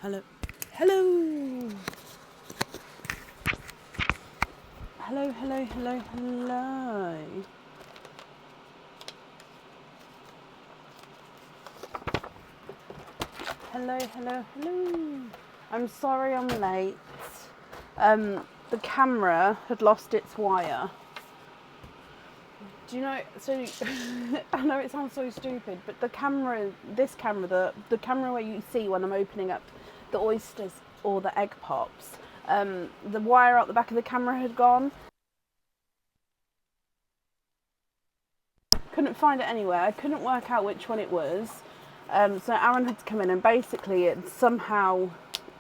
Hello. Hello. Hello, hello, hello, hello. Hello, hello, hello. I'm sorry I'm late. The camera had lost its wire. Do you know, so I know it sounds so stupid, but the camera, the camera where you see when I'm opening up the oysters or the egg pops, the wire out the back of the camera had gone. Couldn't find it anywhere. I couldn't work out which one it was. So Aaron had to come in and basically it somehow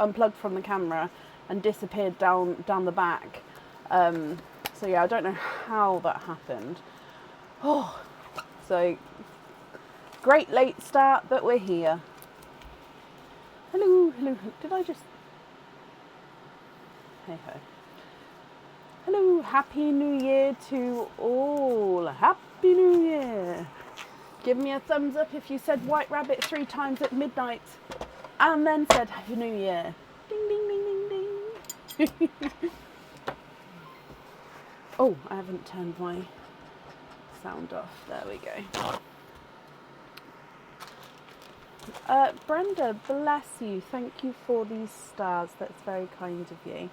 unplugged from the camera and disappeared down the back. So yeah, I don't know how that happened. Oh, so great late start, but we're here. Hello, hello. Did I just? Hey ho. Hello, happy New Year to all. Happy New Year. Give me a thumbs up if you said White Rabbit 3 times at midnight and then said Happy New Year. Ding, ding, ding, ding, ding. Oh, I haven't turned my sound off. There we go. Brenda, bless you. Thank you for these stars. That's very kind of you.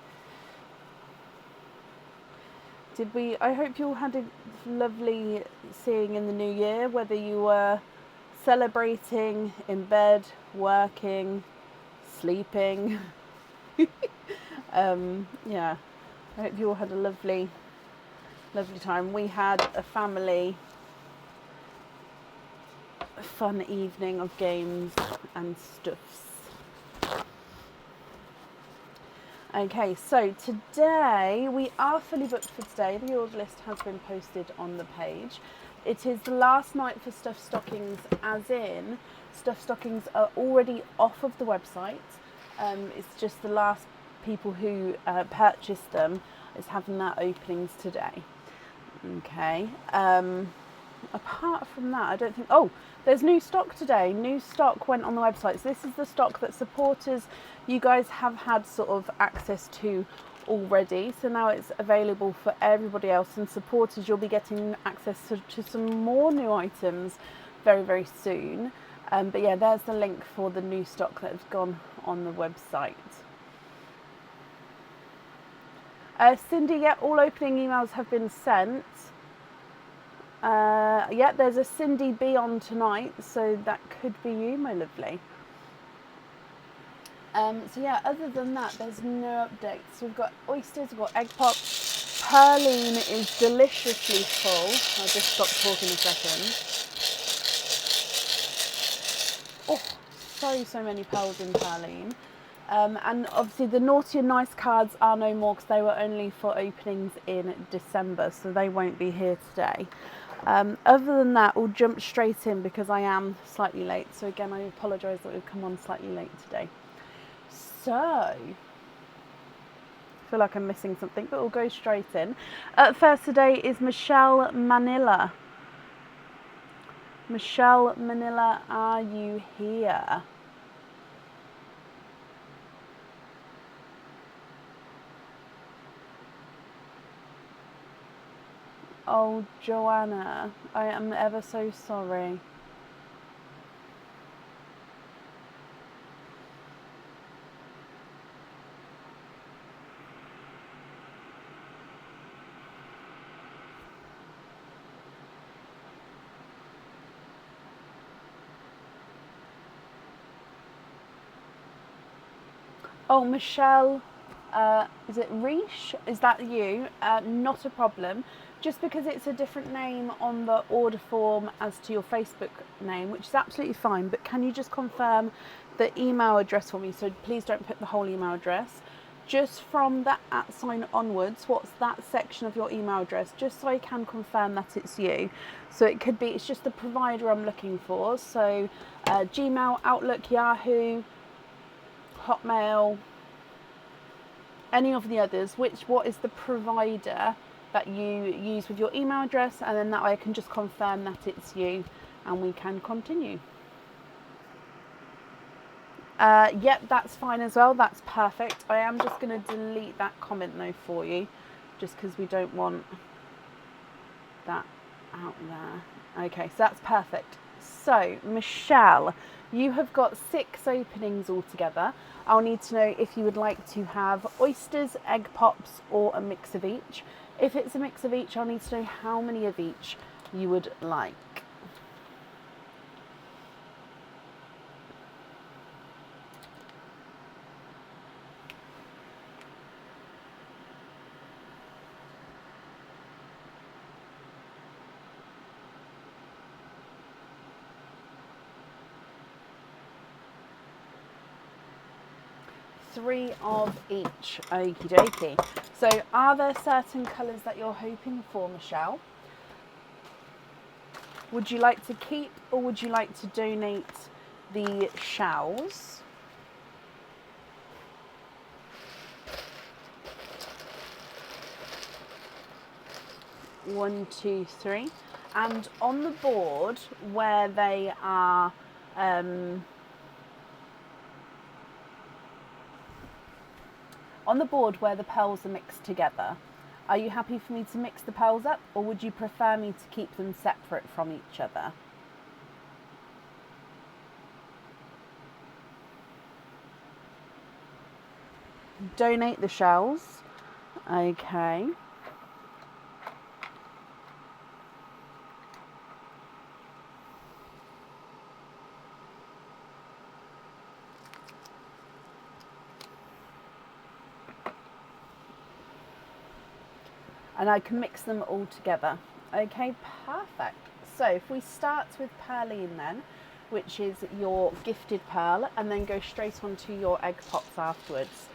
I hope you all had a lovely seeing in the new year, whether you were celebrating, in bed, working, sleeping. Yeah, I hope you all had a lovely time. We had a family fun evening of games and stuffs. Okay, so today we are fully booked for today. The order list has been posted on the page. It is the last night for stuffed stockings, as in stuffed stockings are already off of the website. It's just the last people who purchased them is having their openings today. Okay. Apart from that, I don't think... Oh, there's new stock today. New stock went on the website. So this is the stock that supporters, you guys have had sort of access to already. So now it's available for everybody else. And supporters, you'll be getting access to some more new items very, very soon. But yeah, there's the link for the new stock that has gone on the website. Cindy, yeah, all opening emails have been sent. Yeah, there's a Cindy B on tonight, so that could be you, my lovely. So yeah, other than that, there's no updates. We've got oysters, we've got egg pops. Pearline is deliciously full. I'll just stop talking a second. Oh, so many pearls in Pearline. And obviously the naughty and nice cards are no more because they were only for openings in December, so they won't be here today. Other than that, we'll jump straight in because I am slightly late. So again, I apologise that we've come on slightly late today. So, I feel like I'm missing something, but we'll go straight in. First today is Michelle Manila. Michelle Manila, are you here? Oh, Joanna, I am ever so sorry. Oh, Michelle, is it Reish? Is that you? Not a problem. Just because it's a different name on the order form as to your Facebook name, which is absolutely fine, but can you just confirm the email address for me? So please don't put the whole email address. Just from that @ sign onwards, what's that section of your email address? Just so I can confirm that it's you. So it could be, it's just the provider I'm looking for. So Gmail, Outlook, Yahoo, Hotmail, any of the others, what is the provider that you use with your email address, and then that way I can just confirm that it's you and we can continue. Yep, that's fine as well. That's perfect. I am just going to delete that comment though for you, just because we don't want that out there. Okay, so that's perfect. So, Michelle, you have got 6 openings altogether. I'll need to know if you would like to have oysters, egg pops, or a mix of each. If it's a mix of each, I'll need to know how many of each you would like. Three of each. Okie dokie. So are there certain colours that you're hoping for, Michelle? Would you like to keep or would you like to donate the shells? One, two, three. And on the board where they are on the board where the pearls are mixed together, are you happy for me to mix the pearls up, or would you prefer me to keep them separate from each other? Donate the shells. Okay. And I can mix them all together. Okay, perfect. So if we start with Pearline then, which is your gifted pearl, and then go straight on to your egg pops afterwards.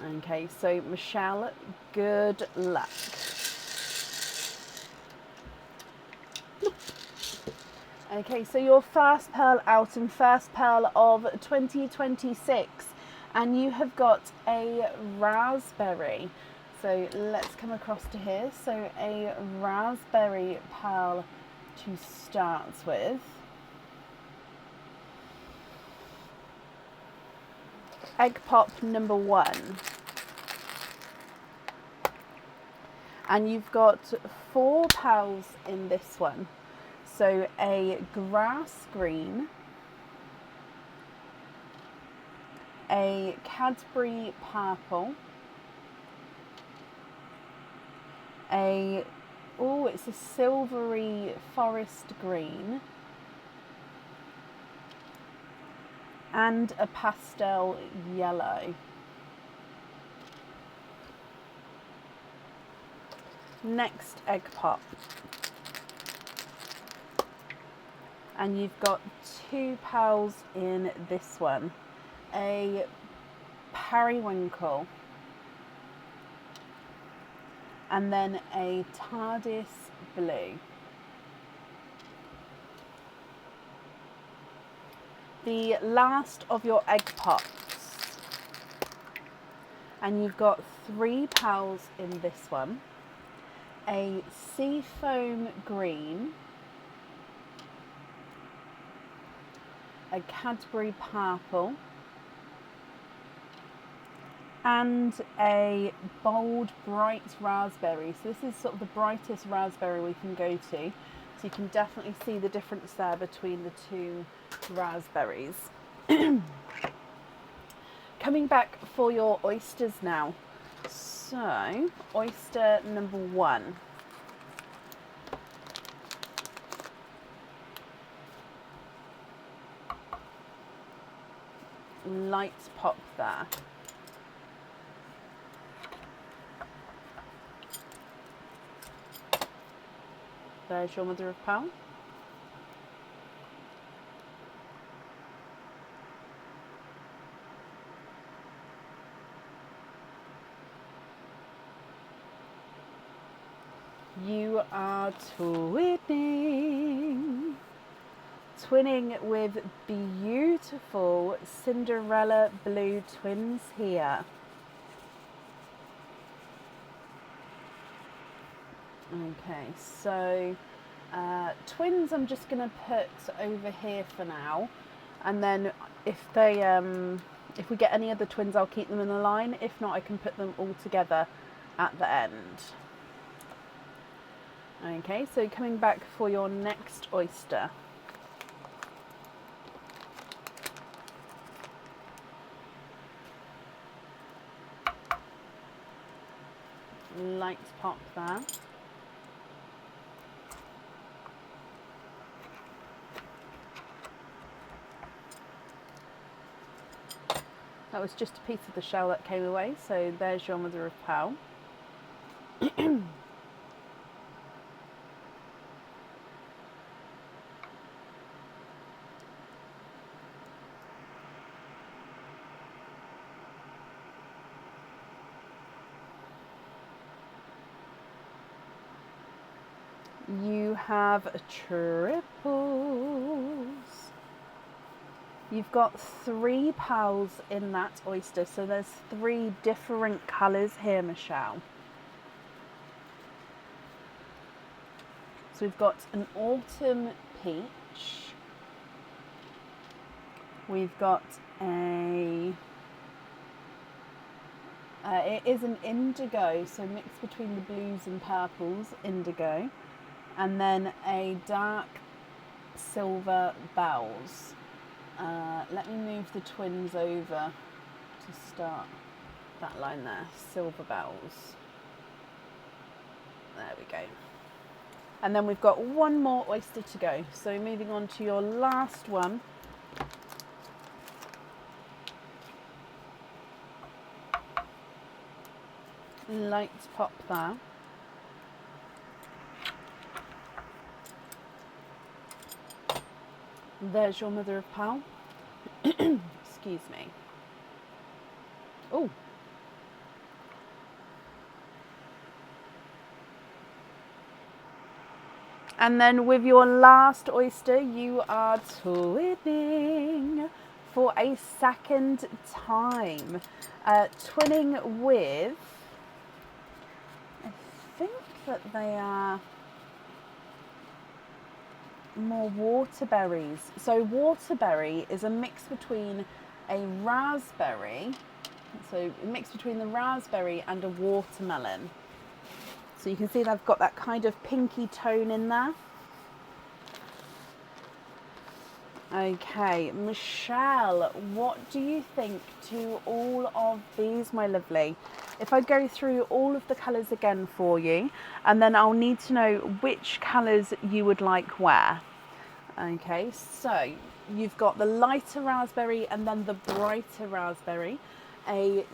Okay, so Michelle, good luck. Okay, so your first pearl out and first pearl of 2026, and you have got a raspberry. So let's come across to here. So a raspberry pearl to start with. Egg pop number 1. And you've got 4 pearls in this one. So a grass green, a Cadbury purple, it's a silvery forest green, and a pastel yellow. Next egg pop. And you've got 2 pearls in this one. A periwinkle. And then a TARDIS blue. The last of your egg pops. And you've got 3 pearls in this one. A seafoam green. A Cadbury purple. And a bold, bright raspberry. So this is sort of the brightest raspberry we can go to. So you can definitely see the difference there between the 2 raspberries. Coming back for your oysters now. So, oyster number 1. Light pop there. There's your mother of pearl. You are twinning. Twinning with beautiful Cinderella blue twins here. Okay, so twins I'm just going to put over here for now. And then if if we get any other twins, I'll keep them in the line. If not, I can put them all together at the end. Okay, so coming back for your next oyster. Light pop there. That was just a piece of the shell that came away, so there's your mother of pearl. You have triples. You've got 3 pearls in that oyster, so there's 3 different colours here, Michelle. So we've got an autumn peach. We've got a... it is an indigo, so mixed between the blues and purples, indigo. And then a dark silver bells. Let me move the twins over to start that line there. Silver bells. There we go. And then we've got one more oyster to go. So moving on to your last one. Light pop there. There's your mother of pearl. Excuse me. Oh. And then with your last oyster, you are twinning for a second time. Twinning with, I think that they are more waterberries. So waterberry is a mix between a raspberry, so a mix between the raspberry and a watermelon. So you can see they've got that kind of pinky tone in there. Okay, Michelle, what do you think to all of these, my lovely? If I go through all of the colours again for you, and then I'll need to know which colours you would like where. Okay, so you've got the lighter raspberry and then the brighter raspberry, a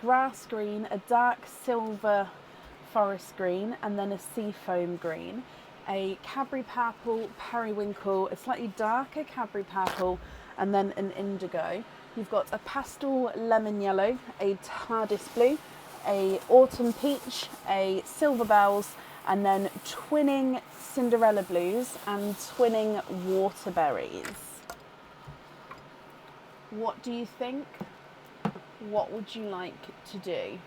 grass green, a dark silver forest green, and then a seafoam green, a Cadbury purple, periwinkle, a slightly darker Cadbury purple, and then an indigo. You've got a pastel lemon yellow, a TARDIS blue, a autumn peach, a silver bells, and then twinning Cinderella blues and twinning waterberries. What do you think? What would you like to do?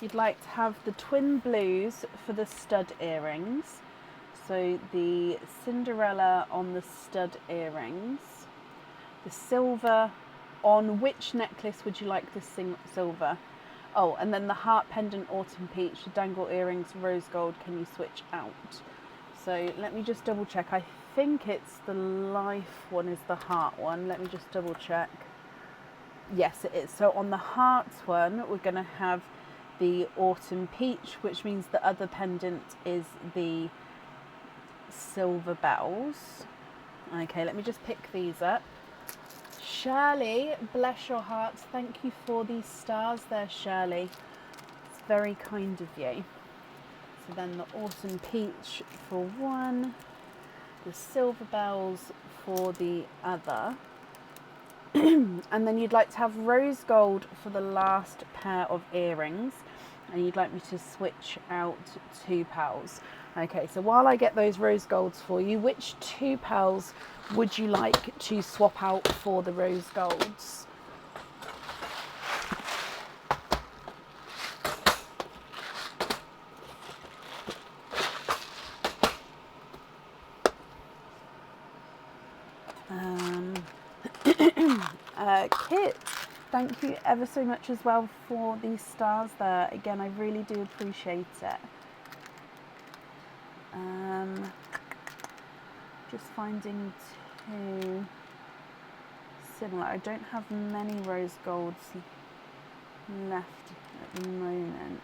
You'd like to have the twin blues for the stud earrings. So the Cinderella on the stud earrings. The silver on which necklace would you like the silver? Oh, and then the heart pendant autumn peach, the dangle earrings, rose gold, can you switch out? So let me just double check. I think it's the life one is the heart one. Let me just double check. Yes, it is. So on the heart one, we're going to have the autumn peach, which means the other pendant is the silver bells. Okay, let me just pick these up. Shirley, bless your heart. Thank you for these stars there, Shirley. It's very kind of you. So then the autumn peach for one, the silver bells for the other. And then you'd like to have rose gold for the last pair of earrings, and you'd like me to switch out 2 pearls. Okay, so while I get those rose golds for you, which 2 pearls would you like to swap out for the rose golds? Kit, thank you ever so much as well for these stars there. Again, I really do appreciate it. Just finding 2 similar. I don't have many rose golds left at the moment,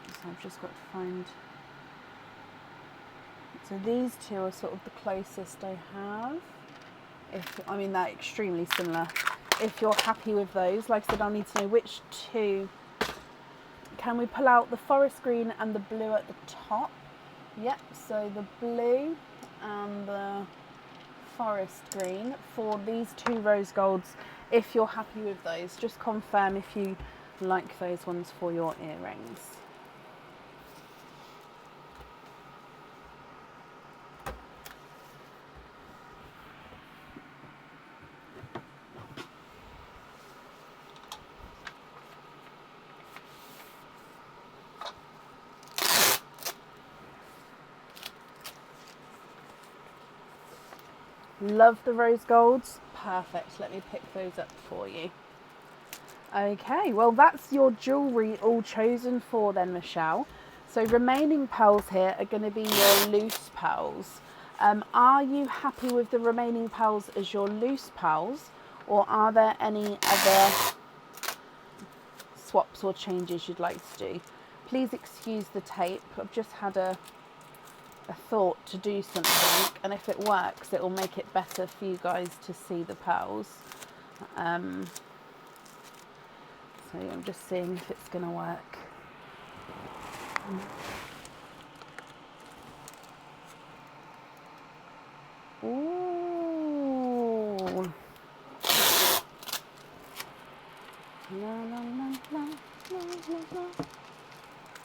so I've just got to find. So these 2 are sort of the closest I have. I mean, they're extremely similar. If you're happy with those, like I said, I'll need to know which 2. Can we pull out the forest green and the blue at the top? Yep, so the blue and the forest green for these 2 rose golds. If you're happy with those, just confirm if you like those ones for your earrings. Love the rose golds. Perfect. Let me pick those up for you. Okay, well that's your jewellery all chosen for then, Michelle. So remaining pearls here are going to be your loose pearls. Are you happy with the remaining pearls as your loose pearls, or are there any other swaps or changes you'd like to do? Please excuse the tape. I've just had a thought to do something, and if it works, it will make it better for you guys to see the pearls. So I'm just seeing if it's going to work. Ooh. La, la, la, la, la, la.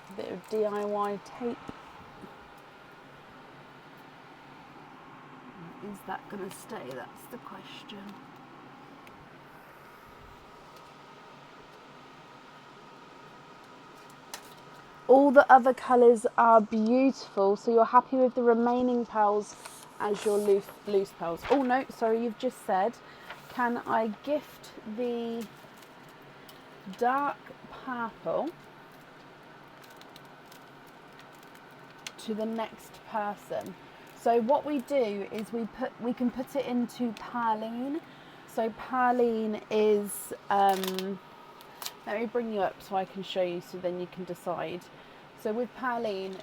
A bit of DIY tape. Is that going to stay? That's the question. All the other colours are beautiful, so you're happy with the remaining pearls as your loose pearls. Oh no, sorry, you've just said, can I gift the dark purple to the next person? So what we do is we can put it into Perline. So Perline is, let me bring you up so I can show you, so then you can decide. So with Perline,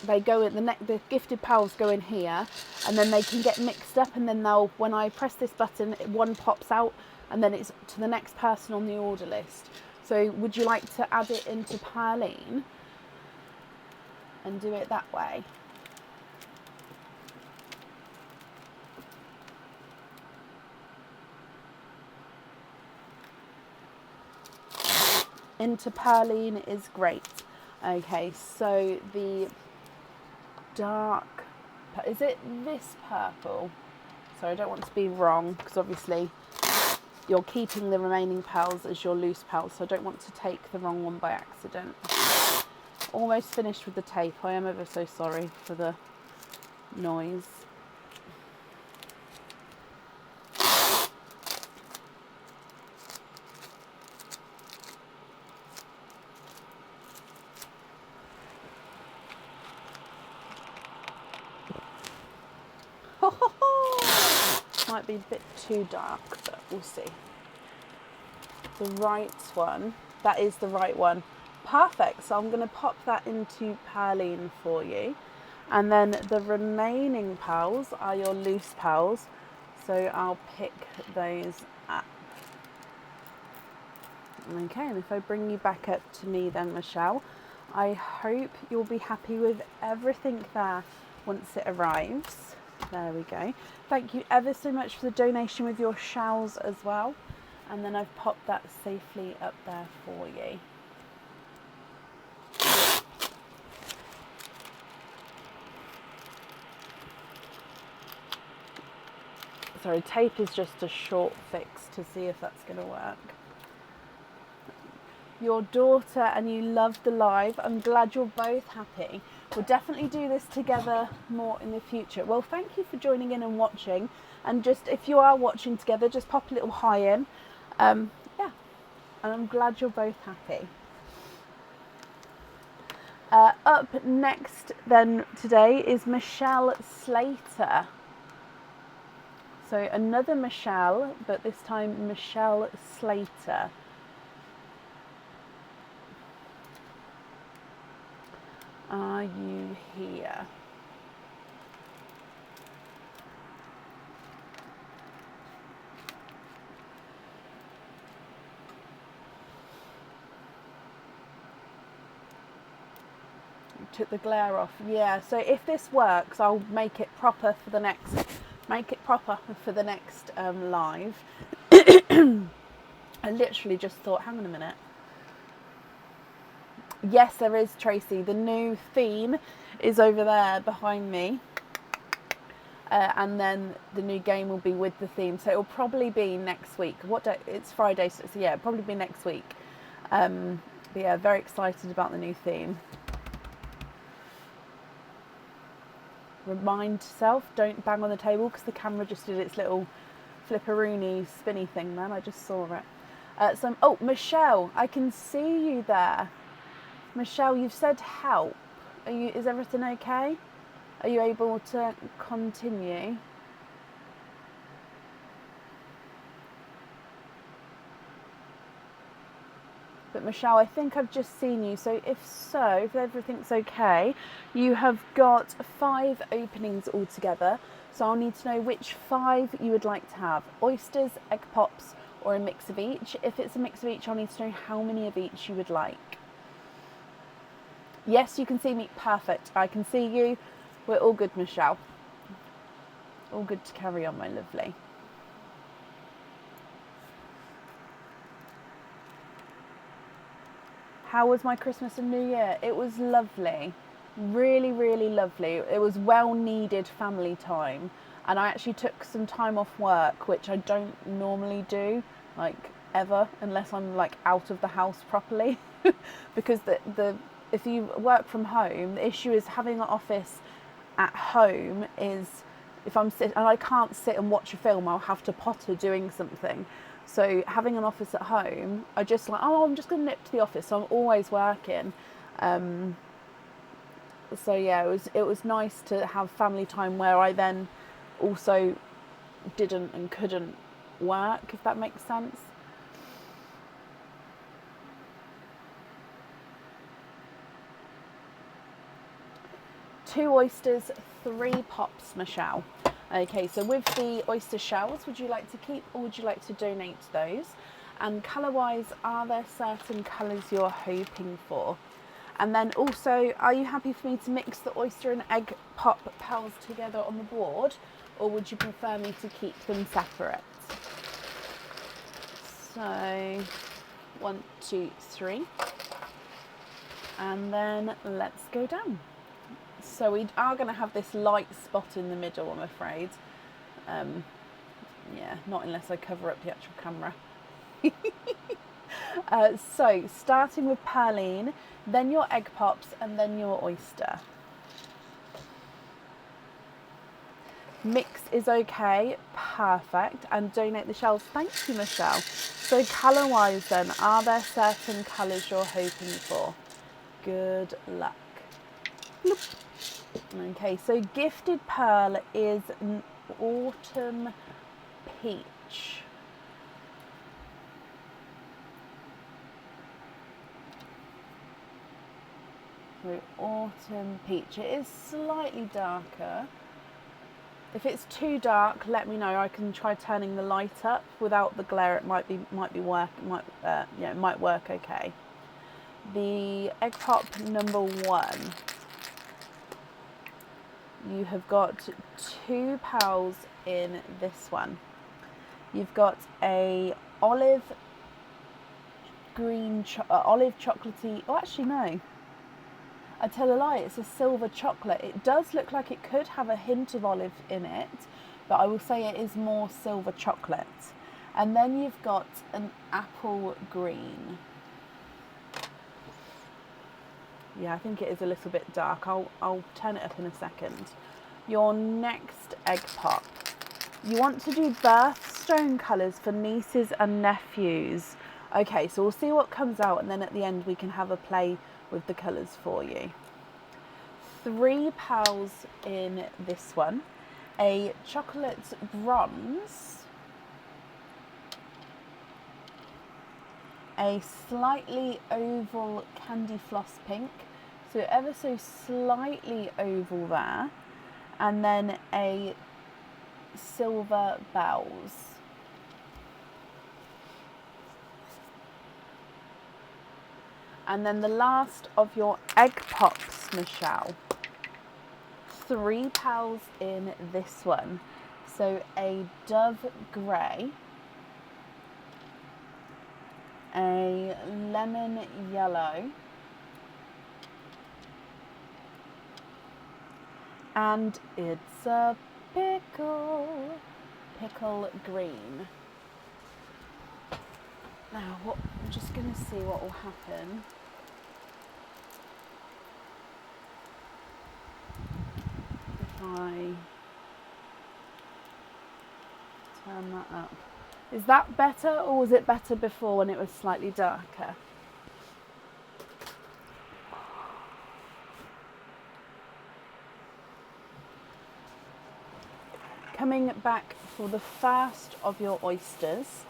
they go in the gifted pearls go in here, and then they can get mixed up, and then when I press this button, one pops out, and then it's to the next person on the order list. So would you like to add it into Perline and do it that way? Into Perline is great. Okay, so the dark, is it this purple? So I don't want to be wrong, because obviously you're keeping the remaining pearls as your loose pearls, so I don't want to take the wrong one by accident. Almost finished with the tape. I am ever so sorry for the noise. Might be a bit too dark, but we'll see. The right one, that is the right one. Perfect, so I'm going to pop that into Perline for you. And then the remaining pearls are your loose pearls, so I'll pick those up. Okay, and if I bring you back up to me then, Michelle, I hope you'll be happy with everything there once it arrives. There we go. Thank you ever so much for the donation with your shells as well. And then I've popped that safely up there for you. Sorry, tape is just a short fix to see if that's going to work. Your daughter and you love the live. I'm glad you're both happy. We'll definitely do this together more in the future. Well, thank you for joining in and watching. And just if you are watching together, just pop a little hi in. Yeah, and I'm glad you're both happy. Up next then today is Michelle Slater. So another Michelle, but this time Michelle Slater. Are you here? Took the glare off. Yeah, so if this works, I'll make it proper for the next live. I literally just thought, hang on a minute. Yes, there is, Tracy. The new theme is over there behind me. And then the new game will be with the theme. So it will probably be next week. What day? It's Friday, so yeah, it'll probably be next week. But yeah, very excited about the new theme. Remind yourself, don't bang on the table because the camera just did its little flipperoony spinny thing then. I just saw it. Oh, Michelle, I can see you there. Michelle, you've said help. Is everything okay? Are you able to continue? But Michelle, I think I've just seen you. So if everything's okay, you have got 5 openings altogether. So I'll need to know which 5 you would like to have. Oysters, egg pops, or a mix of each. If it's a mix of each, I'll need to know how many of each you would like. Yes, you can see me. Perfect. I can see you. We're all good, Michelle. All good to carry on, my lovely. How was my Christmas and New Year? It was lovely. Really, really lovely. It was well needed family time. And I actually took some time off work, which I don't normally do, like ever, unless I'm like out of the house properly. Because if you work from home, the issue is having an office at home is if I'm sitting and I can't sit and watch a film, I'll have to potter doing something. So having an office at home, I just like, I'm just going to nip to the office. So I'm always working. So yeah, it was nice to have family time where I then also didn't and couldn't work, if that makes sense. Two oysters, 3 pops, Michelle. Okay, so with the oyster shells, would you like to keep or would you like to donate those? And colour-wise, are there certain colours you're hoping for? And then also, are you happy for me to mix the oyster and egg pop pearls together on the board? Or would you prefer me to keep them separate? So, 1, 2, 3. And then let's go down. So we are going to have this light spot in the middle, I'm afraid. Yeah, not unless I cover up the actual camera. So starting with Perline, then your egg pops, and then your oyster. Mix is okay, perfect, and donate the shells. Thank you, Michelle. So colour-wise then, are there certain colours you're hoping for? Good luck. Bloop. Okay, so Gifted Pearl is an autumn peach. So autumn peach. It is slightly darker. If it's too dark, let me know. I can try turning the light up without the glare. It might work. It might work okay. The egg pop number 1. You have got 2 pals in this one. You've got a olive chocolatey. Oh, actually no. I tell a lie, it's a silver chocolate. It does look like it could have a hint of olive in it, but I will say it is more silver chocolate. And then you've got an apple green. Yeah, I think it is a little bit dark. I'll turn it up in a second. Your next egg pop. You want to do birthstone colours for nieces and nephews. Okay, so we'll see what comes out, and then at the end we can have a play with the colours for you. 3 pals in this one. A chocolate bronze. A slightly oval candy floss pink. So ever so slightly oval there. And then a silver bells. And then the last of your egg pops, Michelle. 3 pals in this one. So a dove grey, a lemon yellow, and it's a pickle green. Now, I'm just going to see what will happen. If I turn that up. Is that better, or was it better before when it was slightly darker? Coming back for the first of your oysters.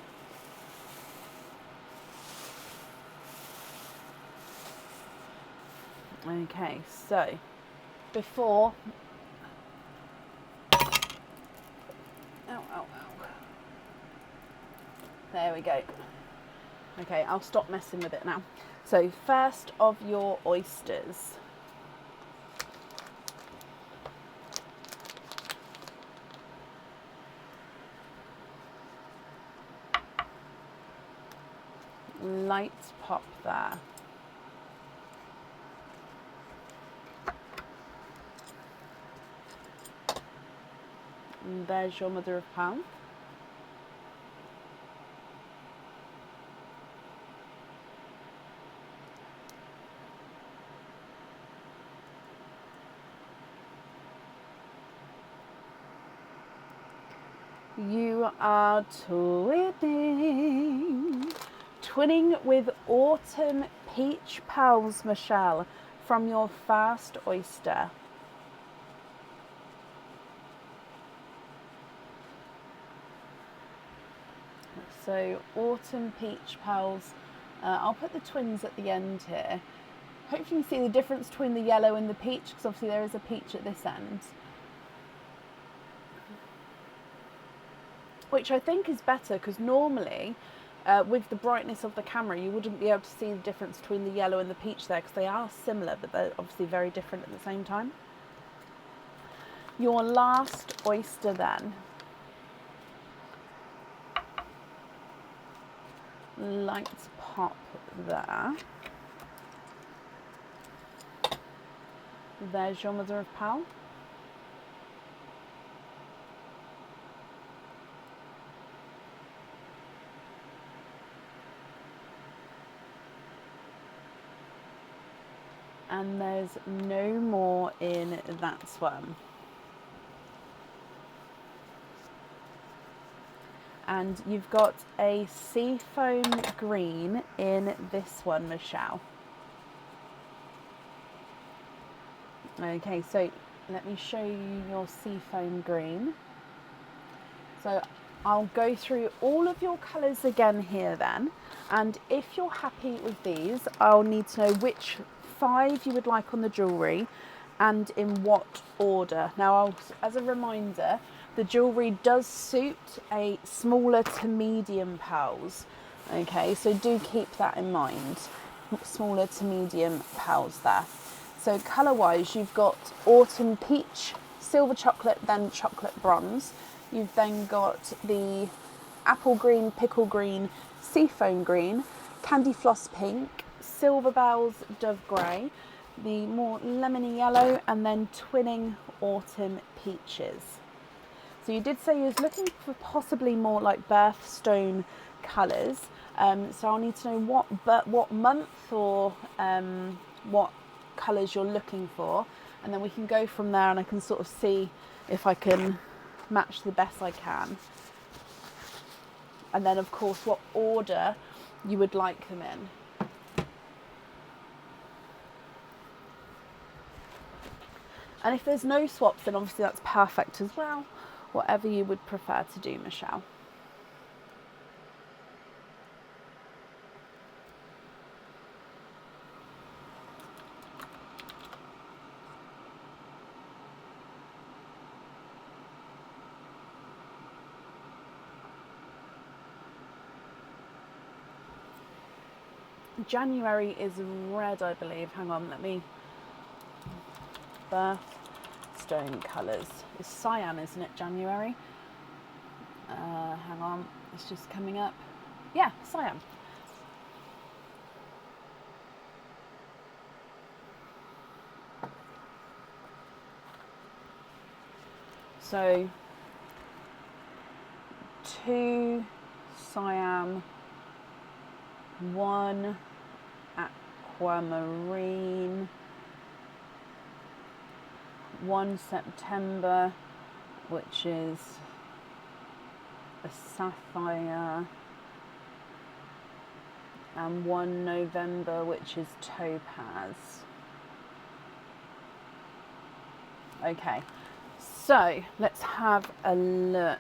Okay, so before, there we go. Okay, I'll stop messing with it now. So first of your oysters. Light pop there. And there's your mother of pearl. You are twinning with autumn peach pearls, Michelle, from your first oyster. So autumn peach pearls. I'll put the twins at the end here. Hopefully you see the difference between the yellow and the peach, because obviously there is a peach at this end. Which I think is better, because normally with the brightness of the camera you wouldn't be able to see the difference between the yellow and the peach there, because they are similar but they're obviously very different at the same time. Your last oyster then. Light pop there. There's your mother of pearl. And there's no more in that one. And you've got a seafoam green in this one, Michelle. Okay, so let me show you your seafoam green. So I'll go through all of your colours again here then. And if you're happy with these, I'll need to know which 5 you would like on the jewellery and in what order. Now, as a reminder, the jewellery does suit a smaller to medium pals. Okay, so do keep that in mind. Smaller to medium pals there. So colour wise, you've got autumn peach, silver chocolate, then chocolate bronze. You've then got the apple green, pickle green, seafoam green, candy floss pink, silver bells, dove grey, the more lemony yellow, and then twinning autumn peaches. So you did say you was looking for possibly more like birthstone colours. So I'll need to know what month or what colours you're looking for, and then we can go from there, and I can sort of see if I can match the best I can. And then of course what order you would like them in. And if there's no swaps, then obviously that's perfect as well. Whatever you would prefer to do, Michelle. January is red, I believe. Hang on, let me... Birthstone colours. It's cyan, isn't it, January? Hang on, it's just coming up. Yeah, cyan. So, 2 cyan, 1 aquamarine, 1 September, which is a sapphire, and 1 November, which is topaz. Okay, so let's have a look.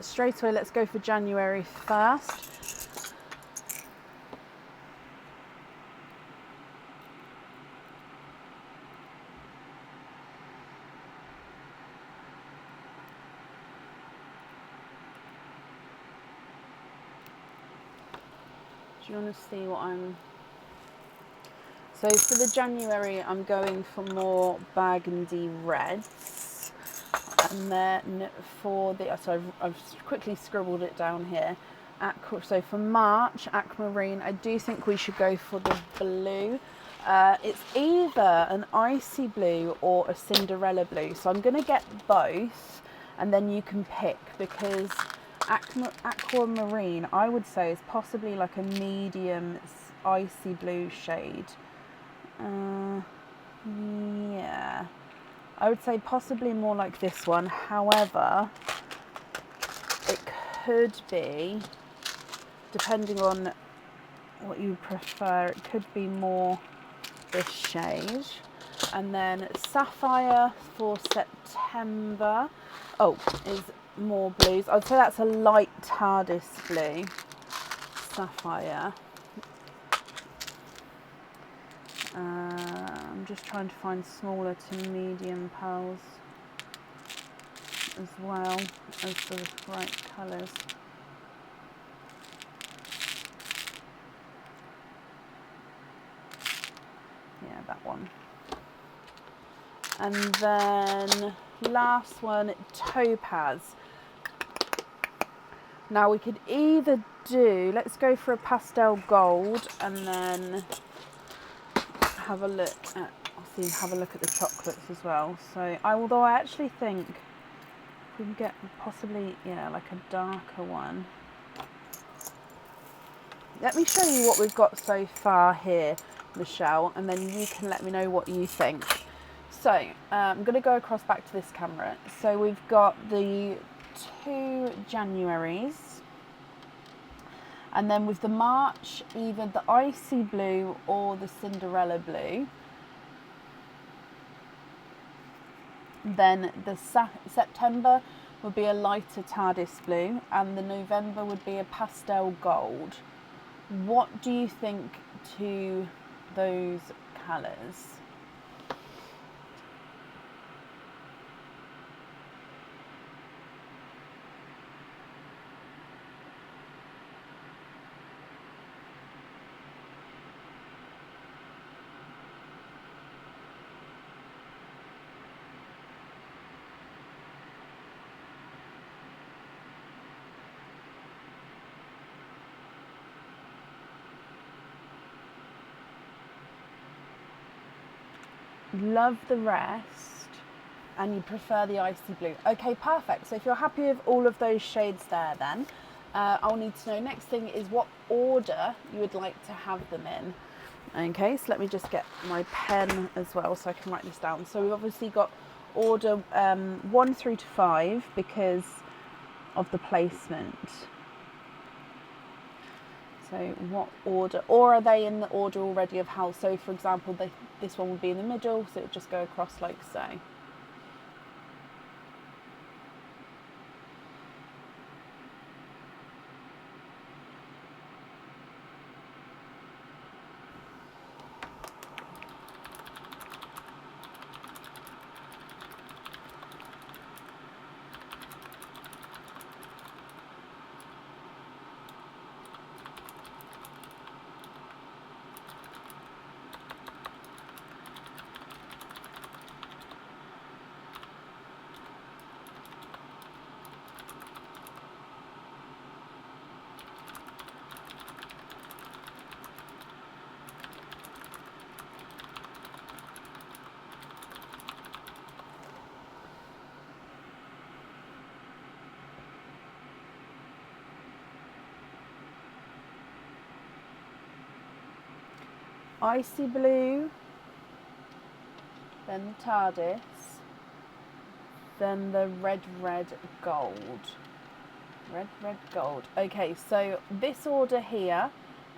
Straight away, let's go for January 1st. Do you want to see what I'm... So for the January, I'm going for more burgundy reds. And then for the... So I've quickly scribbled it down here. So for March, aquamarine, I do think we should go for the blue. It's either an icy blue or a Cinderella blue. So I'm going to get both, and then you can pick, because aquamarine, I would say, is possibly like a medium icy blue shade. Yeah, I would say possibly more like this one. However, it could be, depending on what you prefer, it could be more this shade. And then sapphire for September, is more blues. I'd say that's a light TARDIS blue, sapphire. I'm just trying to find smaller to medium pearls as well as the right colours. Yeah, that one. And then last one, topaz. Now we could either do, let's go for a pastel gold, and then have a look at, have a look at the chocolates as well. So although I actually think we can get possibly, yeah, like a darker one. Let me show you what we've got so far here, Michelle, and then you can let me know what you think. So I'm going to go across back to this camera. So we've got the 2 Januaries, and then with the March, either the icy blue or the Cinderella blue. Then the September would be a lighter TARDIS blue, and the November would be a pastel gold. What do you think to those colours? love the rest, and you prefer the icy blue. Okay, perfect. So if you're happy with all of those shades there, then I'll need to know, next thing is what order you would like to have them in. Okay, so let me just get my pen as well so I can write this down. So we've obviously got order 1 through to 5 because of the placement. So what order, or are they in the order already of how, so for example, this one would be in the middle, so it would just go across like so. Icy blue, then the TARDIS, then the red gold. Red gold. Okay, so this order here,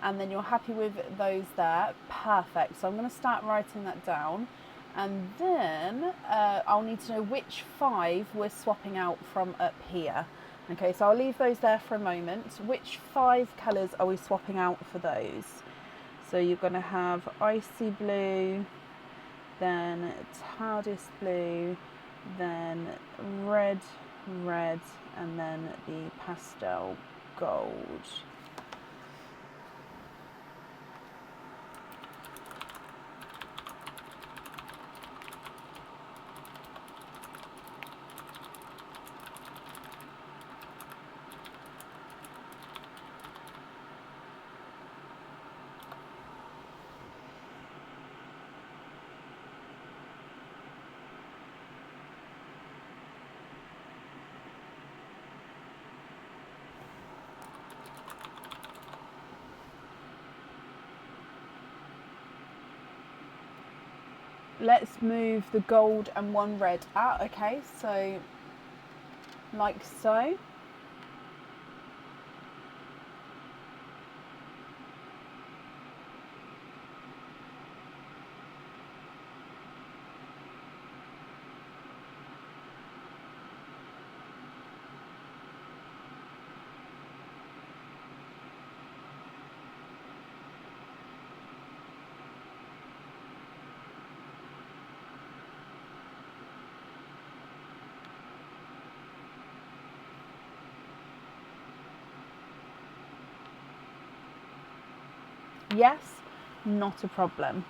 and then you're happy with those there. Perfect. So I'm going to start writing that down, and then I'll need to know which 5 we're swapping out from up here. Okay, so I'll leave those there for a moment. Which 5 colours are we swapping out for those? So you're going to have icy blue, then TARDIS blue, then red, and then the pastel gold. Let's move the gold and 1 red out. Okay, so like so. Yes, not a problem.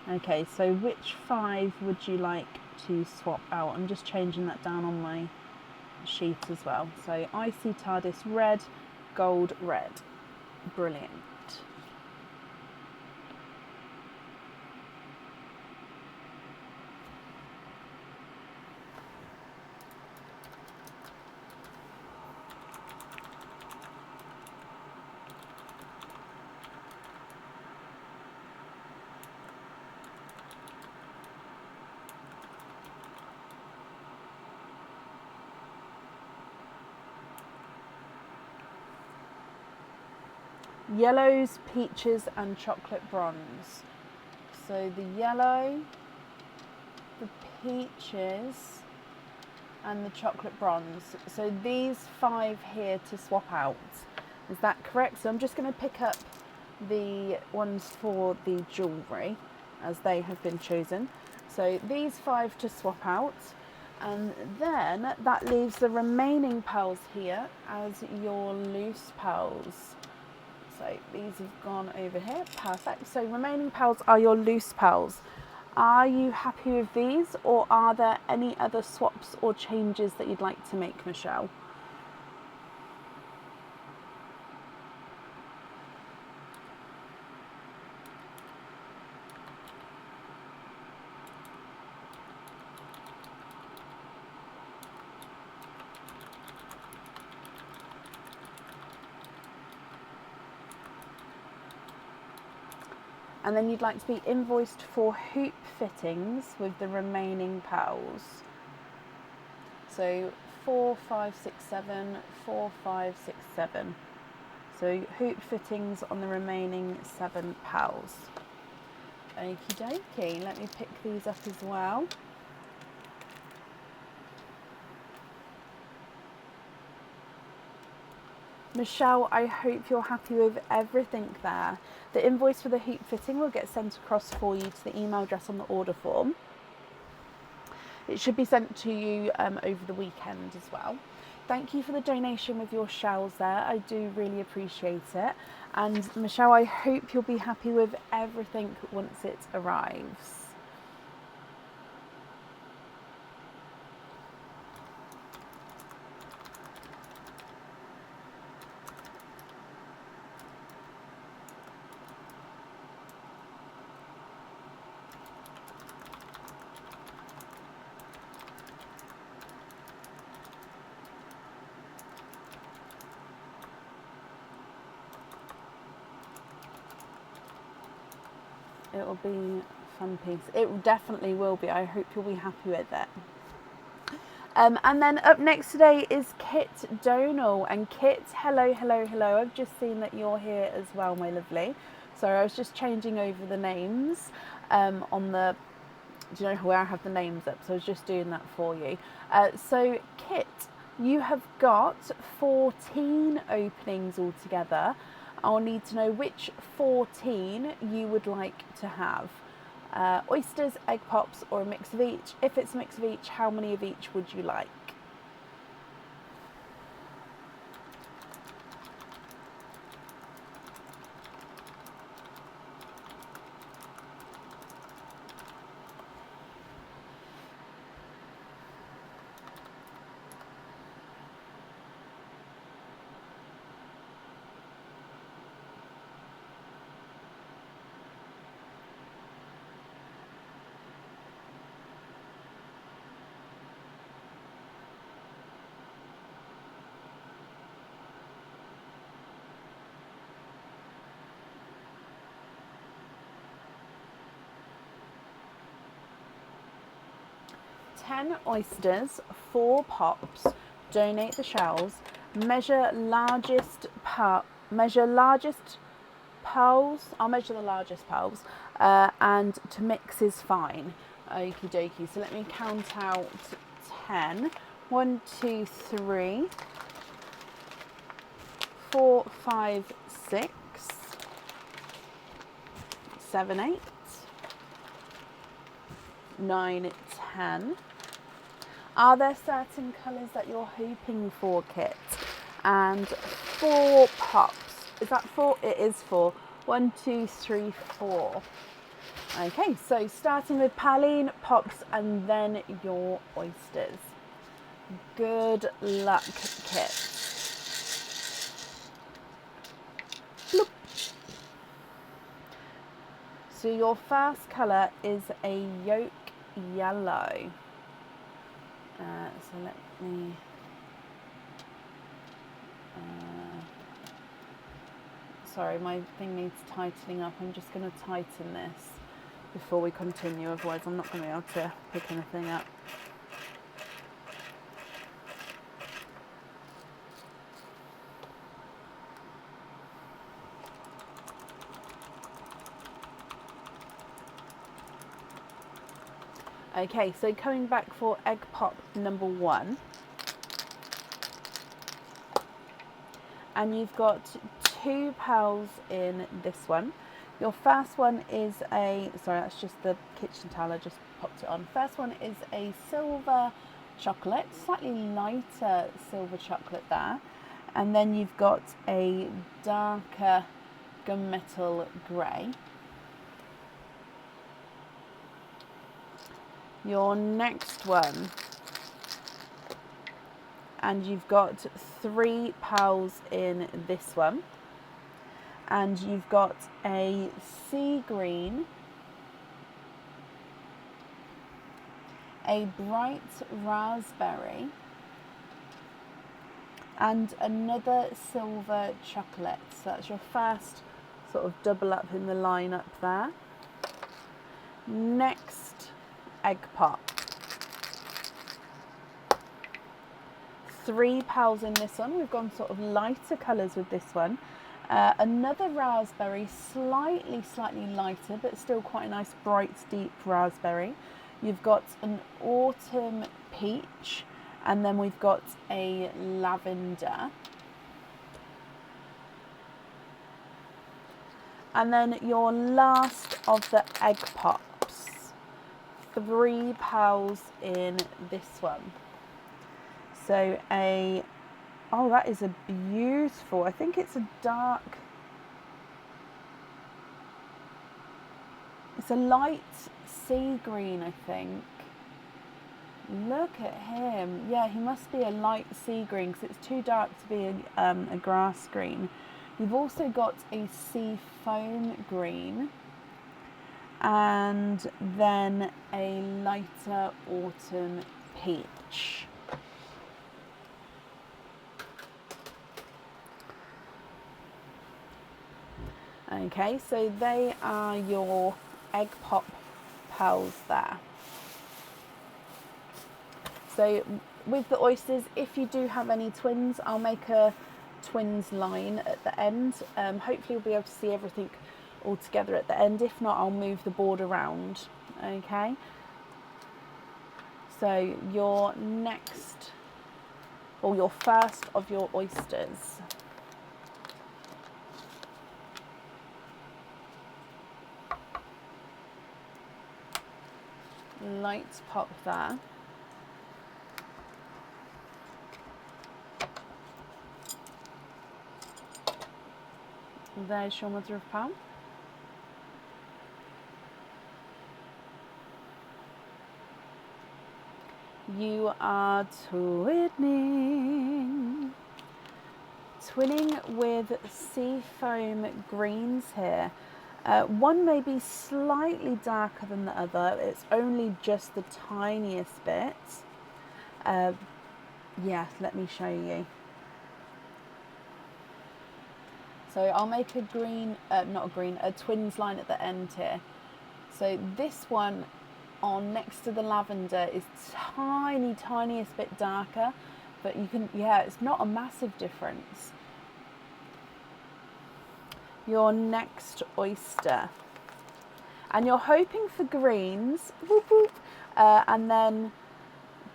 Okay, so which 5 would you like to swap out? I'm just changing that down on my sheet as well. So icy TARDIS red, gold red. Brilliant. Yellows, peaches and chocolate bronze. So the yellow, the peaches and the chocolate bronze. So these 5 here to swap out. Is that correct? So I'm just going to pick up the ones for the jewellery as they have been chosen. So these 5 to swap out. And then that leaves the remaining pearls here as your loose pearls. So these have gone over here, perfect. So remaining pearls are your loose pearls. Are you happy with these, or are there any other swaps or changes that you'd like to make, Michelle? and then you'd like to be invoiced for hoop fittings with the remaining pearls. So 4, 5, 6, 7, 4, 5, 6, 7. So hoop fittings on the remaining 7 pearls. Okie dokie, let me pick these up as well. Michelle, I hope you're happy with everything there. The invoice for the hoop fitting will get sent across for you to the email address on the order form. It should be sent to you over the weekend as well. Thank you for the donation with your shells there. I do really appreciate it. And Michelle, I hope you'll be happy with everything once it arrives. It will be a fun piece. It definitely will be. I hope you'll be happy with it. And then up next today is Kit Donal. And Kit, hello, hello, hello. I've just seen that you're here as well, my lovely. Sorry, I was just changing over the names on the... Do you know where I have the names up? So I was just doing that for you. So Kit, you have got 14 openings altogether. I'll need to know which 14 you would like to have. Oysters, egg pops, or a mix of each. If it's a mix of each, how many of each would you like? Ten oysters, 4 pops, donate the shells, measure largest pearls, I'll measure the largest pearls, and to mix is fine. Okie dokie, so let me count out 10. 1, 2, 3, 4, 5, 6, 7, 8, 9, 10. Are there certain colours that you're hoping for, Kit? And 4 pops. Is that 4? It is 4. 1, 2, 3, 4. Okay, so starting with praline, pops, and then your oysters. Good luck, Kit. Bloop. So your first colour is a yolk yellow. So let me... sorry, my thing needs tightening up. I'm just going to tighten this before we continue, otherwise I'm not going to be able to pick anything up. Okay, so coming back for egg pop number 1. And you've got 2 pearls in this one. Your first one is a, sorry, that's just the kitchen towel, I just popped it on. First one is a silver chocolate, slightly lighter silver chocolate there. And then you've got a darker gunmetal grey. Your next one, and you've got 3 pearls in this one, and you've got a sea green, a bright raspberry, and another silver chocolate. So that's your first sort of double up in the line up there. Next, egg pop. 3 pals in this one. We've gone sort of lighter colours with this one. Another raspberry, slightly lighter, but still quite a nice bright deep raspberry. You've got an autumn peach, and then we've got a lavender. And then your last of the egg pops, 3 pals in this one. So oh, that is a beautiful, I think it's a dark, it's a light sea green, I think. Look at him. Yeah, he must be a light sea green because it's too dark to be a grass green. You've also got a sea foam green and then a lighter autumn peach. Okay, so they are your egg pop pals there. So with the oysters, if you do have any twins, I'll make a twins line at the end. Hopefully you'll be able to see everything all together at the end. If not, I'll move the board around. Okay, so your next, or your first of your oysters. Light pop there. There's your mother of pearl. You are twinning with sea foam greens here. One may be slightly darker than the other. It's only just the tiniest bit. Yeah, let me show you. So I'll make a green, a twins line at the end here. So this one on next to the lavender is tiniest bit darker, but you can, yeah, it's not a massive difference. Your next oyster, and you're hoping for greens, whoop, whoop, and then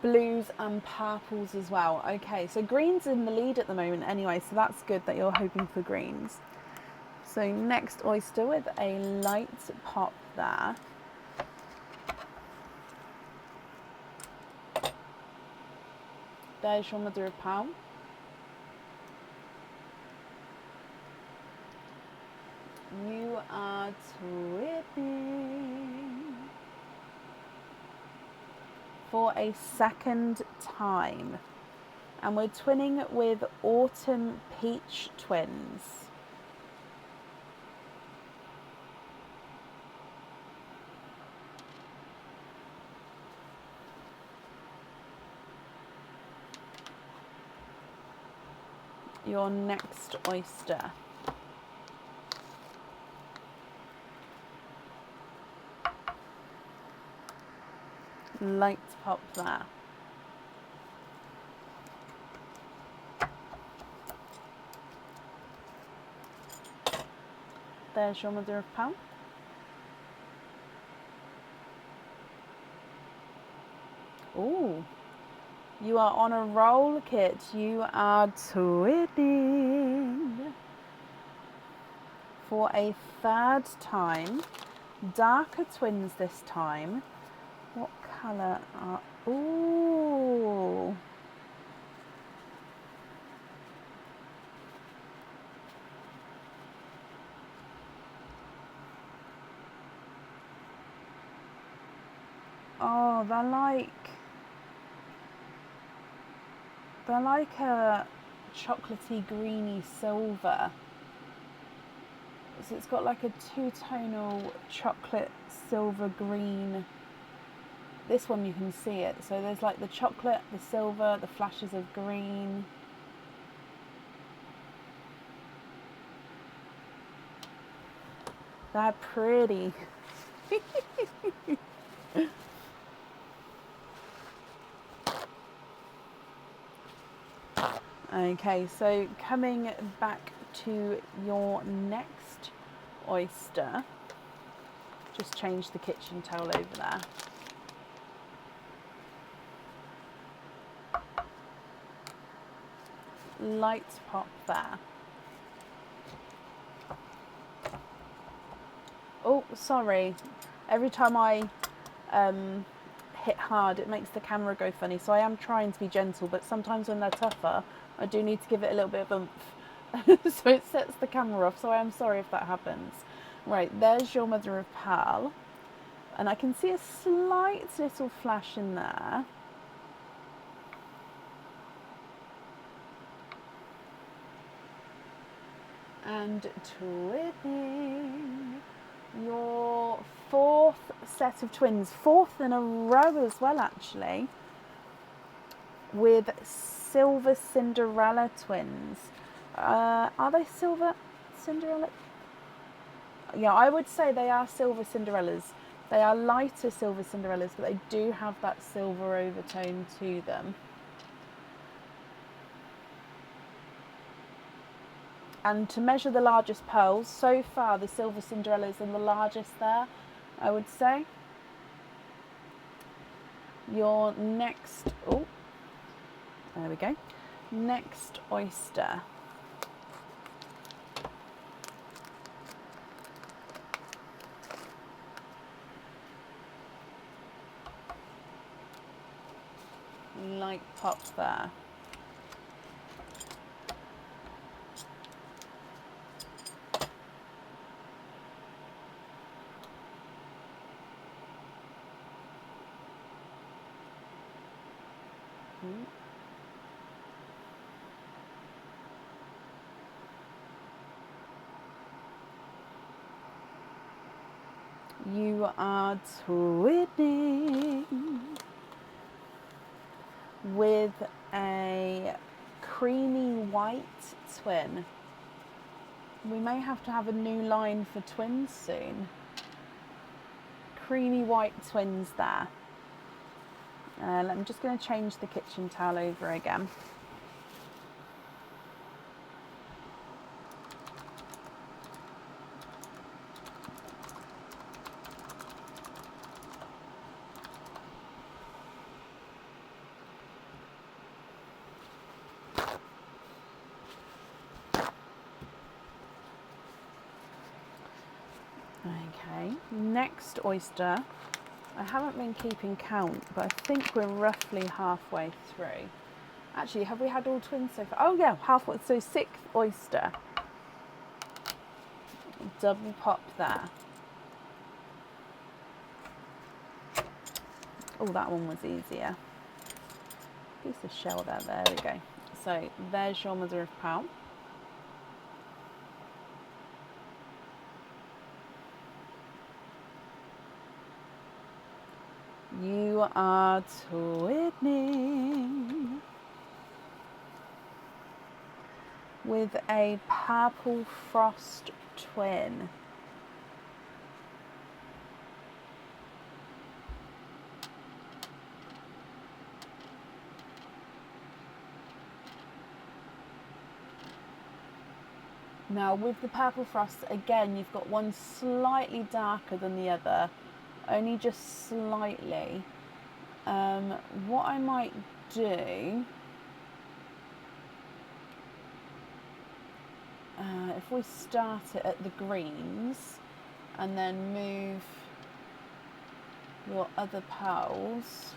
blues and purples as well. Okay, so greens in the lead at the moment anyway, so that's good that you're hoping for greens. So next oyster with a light pop there. There's your mother of pearl. You are twinning for a second time, and we're twinning with autumn peach twins. Your next oyster. Light pop there. There's your mother of pearl. Ooh, you are on a roll, Kit. You are twinning for a third time. Darker twins this time. What colour are... Ooh. Oh, they're like a chocolatey greeny silver. So it's got like a two-tonal chocolate silver green. This one you can see it. So there's like the chocolate, the silver, the flashes of green. They're pretty. Okay, so coming back to your next oyster, just change the kitchen towel over there. Light pop there. Oh, sorry. Every time I hit hard, it makes the camera go funny. So I am trying to be gentle, but sometimes when they're tougher, I do need to give it a little bit of oomph. So it sets the camera off. So I am sorry if that happens. Right, there's your mother of pearl. And I can see a slight little flash in there. And twipping your fourth set of twins, fourth in a row as well actually, with silver Cinderella twins. Are they silver Cinderella? Yeah, I would say they are silver Cinderellas. They are lighter silver Cinderellas, but they do have that silver overtone to them. And to measure the largest pearls, so far the silver Cinderellas are the largest there, I would say. Your next, oh, there we go. Next oyster. Light pop there. You are twinning with a creamy white twin. We may have to have a new line for twins soon. Creamy white twins there. I'm just going to change the kitchen towel over again. Okay, next oyster. I haven't been keeping count, but I think we're roughly halfway through. Actually, have we had all twins so far? Oh yeah, halfway. So sixth oyster. Double pop there. Oh, that one was easier. Piece of shell there. There we go. So there's your mother of pearl. You are twinning with a purple frost twin. Now with the purple frost, again, you've got one slightly darker than the other, only just slightly. What I might do, if we start it at the greens and then move your other pearls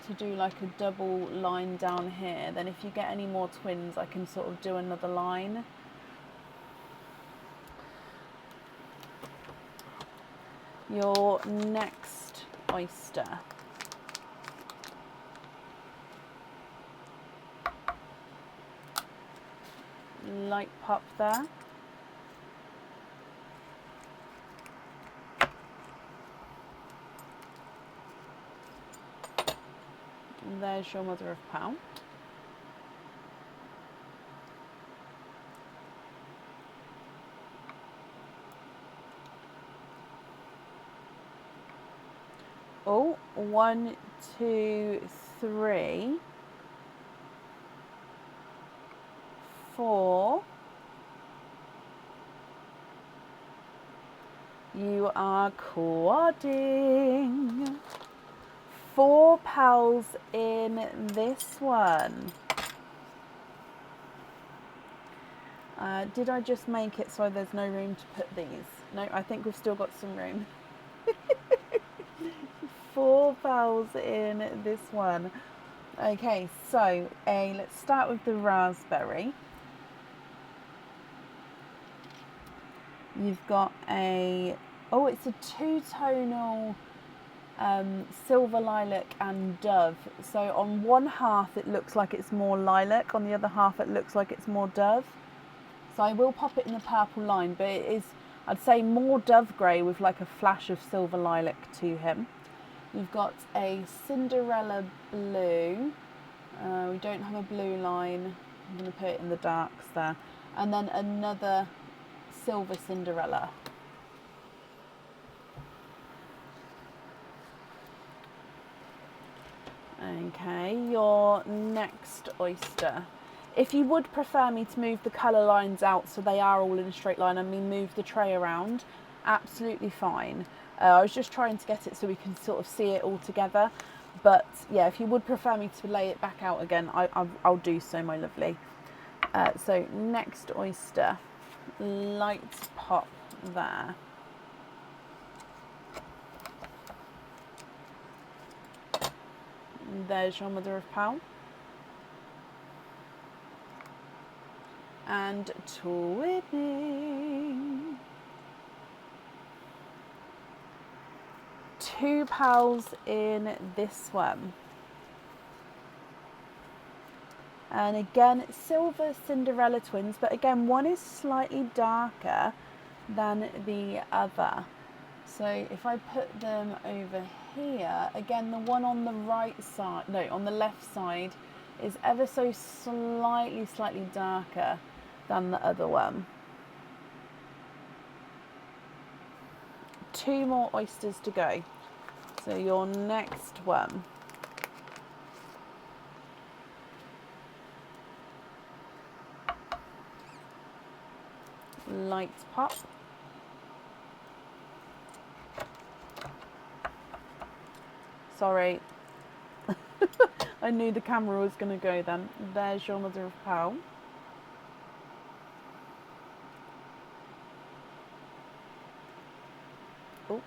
to do like a double line down here, then if you get any more twins, I can sort of do another line. Your next oyster. Light pop there. And there's your mother of pearl. 1, 2, 3, 4. You are quadding. 4 pals in this one. Did I just make it so there's no room to put these? No, I think we've still got some room. 4 pals in this one. Okay, so let's start with the raspberry. You've got it's a two-tonal silver lilac and dove. So on one half it looks like it's more lilac, on the other half it looks like it's more dove. So I will pop it in the purple line, but it is, I'd say, more dove grey with like a flash of silver lilac to him. You've got a Cinderella blue. We don't have a blue line. I'm going to put it in the darks there. And then another silver Cinderella. Okay, your next oyster. If you would prefer me to move the colour lines out so they are all in a straight line, and move the tray around, absolutely fine. I was just trying to get it so we can sort of see it all together. But yeah, if you would prefer me to lay it back out again, I'll do so, my lovely. So next oyster, light pop there. There's your mother of pearl. And twinning. 2 pals in this one. And again, silver Cinderella twins, but again, one is slightly darker than the other. So if I put them over here, again, the one on the right side, no, on the left side, is ever so slightly darker than the other one. 2 more oysters to go. So your next one. Light pop. Sorry. I knew the camera was going to go then. There's your mother of pearl. Oh.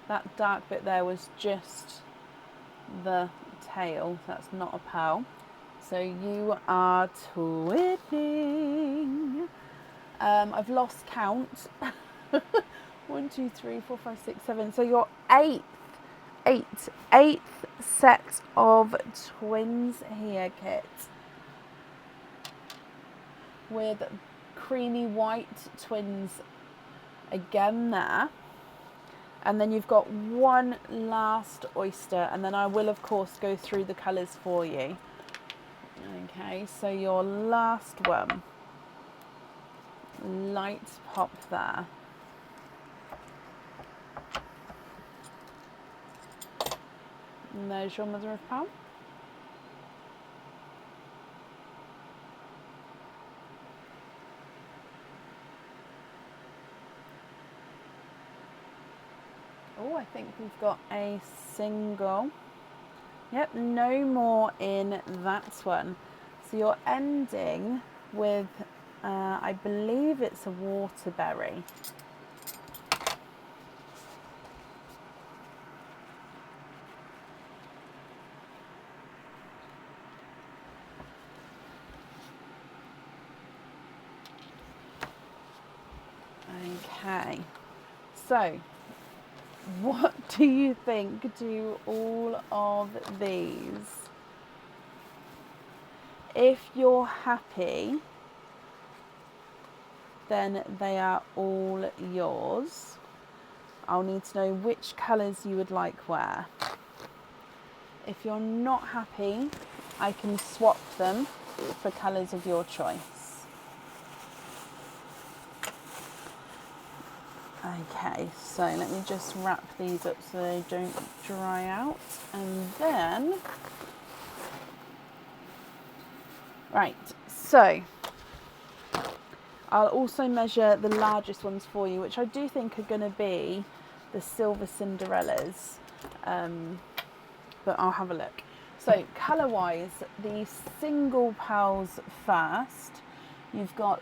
That dark bit there was just the tail. That's not a pearl. So you are twinning. I've lost count. 1, 2, 3, 4, 5, 6, 7. So your eighth set of twins here, Kit. With creamy white twins again there. And then you've got one last oyster, and then I will of course go through the colours for you. Okay, so your last one. Light pop there. And there's your mother of pearl. Oh, I think we've got a single. Yep, no more in that one. So you're ending with, I believe it's a waterberry. Okay, so what do you think to all of these? If you're happy, then they are all yours. I'll need to know which colours you would like where. If you're not happy, I can swap them for colours of your choice. Okay, so let me just wrap these up so they don't dry out, and then, right, so I'll also measure the largest ones for you, which I do think are going to be the Silver Cinderellas, but I'll have a look. So colour-wise, the single pearls first. You've got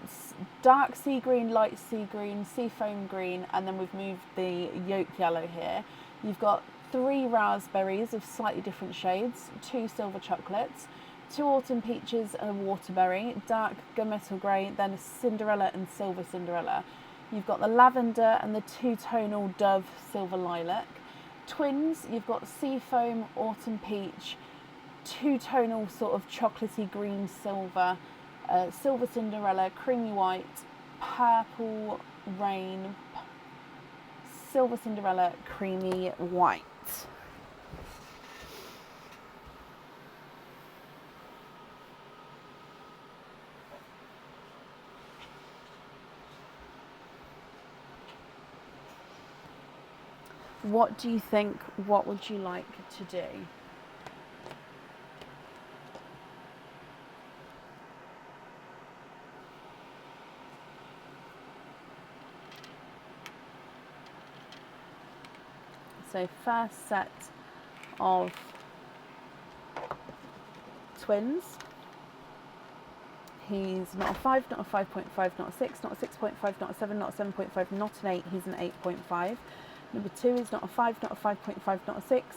dark sea green, light sea green, seafoam green, and then we've moved the yolk yellow here. You've got 3 raspberries of slightly different shades, 2 silver chocolates, 2 autumn peaches and a waterberry, dark gunmetal grey, then a Cinderella and silver Cinderella. You've got the lavender and the 2-tonal dove silver lilac. Twins, you've got seafoam, autumn peach, 2-tonal sort of chocolatey green silver, silver Cinderella, creamy white, purple rain, silver Cinderella, creamy white. What do you think? What would you like to do? So first set of twins. He's not a 5, not a 5.5, not a 6, not a 6.5, not a 7, not a 7.5, not an 8, he's an 8.5. Number 2 is not a 5, not a 5.5, not a 6,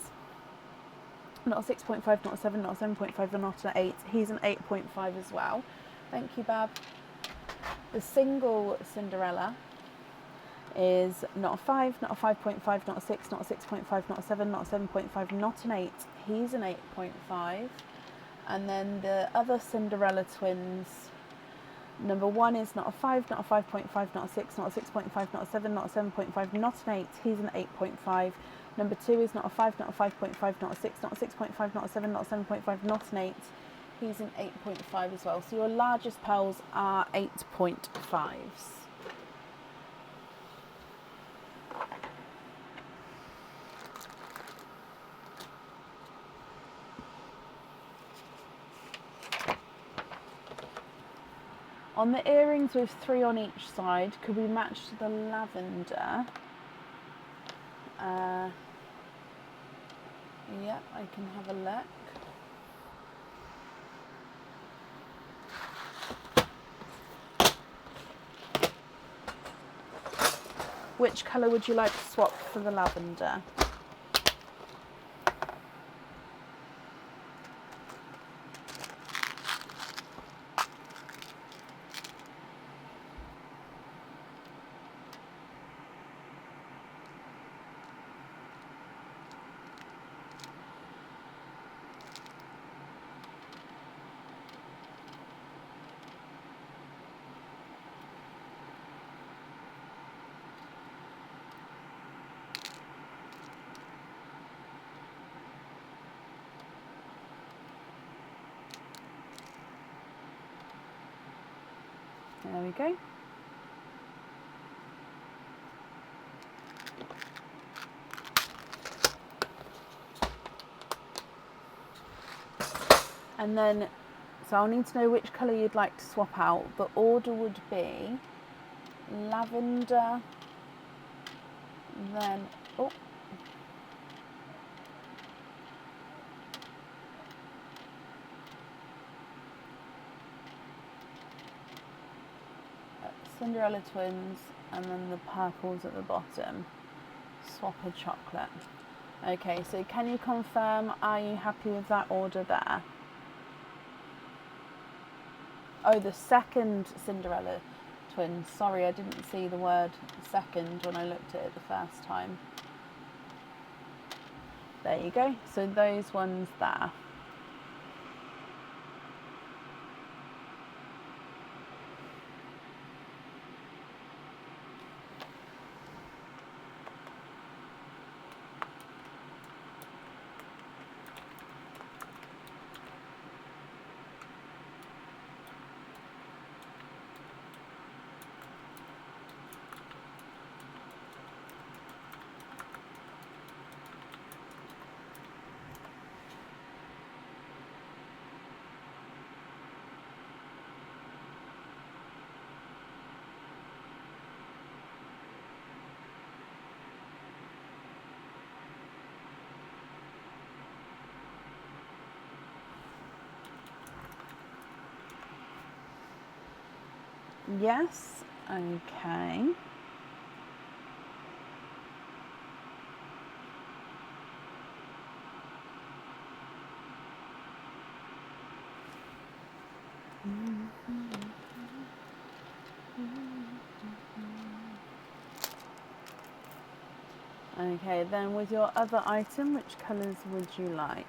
not a 6.5, not a 7, not a 7.5, and not an 8. He's an 8.5 as well. Thank you, Bab. The single Cinderella is not a 5, not a 5.5, not a 6, not a 6.5, not a 7, not a 7.5, not an 8. He's an 8.5. And then the other Cinderella twins, number 1 is not a 5, not a 5.5, not a 6, not a 6.5, not a 7, not a 7.5, not an 8. He's an 8.5. Number 2 is not a 5, not a 5.5, not a 6, not a 6.5, not a 7, not a 7.5, not an 8. He's an 8.5 as well. So your largest pearls are 8.5s. On the earrings with 3 on each side, could we match the lavender? Yeah, I can have a look. Which colour would you like to swap for the lavender? There we go. And then, so I'll need to know which colour you'd like to swap out. The order would be lavender, then, oh, Cinderella twins, and then the purples at the bottom. Swap a chocolate. Okay, so can you confirm, are you happy with that order there? Oh, the second Cinderella twins. Sorry, I didn't see the word second when I looked at it the first time. There you go. So those ones there. Yes. Okay. Okay, then with your other item, which colours would you like?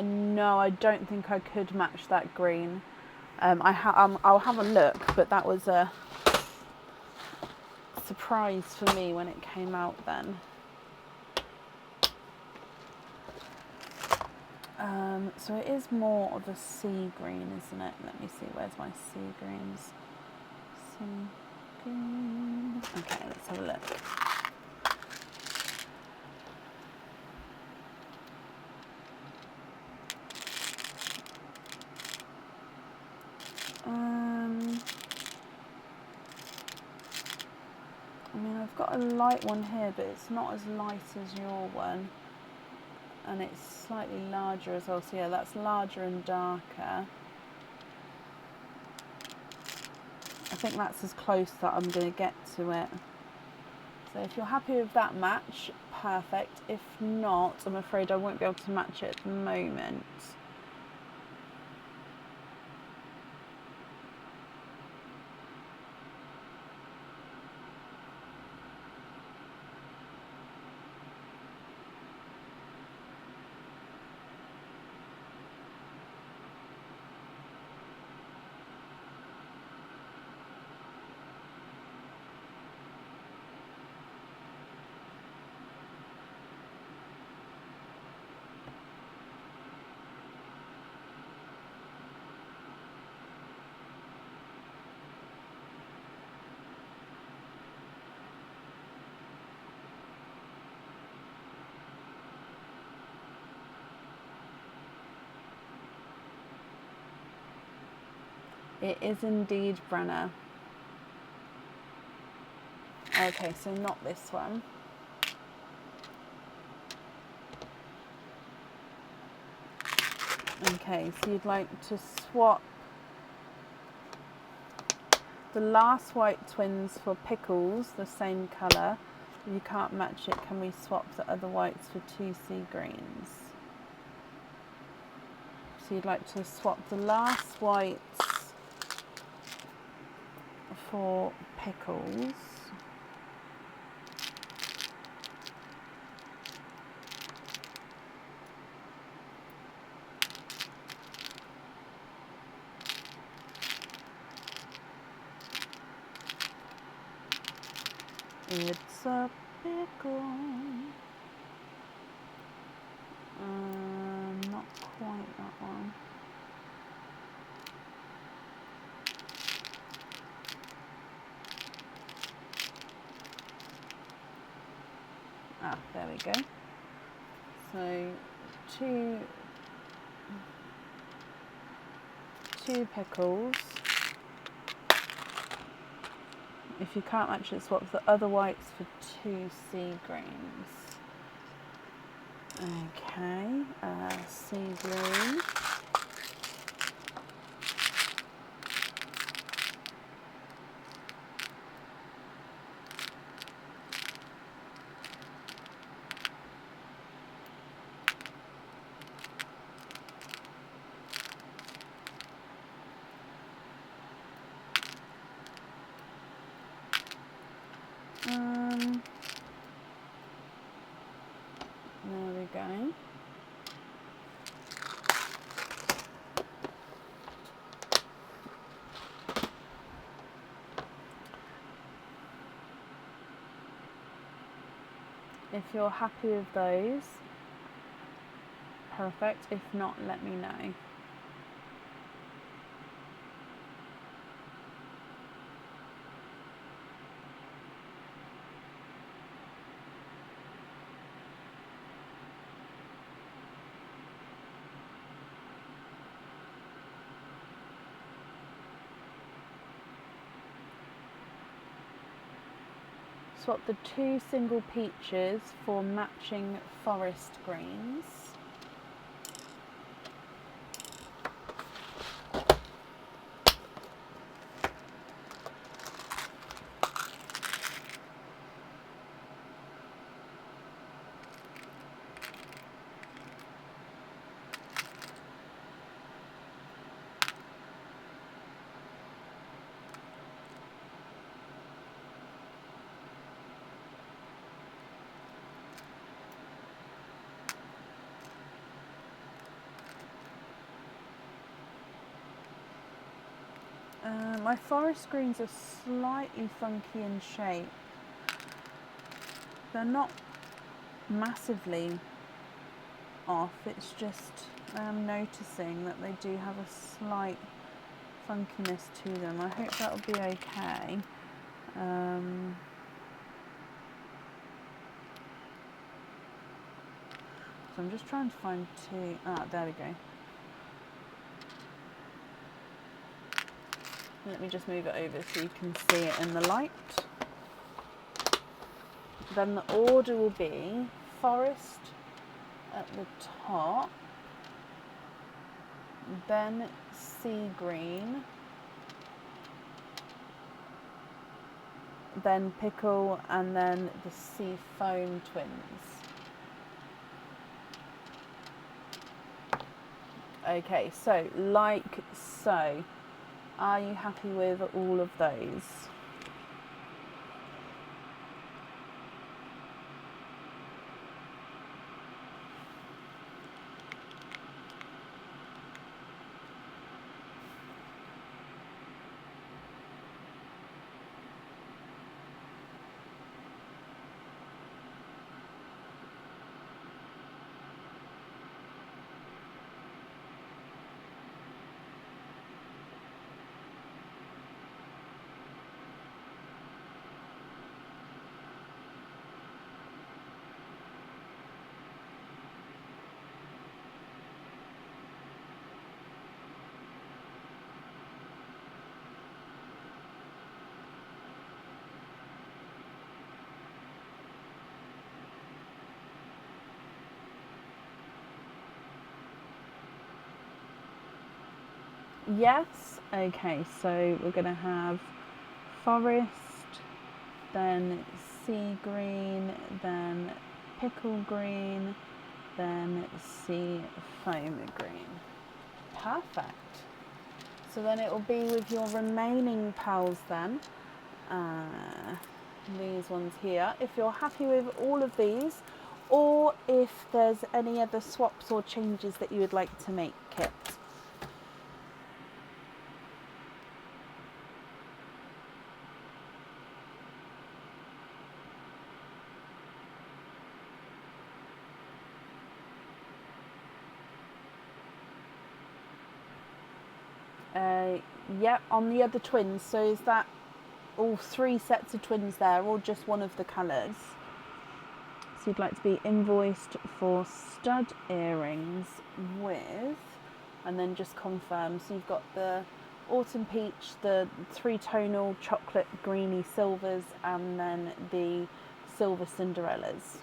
No, I don't think I could match that green. I'll have a look, but that was a surprise for me when it came out then. So it is more of a sea green, isn't it? Let me see, where's my sea greens? Sea green. Okay, let's have a look. I mean, I've got a light one here, but it's not as light as your one. And it's slightly larger as well, so yeah, that's larger and darker. I think that's as close that I'm going to get to it. So if you're happy with that match, perfect. If not, I'm afraid I won't be able to match it at the moment. It is indeed Brenna. Okay, so not this one. Okay, so you'd like to swap the last white twins for Pickles, the same colour. If you can't match it, can we swap the other whites for 2 sea greens? So you'd like to swap the last whites for Pickles. It's a pickle. Not quite that one. Ah, there we go. So two Pickles. If you can't match it, swap the other whites for 2 sea greens. Okay, sea green. There we go. If you're happy with those, perfect. If not, let me know. Swap the 2 single peaches for matching forest greens. My forest greens are slightly funky in shape. They're not massively off, it's just I'm noticing that they do have a slight funkiness to them. I hope that'll be okay. So I'm just trying to find 2. There we go. Let me just move it over so you can see it in the light. Then the order will be forest at the top, then sea green, then pickle, and then the sea foam twins. Okay, so like so. Are you happy with all of those? Yes, okay, so we're going to have forest, then sea green, then pickle green, then sea foam green. Perfect. So then it will be with your remaining pals then, these ones here. If you're happy with all of these, or if there's any other swaps or changes that you would like to make, Kit. Yeah, on the other twins. So is that all 3 sets of twins there, or just one of the colours? So you'd like to be invoiced for stud earrings with, and then just confirm. So you've got the autumn peach, the 3-tonal chocolate greeny silvers, and then the silver Cinderellas.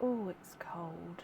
Oh, it's cold.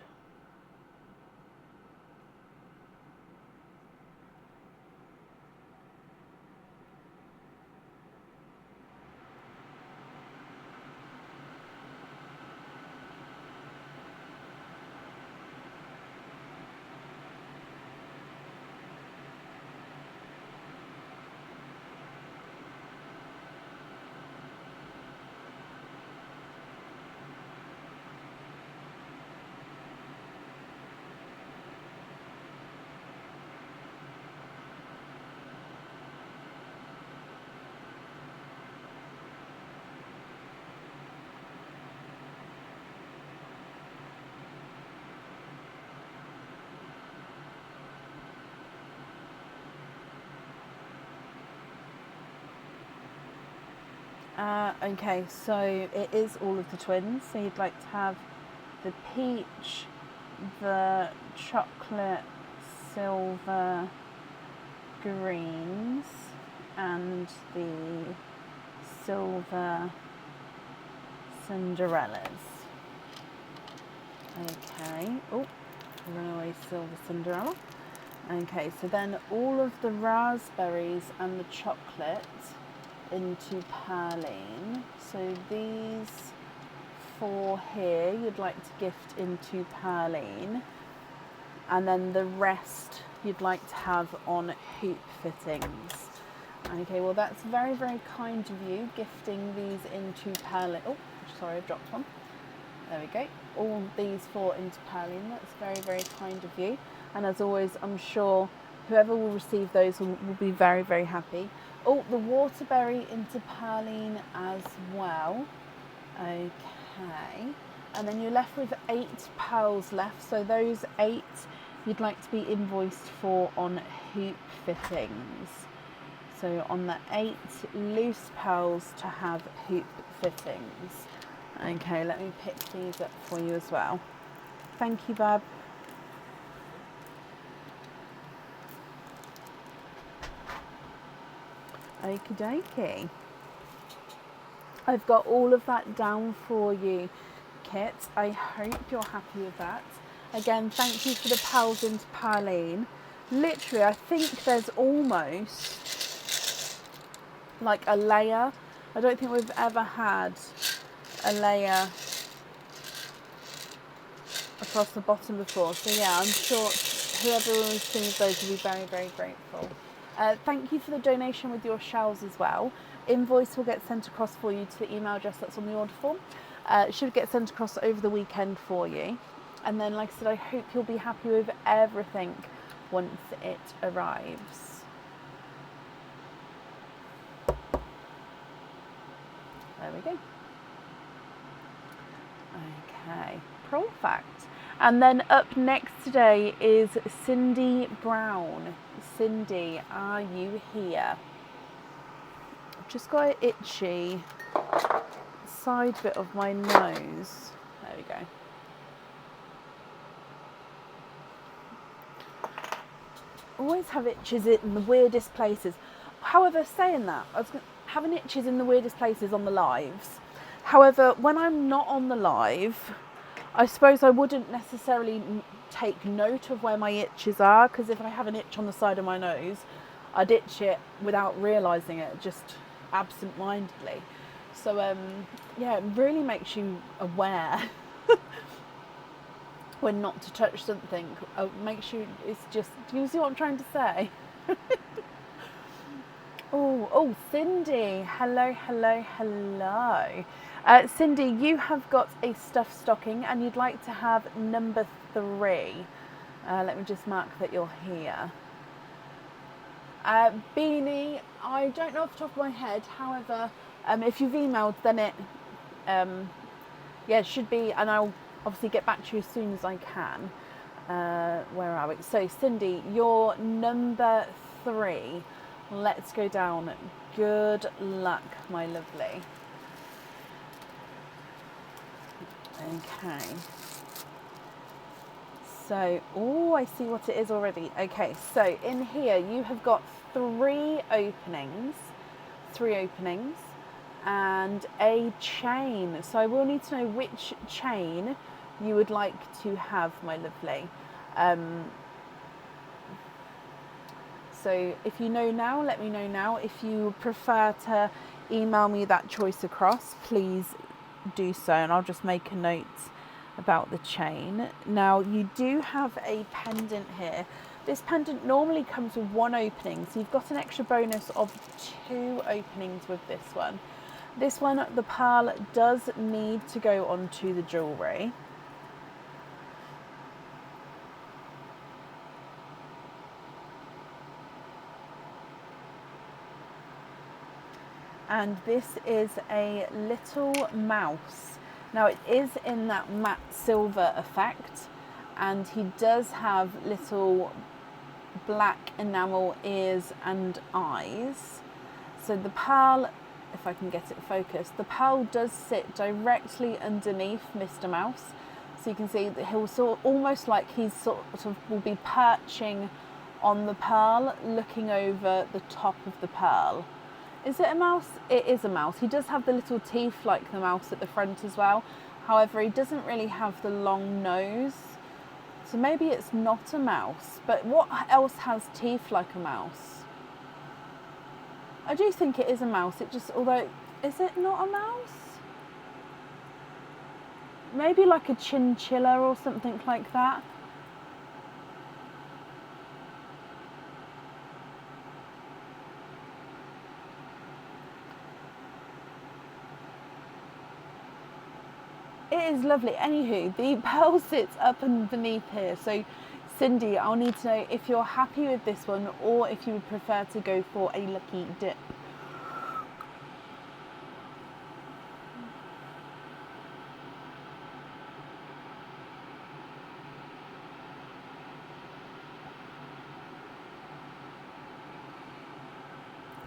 Okay, so it is all of the twins. So you'd like to have the peach, the chocolate, silver, greens, and the silver Cinderellas. Okay. Oh, runaway silver Cinderella. Okay, so then all of the raspberries and the chocolate into Perline. So these 4 here you'd like to gift into Perline, and then the rest you'd like to have on hoop fittings. Okay, well that's very, very kind of you, gifting these into Perline. Oh, sorry, I've dropped one. There we go. All these 4 into Perline. That's very, very kind of you. And as always, I'm sure whoever will receive those will be very, very happy. Oh, the waterberry into Perline as well. Okay. And then you're left with 8 pearls left. So those 8 you'd like to be invoiced for on hoop fittings. So on the 8 loose pearls to have hoop fittings. Okay, let me pick these up for you as well. Thank you, Bab. Okie dokie. I've got all of that down for you, Kit. I hope you're happy with that. Again, thank you for the pals into Perline. Literally, I think there's almost like a layer. I don't think we've ever had a layer across the bottom before. So yeah, I'm sure whoever receives those will be very, very grateful. Thank you for the donation with your shells as well. Invoice will get sent across for you to the email address that's on the order form. It should get sent across over the weekend for you. And then, like I said, I hope you'll be happy with everything once it arrives. There we go. Okay, perfect. And then up next today is Cindy Brown. Cindy, are you here? I've just got an itchy side bit of my nose. There we go. Always have itches in the weirdest places. However, saying that, I was having itches in the weirdest places on the lives. However, when I'm not on the live, I suppose I wouldn't necessarily take note of where my itches are, because if I have an itch on the side of my nose, I'd itch it without realising it, just absent-mindedly. So, yeah, it really makes you aware when not to touch something. Makes you, it's just, do you see what I'm trying to say? Oh, Cindy, hello. Cindy, you have got a stuffed stocking and you'd like to have number 3. Let me just mark that you're here. Beanie, I don't know off the top of my head, however, if you've emailed, then it, it should be, and I'll obviously get back to you as soon as I can. Where are we? So, Cindy, you're number 3. Let's go down. Good luck, my lovely. Okay. So, I see what it is already. Okay, so in here you have got 3 openings, and a chain. So I will need to know which chain you would like to have, my lovely. So if you know now, let me know now. If you prefer to email me that choice across, please do so, and I'll just make a note about the chain. Now you do have a pendant here. This pendant normally comes with one opening, so you've got an extra bonus of 2 openings with this one. This one, the pearl does need to go onto the jewellery. And this is a little mouse. Now it is in that matte silver effect, and he does have little black enamel ears and eyes. So the pearl, if I can get it focused, the pearl does sit directly underneath Mr. Mouse. So you can see that he'll almost like he's sort of will be perching on the pearl, looking over the top of the pearl. Is it a mouse? It is a mouse. He does have the little teeth like the mouse at the front as well. However, he doesn't really have the long nose. So maybe it's not a mouse. But what else has teeth like a mouse? I do think it is a mouse. It just, although, is it not a mouse? Maybe like a chinchilla or something like that. It is lovely. Anywho, the pearl sits up underneath here. So, Cindy, I'll need to know if you're happy with this one or if you would prefer to go for a lucky dip.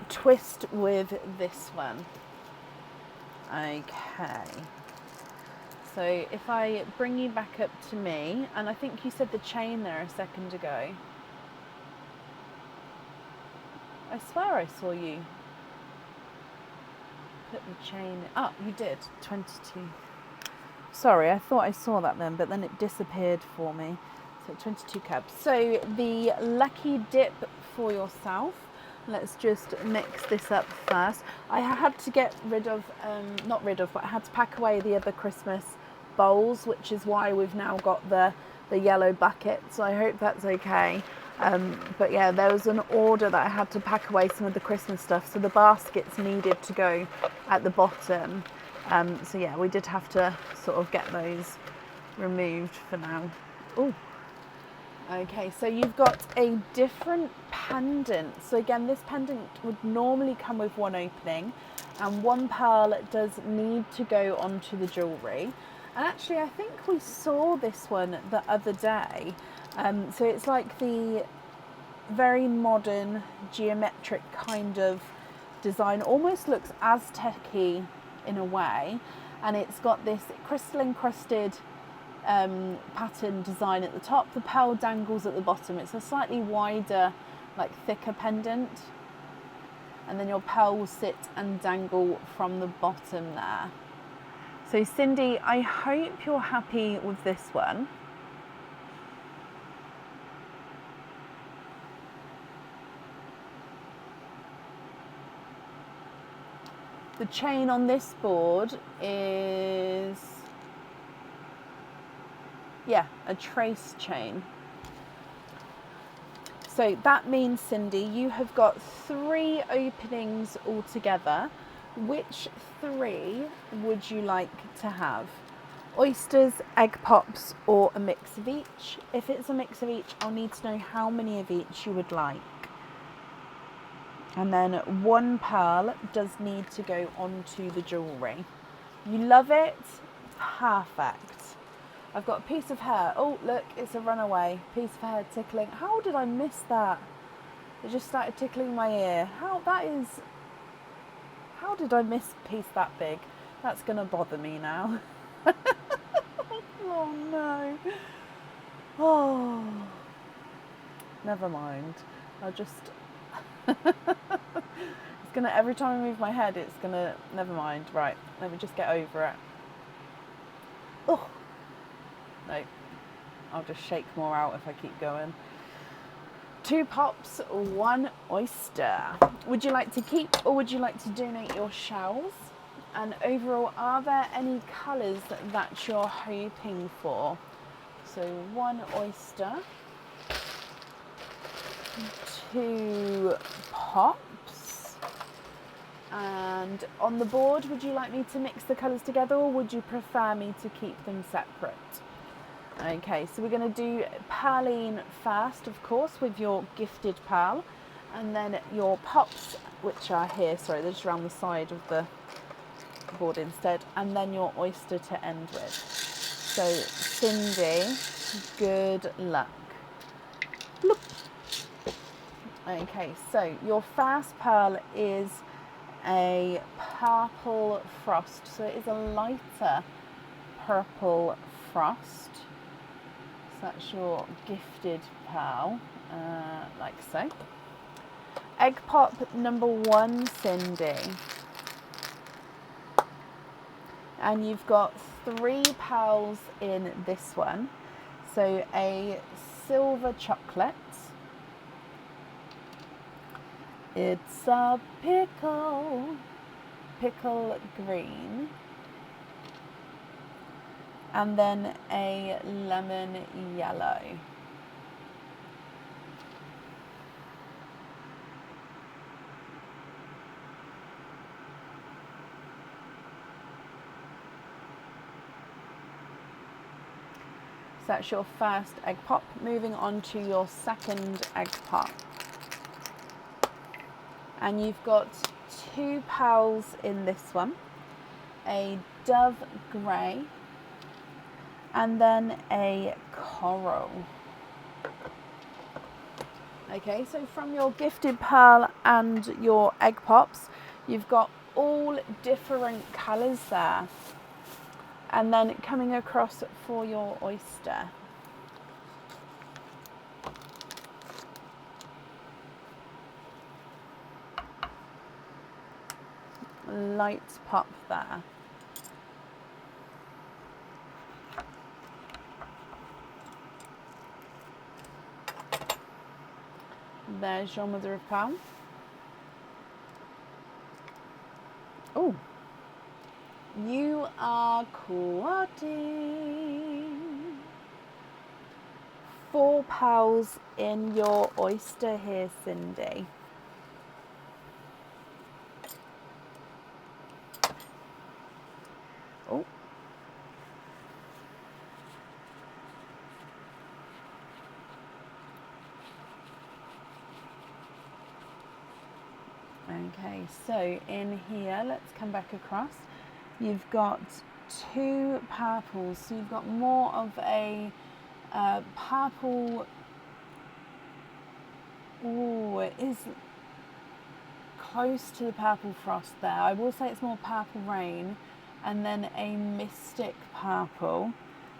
Twist with this one. Okay. So if I bring you back up to me, and I think you said the chain there a second ago. I swear I saw you put the chain. Oh, you did. 22. Sorry, I thought I saw that then, but then it disappeared for me. So 22 cabs. So the lucky dip for yourself. Let's just mix this up first. I had to get rid of, not rid of, but I had to pack away the other Christmas bowls, which is why we've now got the yellow bucket. So I hope that's okay. But yeah, there was an order that I had to pack away some of the Christmas stuff. So the baskets needed to go at the bottom. So yeah, we did have to sort of get those removed for now. Oh. Okay, so you've got a different pendant. So again, this pendant would normally come with one opening, and one pearl does need to go onto the jewellery. And actually, I think we saw this one the other day. So it's like the very modern geometric kind of design, almost looks Aztec-y in a way, and it's got this crystal encrusted pattern design at the top. The pearl dangles at the bottom. It's a slightly wider, like thicker pendant, and then your pearl will sit and dangle from the bottom there. So Cindy, I hope you're happy with this one. The chain on this board is, yeah, a trace chain. So that means, Cindy, you have got 3 openings altogether. Which 3 would you like to have? Oysters, egg pops, or a mix of each? If it's a mix of each, I'll need to know how many of each you would like. And then 1 pearl does need to go onto the jewellery. You love it? Perfect. I've got a piece of hair. Oh, look, it's a runaway. Piece of hair tickling. How did I miss that? It just started tickling my ear. How did I miss a piece that big? That's going to bother me now. Oh, no. Oh. Never mind. I'll just... It's going to... Every time I move my head, it's going to... Never mind. Right. Let me just get over it. Oh. No, I'll just shake more out if I keep going. 2 pops, 1 oyster. Would you like to keep or would you like to donate your shells? And overall, are there any colours that you're hoping for? So 1 oyster, 2 pops, and on the board, would you like me to mix the colours together or would you prefer me to keep them separate? Okay, so we're going to do Pearline first, of course, with your gifted pearl, and then your pops, which are here, sorry, they're just around the side of the board instead, and then your oyster to end with. So, Cindy, good luck. Look. Okay, so your first pearl is a purple frost, so it is a lighter purple frost. So that's your gifted pearl, like so. Egg pop number 1, Cindy. And you've got 3 pearls in this one. So a silver chocolate. It's a pickle green. And then a lemon yellow. So that's your first egg pop. Moving on to your second egg pop. And you've got 2 pearls in this one. A dove grey. And then a coral. Okay, so from your gifted pearl and your egg pops, you've got all different colours there. And then coming across for your oyster. Light pop there. There's your mother of pearl. Oh, you are quoting 4 pearls in your oyster here, Cindy. Oh. Okay, so in here, let's come back across. You've got 2 purples, so you've got more of a purple. Oh, it is close to the purple frost there. I will say it's more purple rain, and then a mystic purple.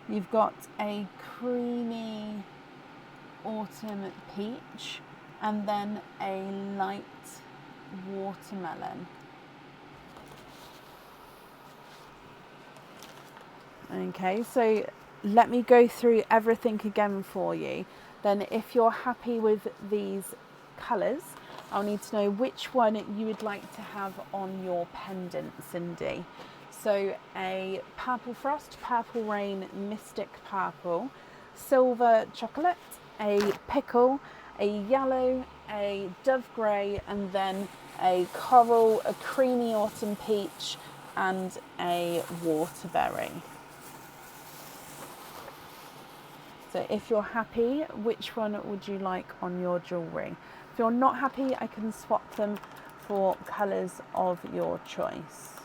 You've got a creamy autumn peach, and then a light watermelon. Okay, so let me go through everything again for you. Then if you're happy with these colours, I'll need to know which one you would like to have on your pendant, Cindy. So a purple frost, purple rain, mystic purple, silver chocolate, a pickle, a yellow, a dove grey, and then a coral, a creamy autumn peach, and a waterberry. So if you're happy, which one would you like on your jewellery? If you're not happy, I can swap them for colours of your choice.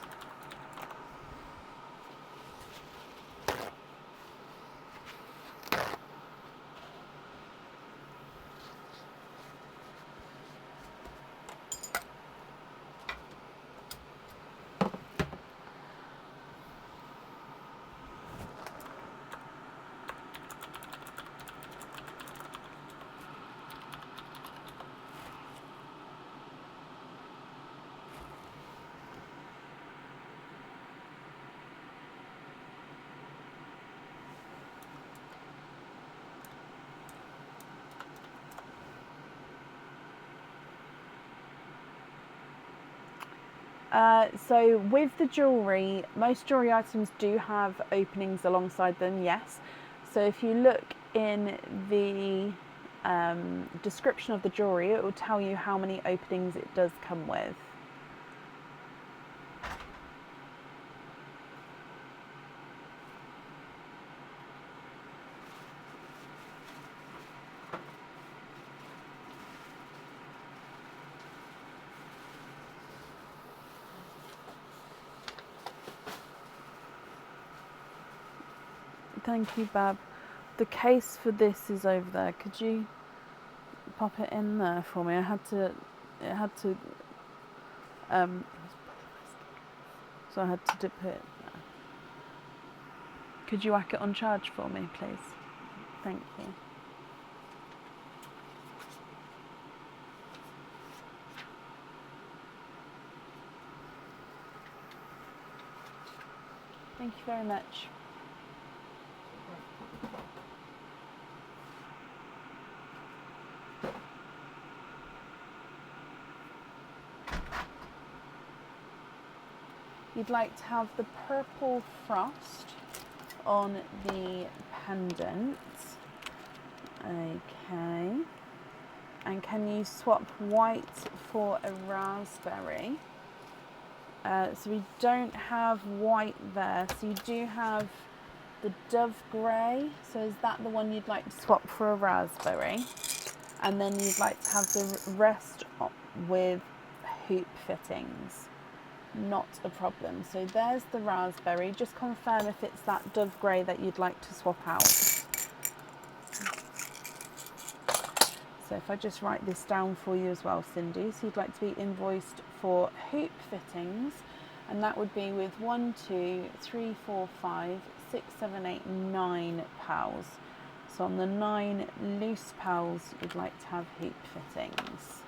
So with the jewellery, most jewellery items do have openings alongside them, yes. So if you look in the description of the jewellery, it will tell you how many openings it does come with. Thank you, Bab. The case for this is over there. Could you pop it in there for me? It had to, so I had to dip it. Could you whack it on charge for me, please? Thank you. Thank you very much. You'd like to have the purple frost on the pendant. Okay. And can you swap white for a raspberry? So we don't have white there. So you do have the dove grey. So is that the one you'd like to swap for a raspberry? And then you'd like to have the rest with hoop fittings. Not a problem. So there's the raspberry. Just confirm if it's that dove grey that you'd like to swap out. So if I just write this down for you as well, Cindy. So you'd like to be invoiced for hoop fittings, and that would be with 1, 2, 3, 4, 5, 6, 7, 8, 9 pals. So on the 9 loose pals, you'd like to have hoop fittings.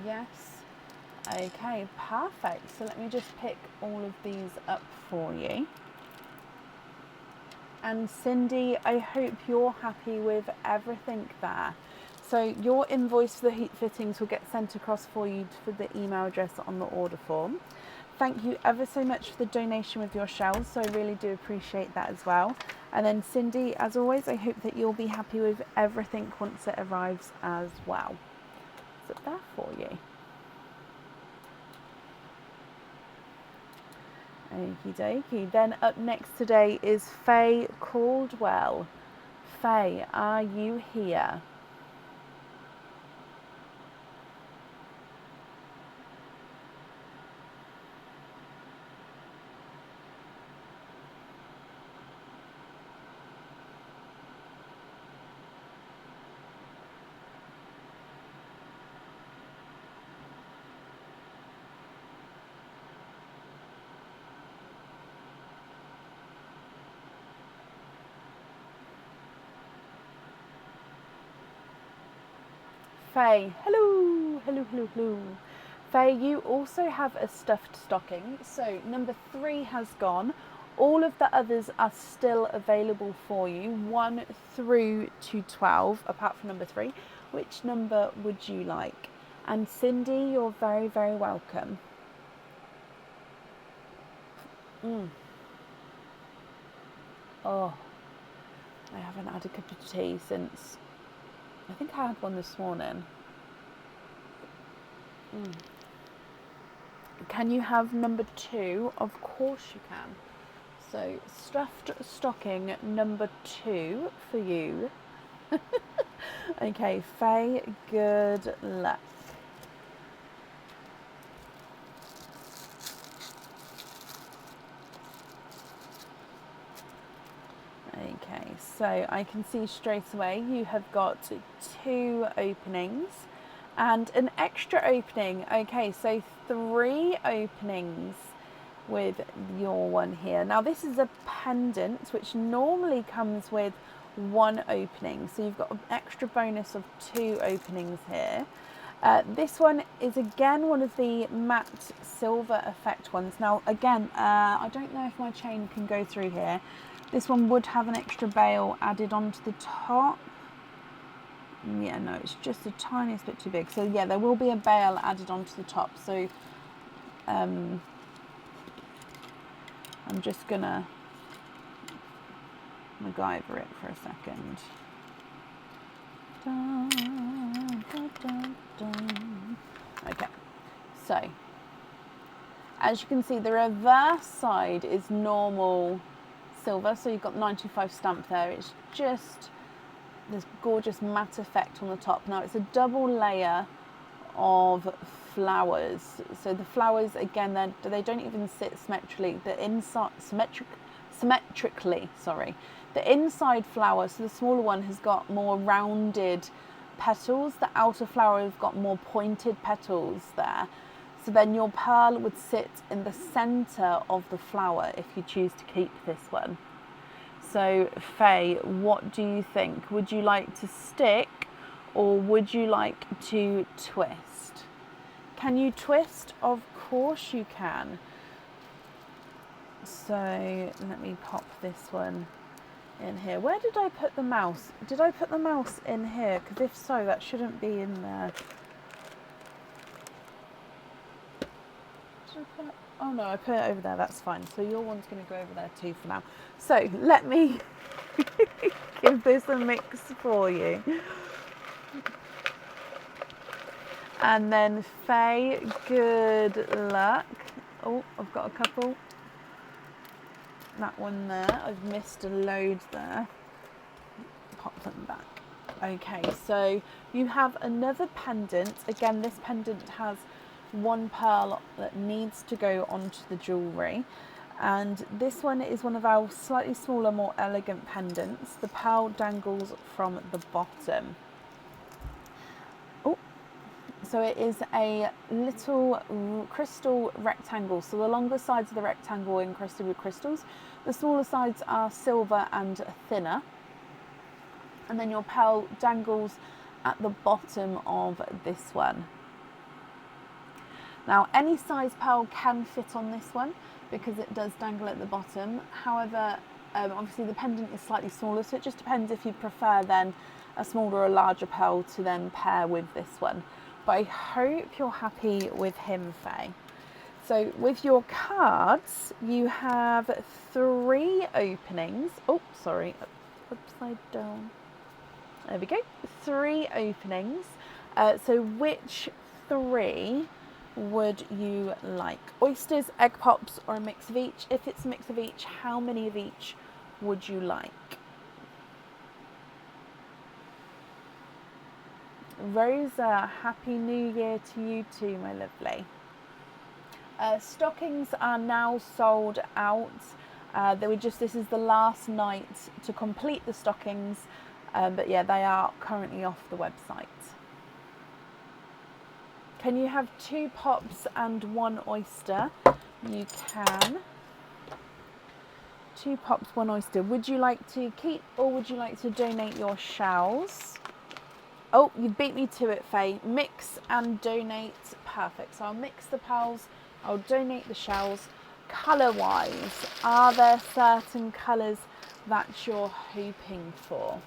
Yes. Okay, perfect. So let me just pick all of these up for you. And Cindy, I hope you're happy with everything there. So your invoice for the heat fittings will get sent across for you for the email address on the order form. Thank you ever so much for the donation with your shells. So I really do appreciate that as well. And then Cindy, as always, I hope that you'll be happy with everything once it arrives as well. So there for you. Okie dokie. Then up next today is Faye Caldwell. Faye, are you here? Faye, hello, hello, hello, hello. Faye, you also have a stuffed stocking. So number 3 has gone. All of the others are still available for you, 1 through to 12, apart from number 3. Which number would you like? And Cindy, you're very, very welcome. Oh, I haven't had a cup of tea since, I think I had one this morning. Can you have number 2? Of course you can. So stuffed stocking number 2 for you. Okay, Faye, good luck. Okay, so I can see straight away you have got 2 openings and an extra opening. Okay, so 3 openings with your one here. Now this is a pendant which normally comes with 1 opening. So you've got an extra bonus of 2 openings here. This one is again one of the matte silver effect ones. Now again, I don't know if my chain can go through here. This one would have an extra bail added onto the top. Yeah, no, it's just the tiniest bit too big. So yeah, there will be a bail added onto the top. So I'm just gonna MacGyver it for a second. Dun, dun, dun, dun. Okay, so as you can see, the reverse side is normal silver, so you've got 95 stamp there. It's just this gorgeous matte effect on the top. Now it's a double layer of flowers, so the flowers again, they don't even sit symmetrically. The inside symmetrically, sorry. The inside flower, so the smaller one, has got more rounded petals. The outer flower has got more pointed petals there. So then your pearl would sit in the center of the flower if you choose to keep this one. So Faye, what do you think? Would you like to stick or would you like to twist? Can you twist? Of course you can. So let me pop this one in here. Where did I put the mouse? Did I put the mouse in here? Because if so, that shouldn't be in there. Did I put it? Oh no, I put it over there. That's fine. So your one's going to go over there too for now. So let me give this a mix for you. And then Faye, good luck. Oh, I've got a couple. That one there, I've missed a load there. Pop them back. Okay, so you have another pendant. Again, this pendant has 1 pearl that needs to go onto the jewellery. And this one is one of our slightly smaller, more elegant pendants. The pearl dangles from the bottom. Oh, so it is a little crystal rectangle. So the longer sides of the rectangle are encrusted with crystals. The smaller sides are silver and thinner. And then your pearl dangles at the bottom of this one. Now, any size pearl can fit on this one because it does dangle at the bottom. However, obviously the pendant is slightly smaller, so it just depends if you prefer then a smaller or a larger pearl to then pair with this one. But I hope you're happy with him, Faye. So with your cards, you have 3 openings. Oh, sorry, upside down. There we go, 3 openings. So which 3 would you like? Oysters, egg pops, or a mix of each? If it's a mix of each, how many of each would you like? Rosa, Happy New Year to you too, my lovely. Stockings are now sold out. This is the last night to complete the stockings, but yeah, they are currently off the website. Can you have 2 pops and 1 oyster? You can. 2 pops, 1 oyster. Would you like to keep or would you like to donate your shells? Oh, you beat me to it, Faye. Mix and donate. Perfect. So I'll mix the pearls. I'll donate the shells. Colour-wise, are there certain colours that you're hoping for?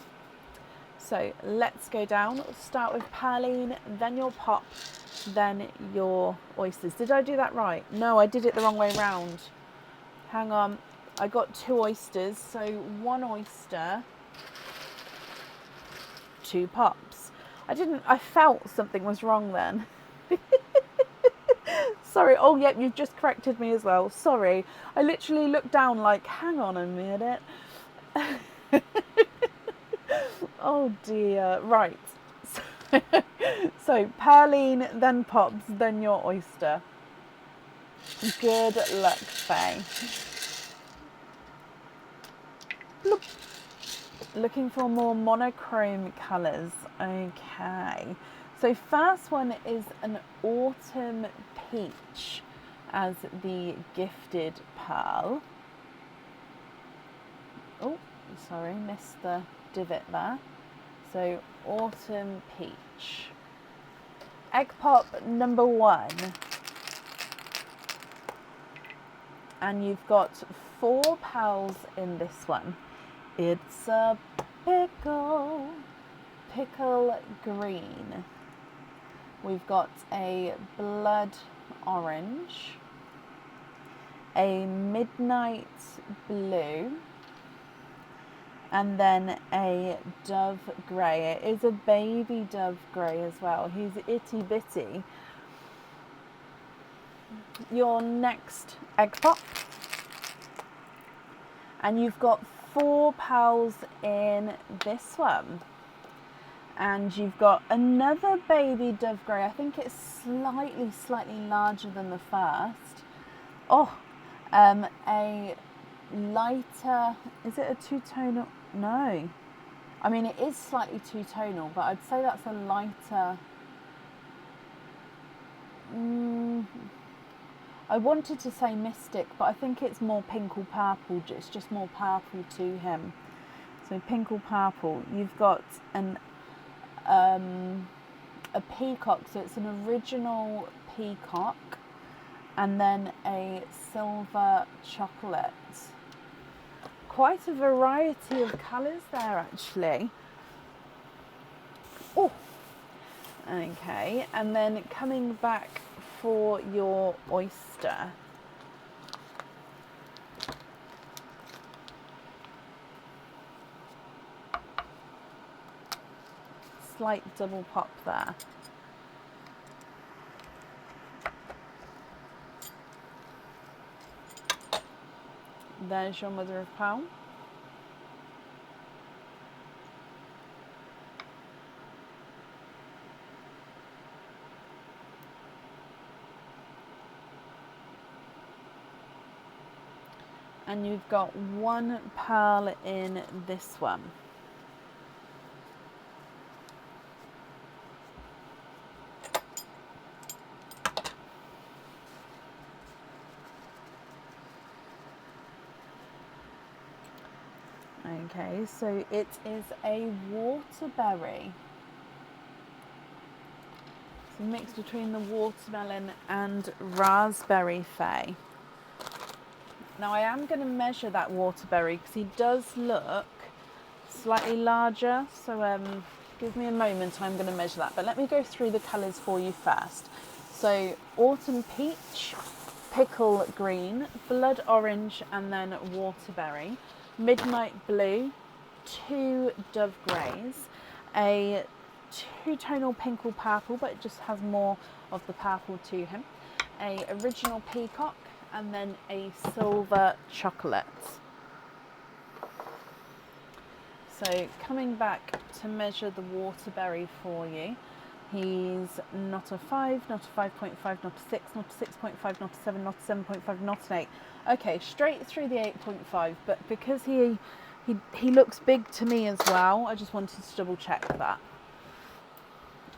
So let's go down. Let's start with Perline, then your pop, then your oysters. Did I do that right? No, I did it the wrong way round. Hang on. I got 2 oysters, so 1 oyster, 2 pops. I felt something was wrong then. Sorry. Oh, yep, you've just corrected me as well. Sorry. I literally looked down like, hang on a minute. Oh dear. Right. So Perline, then pops, then your oyster. Good luck, Faye. Look. Looking for more monochrome colours. Okay. So first one is an autumn peach as the gifted pearl. Oh, sorry, missed the divot there. So autumn peach. Egg pop number 1. And you've got 4 pals in this one. It's a pickle green. We've got a blood orange, a midnight blue, and then a dove grey. It is a baby dove grey as well. He's itty bitty. Your next egg pop. And you've got 4 pals in this one. And you've got another baby dove grey. I think it's slightly larger than the first. Oh, a lighter, is it a two-tonal? No. I mean, it is slightly two-tonal, but I'd say that's a lighter. I wanted to say mystic, but I think it's more pink or purple. It's just more purple to him. So pink or purple. You've got a peacock, so it's an original peacock, and then a silver chocolate. Quite a variety of colours there, actually. Oh, okay. And then coming back for your oyster. Slight double pop there. There's your mother of pearl. And you've got 1 pearl in this one. Okay, so it is a waterberry. It's a mix between the watermelon and raspberry fay. Now I am going to measure that waterberry because he does look slightly larger. So give me a moment, I'm going to measure that. But let me go through the colours for you first. So autumn peach, pickle green, blood orange, and then waterberry. Midnight blue, 2 dove greys, a two-tonal pink or purple, but it just has more of the purple to him, a original peacock, and then a silver chocolate. So coming back to measure the waterberry for you, he's not a 5, not a 5.5, not a 6, not a 6.5, not a 7, not a 7.5, not an 8. Okay, straight through the 8.5, but because he looks big to me as well, I just wanted to double check that.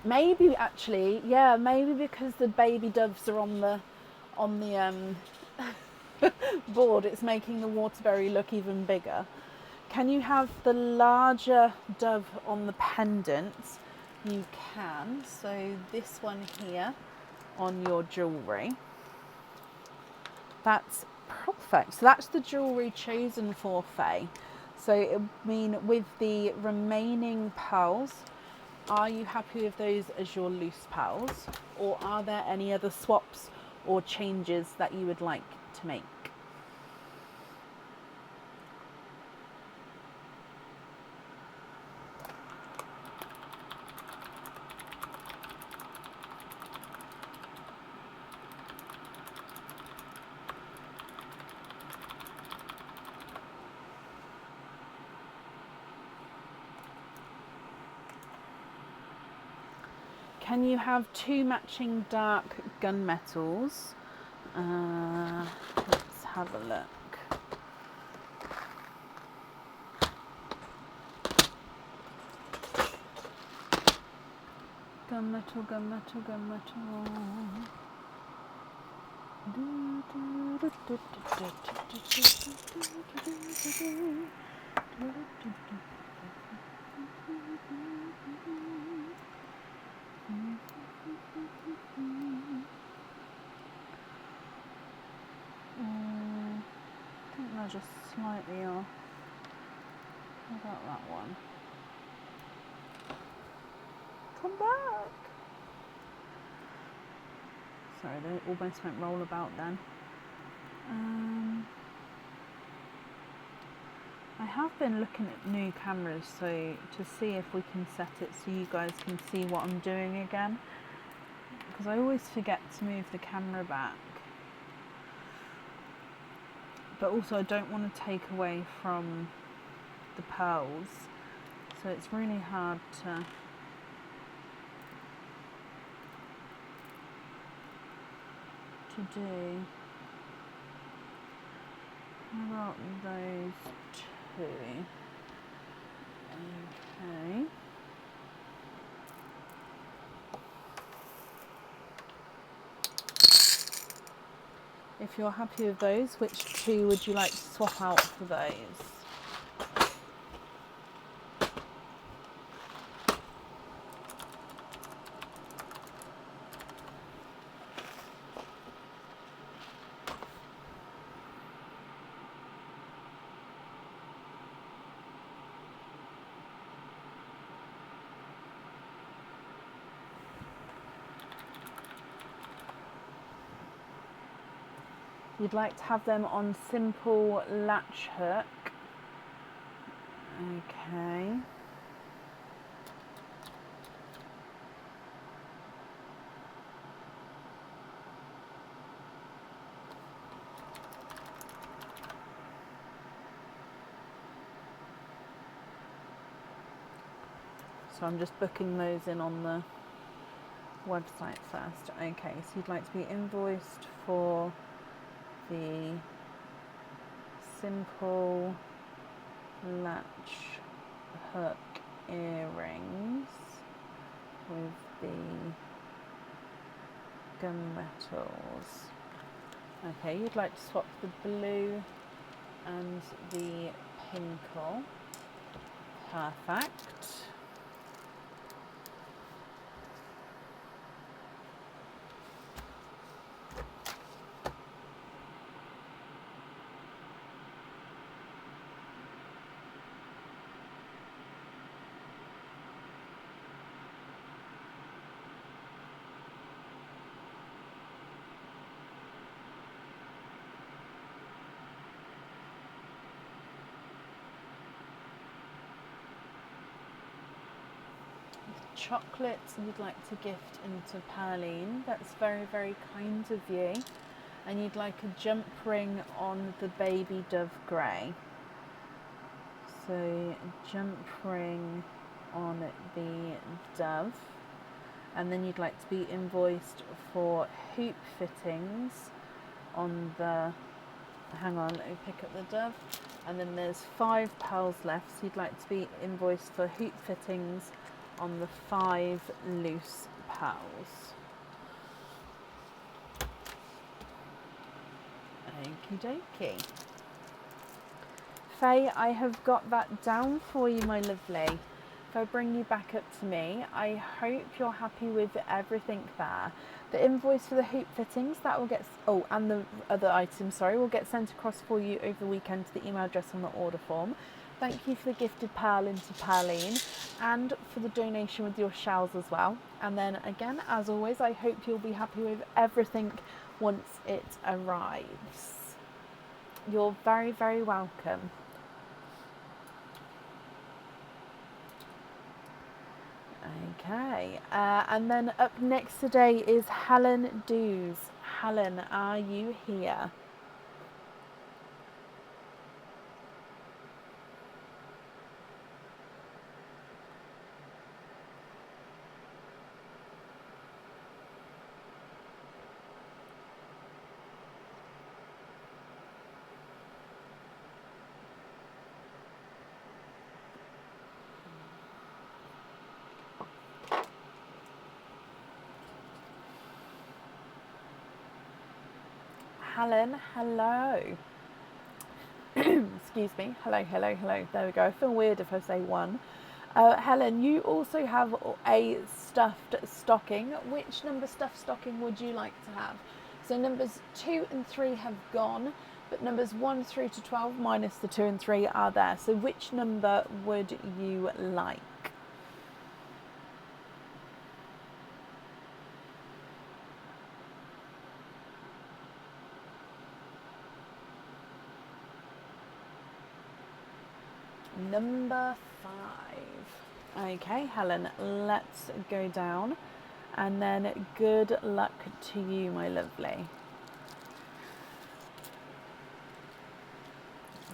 Maybe actually, yeah, maybe because the baby doves are on the board, it's making the waterberry look even bigger. Can you have the larger dove on the pendant? You can. So this one here on your jewellery. That's perfect. So that's the jewellery chosen for Faye. So it mean with the remaining pearls, are you happy with those as your loose pearls, or are there any other swaps or changes that you would like to make? Can you have 2 matching dark gunmetals? Let's have a look. Gunmetal, gunmetal, gunmetal. are just slightly off. What about that one? Come back! Sorry, they almost went rollabout then. I have been looking at new cameras to see if we can set it so you guys can see what I'm doing again, because I always forget to move the camera back, but also I don't want to take away from the pearls, so it's really hard to do. How about those two? Okay. If you're happy with those, which two would you like to swap out for those? You'd like to have them on simple latch hook. Okay. So I'm just booking those in on the website first. Okay, so you'd like to be invoiced for the simple latch hook earrings with the gunmetals. Okay, you'd like to swap the blue and the pinkle. Perfect. Chocolates you'd like to gift into Perline. That's very, very kind of you. And you'd like a jump ring on the baby dove grey. So jump ring on the dove. And then you'd like to be invoiced for hoop fittings on the, hang on, let me pick up the dove. And then there's 5 pearls left, so you'd like to be invoiced for hoop fittings on the 5 loose pearls. Okie dokie. Faye, I have got that down for you, my lovely. If I bring you back up to me, I hope you're happy with everything there. The invoice for the hoop fittings, that will get, oh, and the other items, sorry, will get sent across for you over the weekend to the email address on the order form. Thank you for the gifted pearl into Perline and for the donation with your shells as well. And then again, as always, I hope you'll be happy with everything once it arrives. You're very, very welcome. Okay, and then up next today is Helen Dews. Helen, are you here? Helen, hello. Excuse me. Hello, hello, hello. There we go. I feel weird if I say one. Helen, you also have a stuffed stocking. Which number stuffed stocking would you like to have? So numbers 2 and 3 have gone. but numbers 1 through to 12 minus the 2 and 3 are there. So which number would you like? Number 5. Okay, Helen, let's go down. And then good luck to you, my lovely.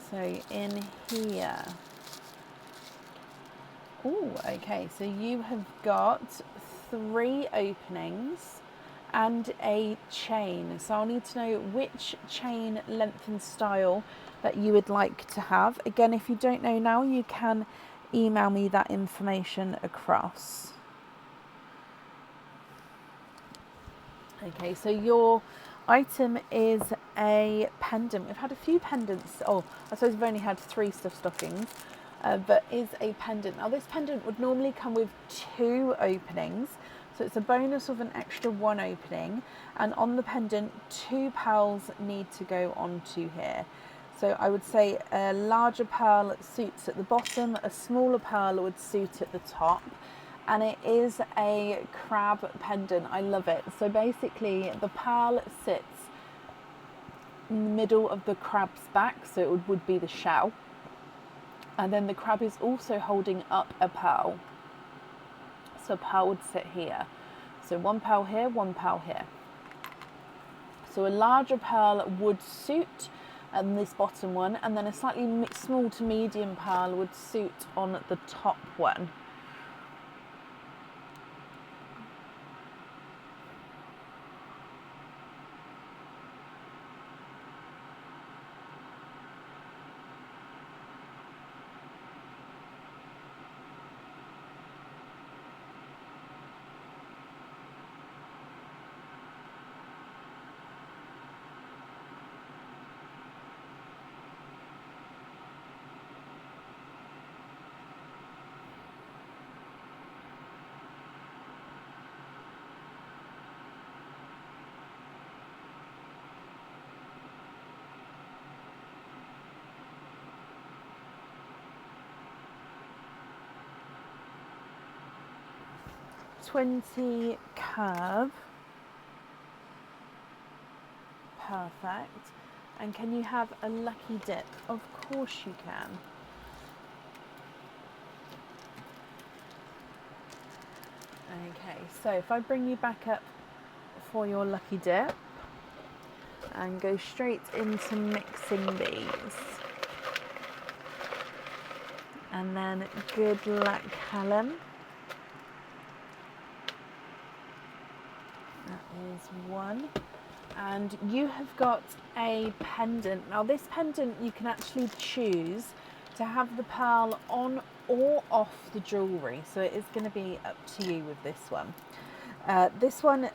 So in here. Oh, okay, so you have got 3 openings and a chain. So I'll need to know which chain length and style that you would like to have. Again, if you don't know now, you can email me that information across. Okay, so your item is a pendant. We've had a few pendants. Oh, I suppose we've only had 3 stuffed stockings, but is a pendant. Now this pendant would normally come with 2 openings. So it's a bonus of an extra 1 opening, and on the pendant 2 pearls need to go onto here. So I would say a larger pearl suits at the bottom, a smaller pearl would suit at the top, and it is a crab pendant. I love it. So basically the pearl sits in the middle of the crab's back, so it would be the shell, and then the crab is also holding up a pearl. So a pearl would sit here. So 1 pearl here, 1 pearl here. So a larger pearl would suit on this bottom one, and then a slightly small to medium pearl would suit on the top one. $20 curve. Perfect. And can you have a lucky dip? Of course you can. Okay, so if I bring you back up for your lucky dip and go straight into mixing these. And then good luck, Helen. That is 1. And you have got a pendant. Now this pendant you can actually choose to have the pearl on or off the jewellery. So it is going to be up to you with this one. This one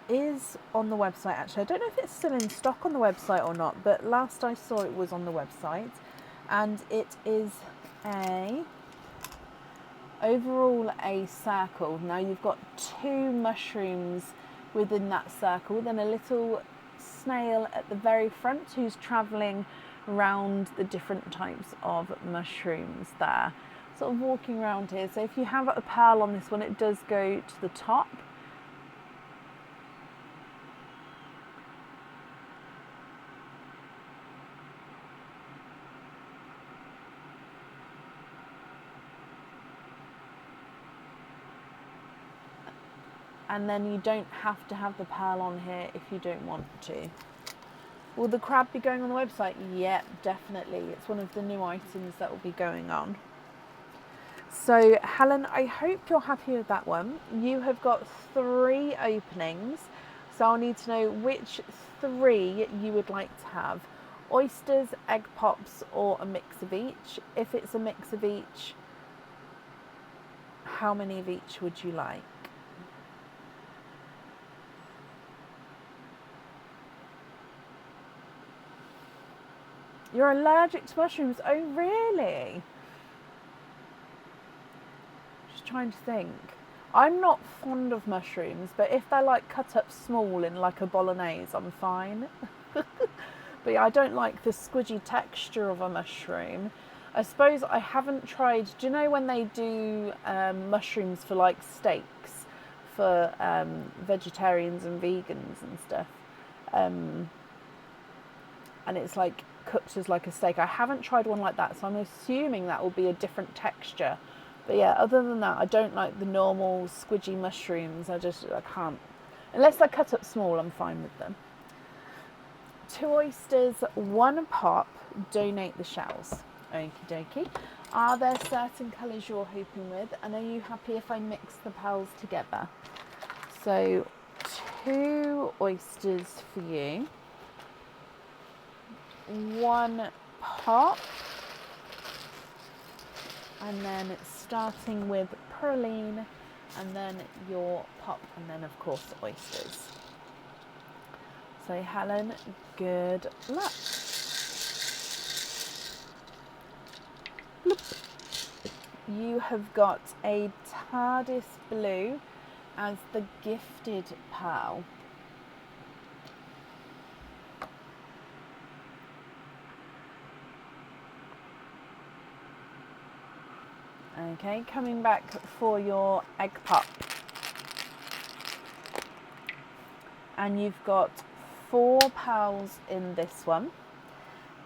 is on the website actually. I don't know if it's still in stock on the website or not, but last I saw it was on the website. And it is overall a circle. Now you've got 2 mushrooms within that circle, then a little snail at the very front who's travelling around the different types of mushrooms there, sort of walking around here. So if you have a pearl on this one, it does go to the top. And then you don't have to have the pearl on here if you don't want to. Will the crab be going on the website? Yep, definitely. It's one of the new items that will be going on. So Helen, I hope you're happy with that one. You have got 3 openings. So I'll need to know which 3 you would like to have. Oysters, egg pops, or a mix of each. If it's a mix of each, how many of each would you like? You're allergic to mushrooms? Oh, really? Just trying to think. I'm not fond of mushrooms, but if they're like cut up small in like a bolognese, I'm fine. But yeah, I don't like the squidgy texture of a mushroom. I suppose I haven't tried, do you know when they do mushrooms for like steaks for vegetarians and vegans and stuff? And it's like cooked as like a steak. I haven't tried one like that, so I'm assuming that will be a different texture. But yeah, other than that, I don't like the normal squidgy mushrooms. I can't. Unless they're cut up small, I'm fine with them. 2 oysters, 1 pop, donate the shells. Okie dokie. Are there certain colours you're hoping with? And are you happy if I mix the pearls together? So 2 oysters for you. 1 pop. And then starting with praline, and then your pop, and then of course the oysters. So Helen, good luck. You have got a TARDIS blue as the gifted pearl. Okay, coming back for your egg pop. And you've got 4 pearls in this one.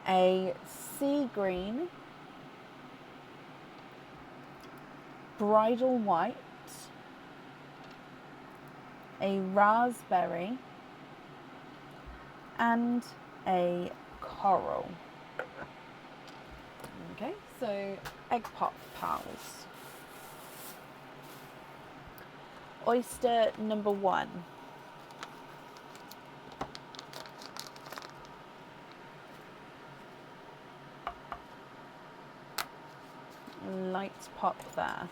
A sea green, bridal white, a raspberry, and a coral. Okay, so egg pop pearls. Oyster number 1. Light pop there.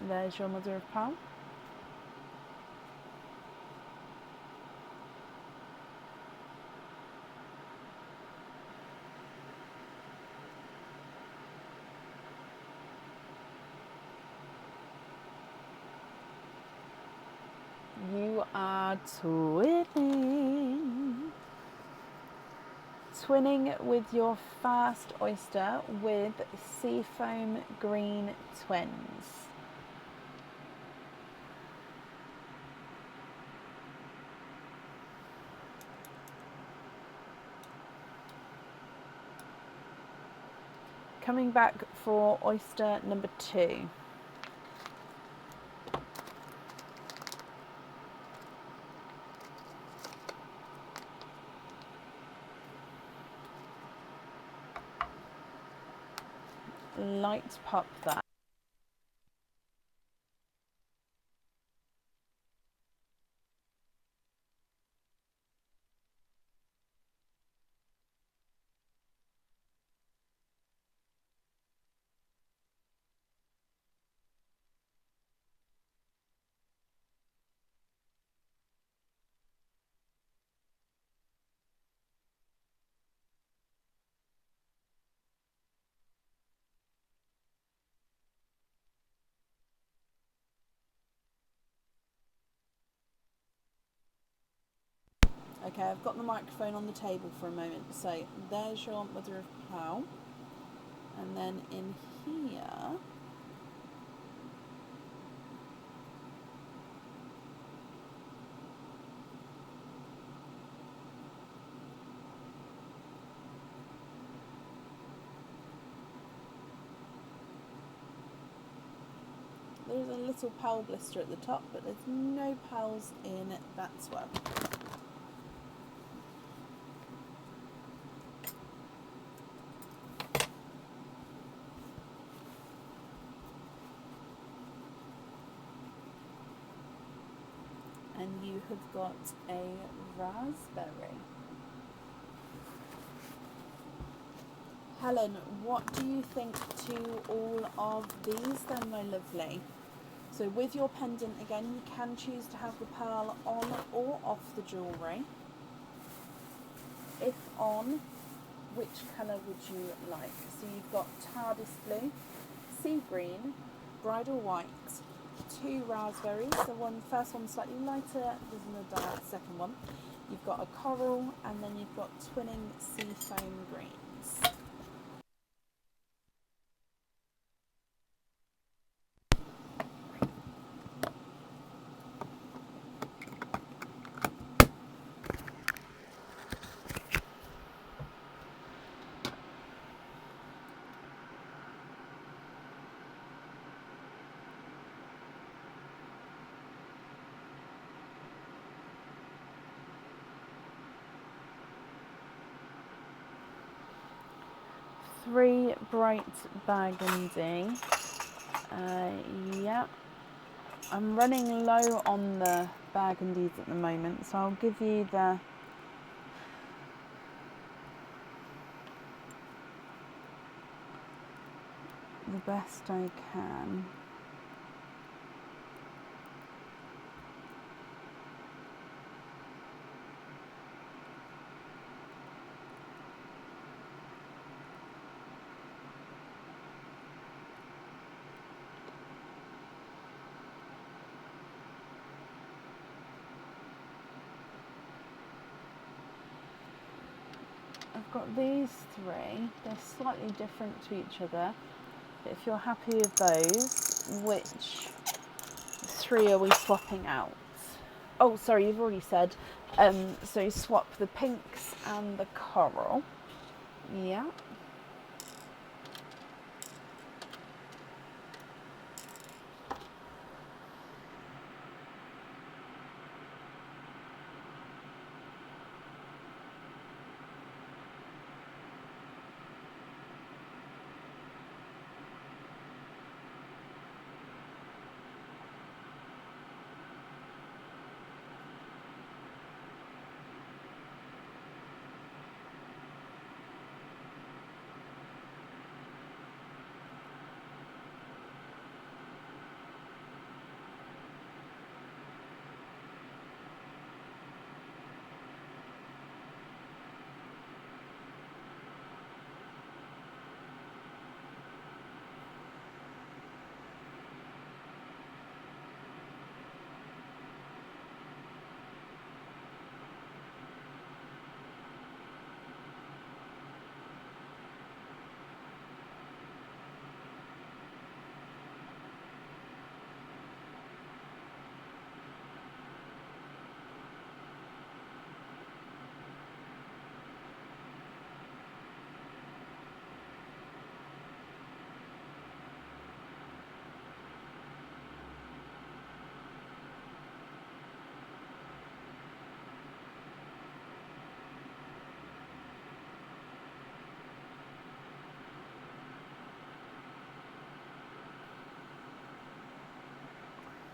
There's your mother of pearl. You are twinning. Twinning with your first oyster with Seafoam Green Twins. Coming back for oyster number 2. Light pop that. Okay, I've got the microphone on the table for a moment. So there's your mother of pearl. And then in here, there's a little pearl blister at the top, but there's no pearls in that swirl. And you have got a raspberry. Helen, what do you think to all of these then, my lovely? So with your pendant, again, you can choose to have the pearl on or off the jewellery. If on, which colour would you like? So you've got TARDIS blue, sea green, bridal white, 2 raspberries. The first one's slightly lighter than the second one. You've got a coral, and then you've got twinning seafoam greens. Three bright burgundy. Yeah, I'm running low on the burgundies at the moment, so I'll give you the best I can. I've got these 3. They're slightly different to each other. But if you're happy with those, which 3 are we swapping out? Oh, sorry, you've already said. So swap the pinks and the coral. Yeah.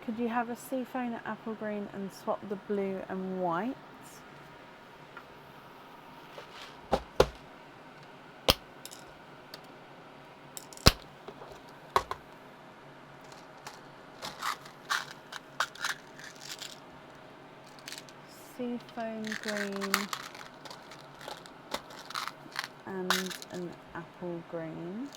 Could you have a seafoam at apple green and swap the blue and white? Seafoam green and an apple green.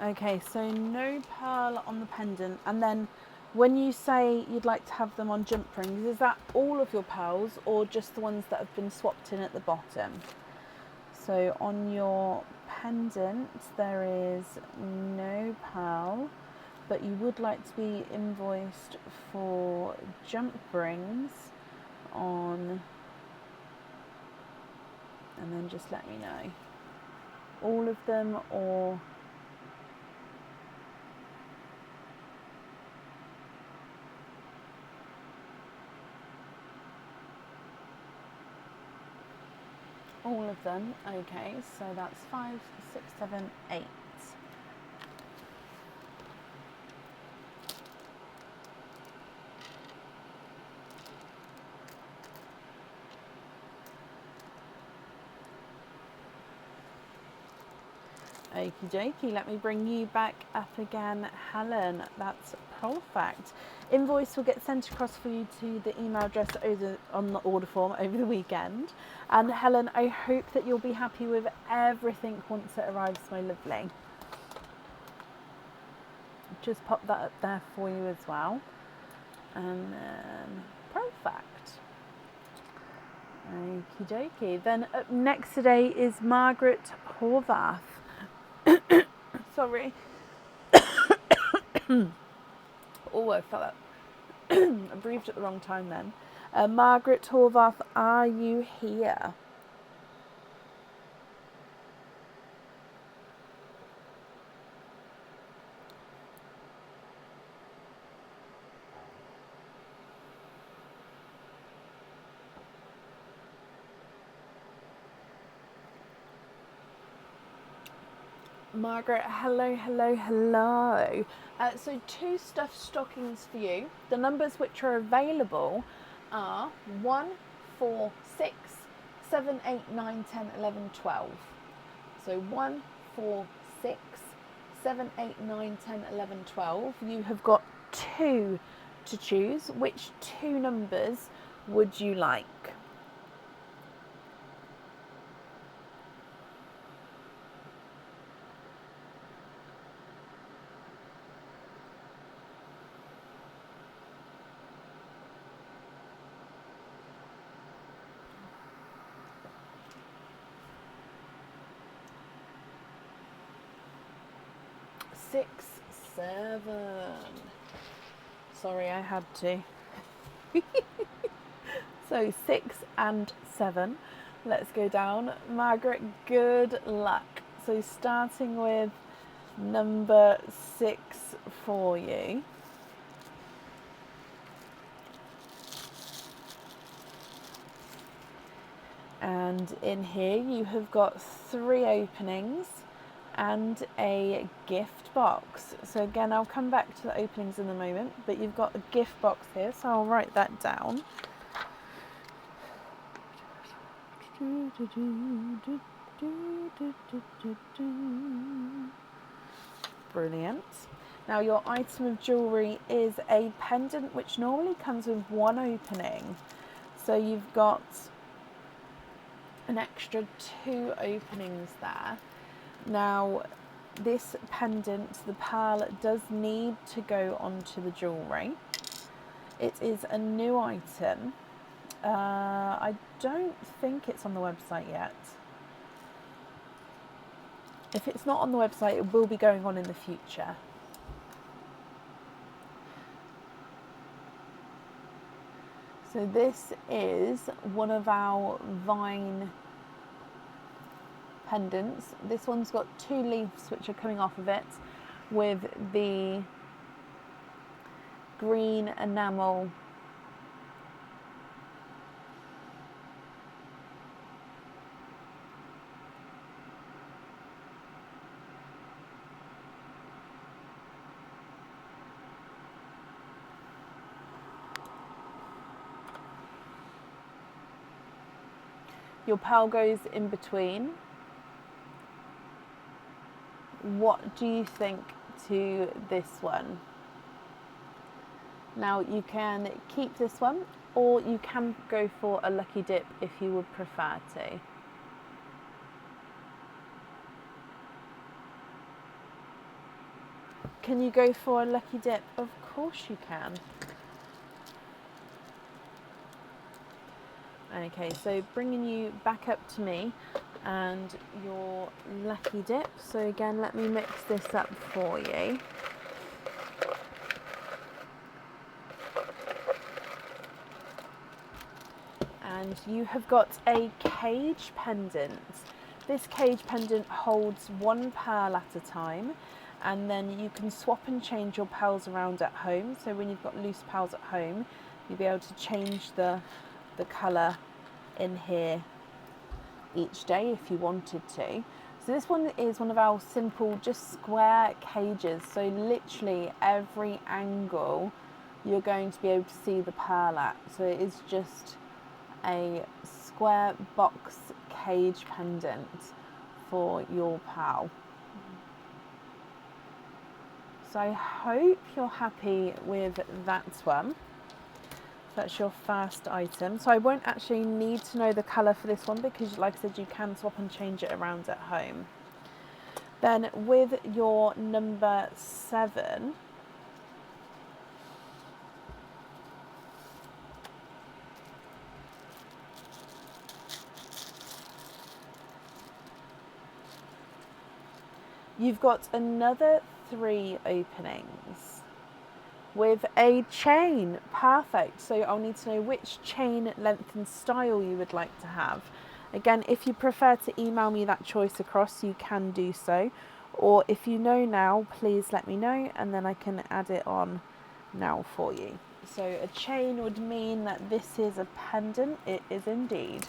Okay, so no pearl on the pendant. And then when you say you'd like to have them on jump rings, is that all of your pearls or just the ones that have been swapped in at the bottom? So on your pendant, there is no pearl, but you would like to be invoiced for jump rings on, and then just let me know. All of them or all of them? Okay, so that's 5, 6, 7, 8. Okie dokie, let me bring you back up again, Helen. That's perfect. Invoice will get sent across for you to the email address on the order form over the weekend. And Helen, I hope that you'll be happy with everything once it arrives, my lovely. Just pop that up there for you as well. And then, perfect. Okie dokie. Then up next today is Margaret Horvath. Sorry. Oh, I felt that. I breathed at the wrong time then. Margaret Horvath, are you here? Margaret, hello, hello, hello. So 2 stuffed stockings for you. The numbers which are available are 1, 4, 6, 7, 8, 9, 10, 11, 12. So 1, 4, 6, 7, 8, 9, 10, 11, 12. You have got 2 to choose. Which 2 numbers would you like? Six, 7. Sorry, I had to. So 6 and 7. Let's go down. Margaret, good luck. So starting with number 6 for you. And in here you have got 3 openings and a gift box. So again, I'll come back to the openings in a moment, but you've got a gift box here, so I'll write that down. Brilliant. Now your item of jewellery is a pendant which normally comes with 1 opening. So you've got an extra 2 openings there. Now this pendant, the pearl, does need to go onto the jewellery. It is a new item. I don't think it's on the website yet. If it's not on the website, it will be going on in the future. So this is one of our vine pendants. This one's got 2 leaves which are coming off of it with the green enamel your pearl goes in between. What do you think to this one? Now you can keep this one, or you can go for a lucky dip if you would prefer to. Can you go for a lucky dip? Of course you can. Okay, so bringing you back up to me, and your lucky dip. So again, let me mix this up for you. And you have got a cage pendant. This cage pendant holds one pearl at a time, and then you can swap and change your pearls around at home. So when you've got loose pearls at home, you'll be able to change the colour in here each day if you wanted to. So this one is one of our simple, just square cages. So literally every angle you're going to be able to see the pearl at. So it is just a square box cage pendant for your pearl. So I hope you're happy with that one. That's your first item. So I won't actually need to know the colour for this one because, like I said, you can swap and change it around at home. Then with your number 7, you've got another 3 openings with a chain. Perfect. So I'll need to know which chain length and style you would like to have. Again, if you prefer to email me that choice across, you can do so. Or if you know now, please let me know and then I can add it on now for you. So a chain would mean that this is a pendant. It is indeed.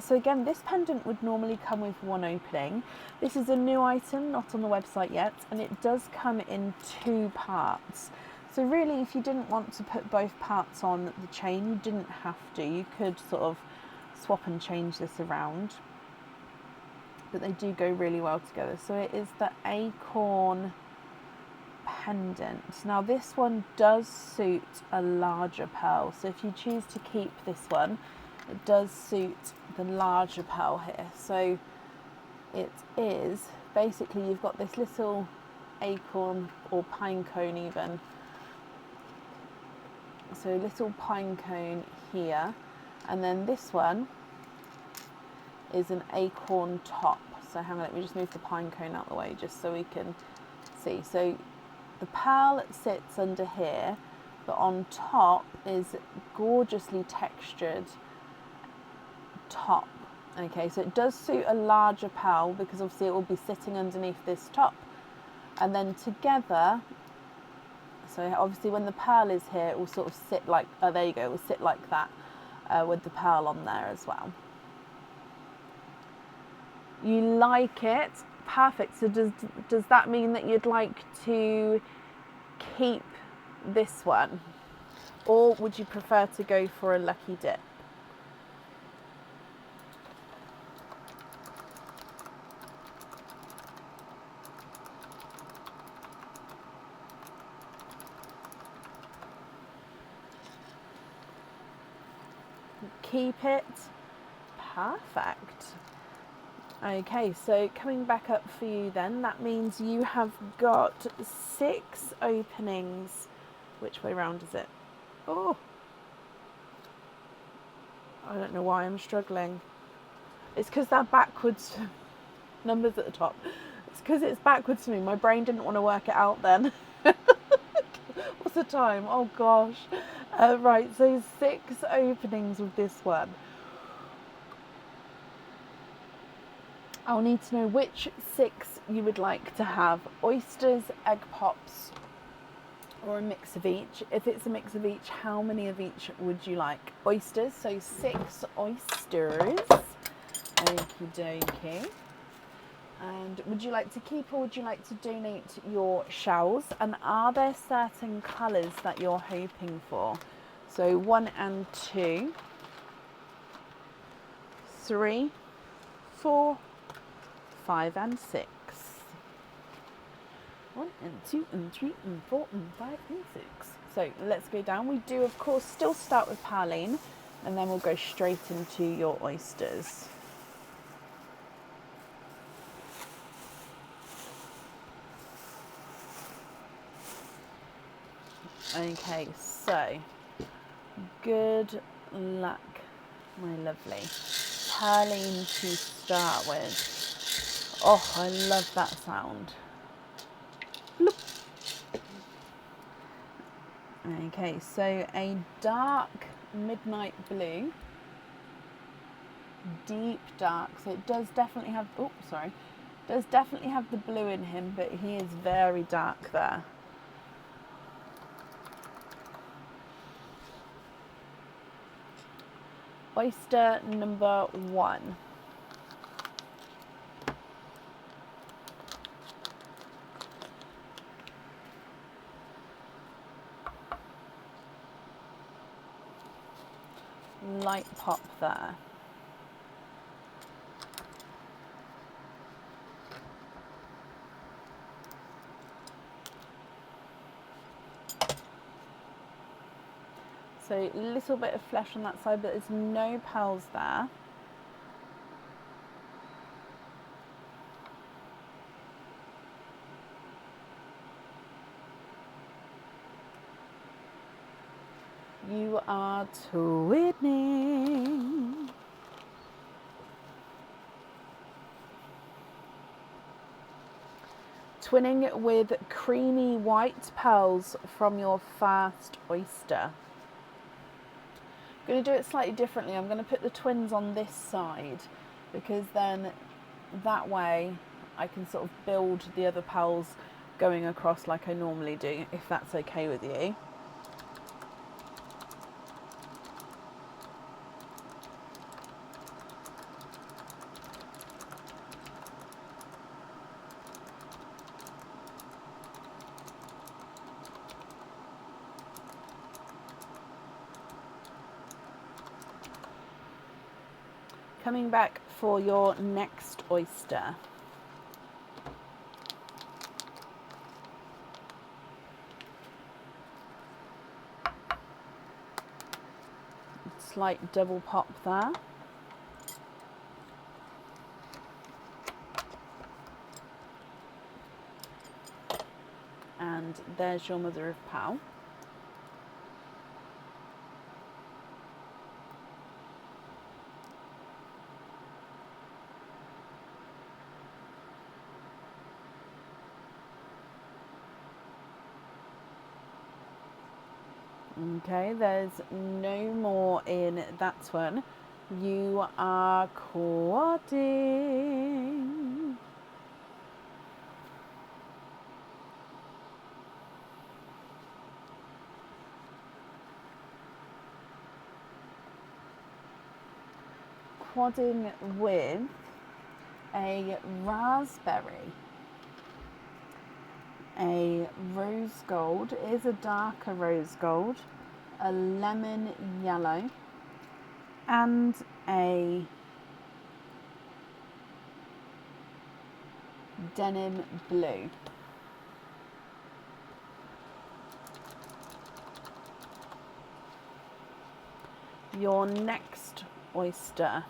So again, this pendant would normally come with 1 opening. This is a new item, not on the website yet, and it does come in 2 parts. So really, if you didn't want to put both parts on the chain, you didn't have to. You could sort of swap and change this around, but they do go really well together. So it is the acorn pendant. Now this one does suit a larger pearl, so if you choose to keep this one, it does suit the larger pearl here. So it is basically, you've got this little acorn or pine cone even. So little pine cone here, and then this one is an acorn top. So hang on, let me just move the pine cone out of the way just so we can see. So the pearl sits under here, but on top is gorgeously textured top. Okay, so it does suit a larger pearl because obviously it will be sitting underneath this top, and then together, so obviously when the pearl is here, it will sort of sit like, oh there you go, it will sit like that with the pearl on there as well. You like it? Perfect. So does that mean that you'd like to keep this one, or would you prefer to go for a lucky dip? Keep it. Perfect. Okay, so coming back up for you then, that means you have got 6 openings. Which way round is it? Oh, I don't know why I'm struggling. It's because they're backwards. Numbers at the top. It's because it's backwards to me. My brain didn't want to work it out then. What's the time? Oh gosh. Right, so 6 openings with this one. I'll need to know which 6 you would like to have. Oysters, egg pops, or a mix of each. If it's a mix of each, how many of each would you like? Oysters, so 6 oysters. Okie dokie. And would you like to keep or would you like to donate your shells? And are there certain colours that you're hoping for? So 1 and 2, 3, 4, 5 and 6. 1 and 2 and 3 and 4 and 5 and 6. So let's go down. We do of course still start with Parlene, and then we'll go straight into your oysters. Okay, so good luck, my lovely. Pearline to start with. Oh, I love that sound. Bloop. Okay, so a dark midnight blue, deep dark. So it does definitely have, oh, sorry, does definitely have the blue in him, but he is very dark there. Oyster number 1. Light pop there. So a little bit of flesh on that side, but there's no pearls there. You are twinning. Twinning with creamy white pearls from your first oyster. I'm going to do it slightly differently. I'm going to put the twins on this side, because then that way I can sort of build the other pearls going across like I normally do, if that's okay with you. Coming back for your next oyster. Slight double pop there. And there's your mother of pearl. Okay, there's no more in that one. You are quadding. Quadding with a raspberry, a rose gold, it is a darker rose gold, a lemon yellow, and a denim blue. Your next oyster.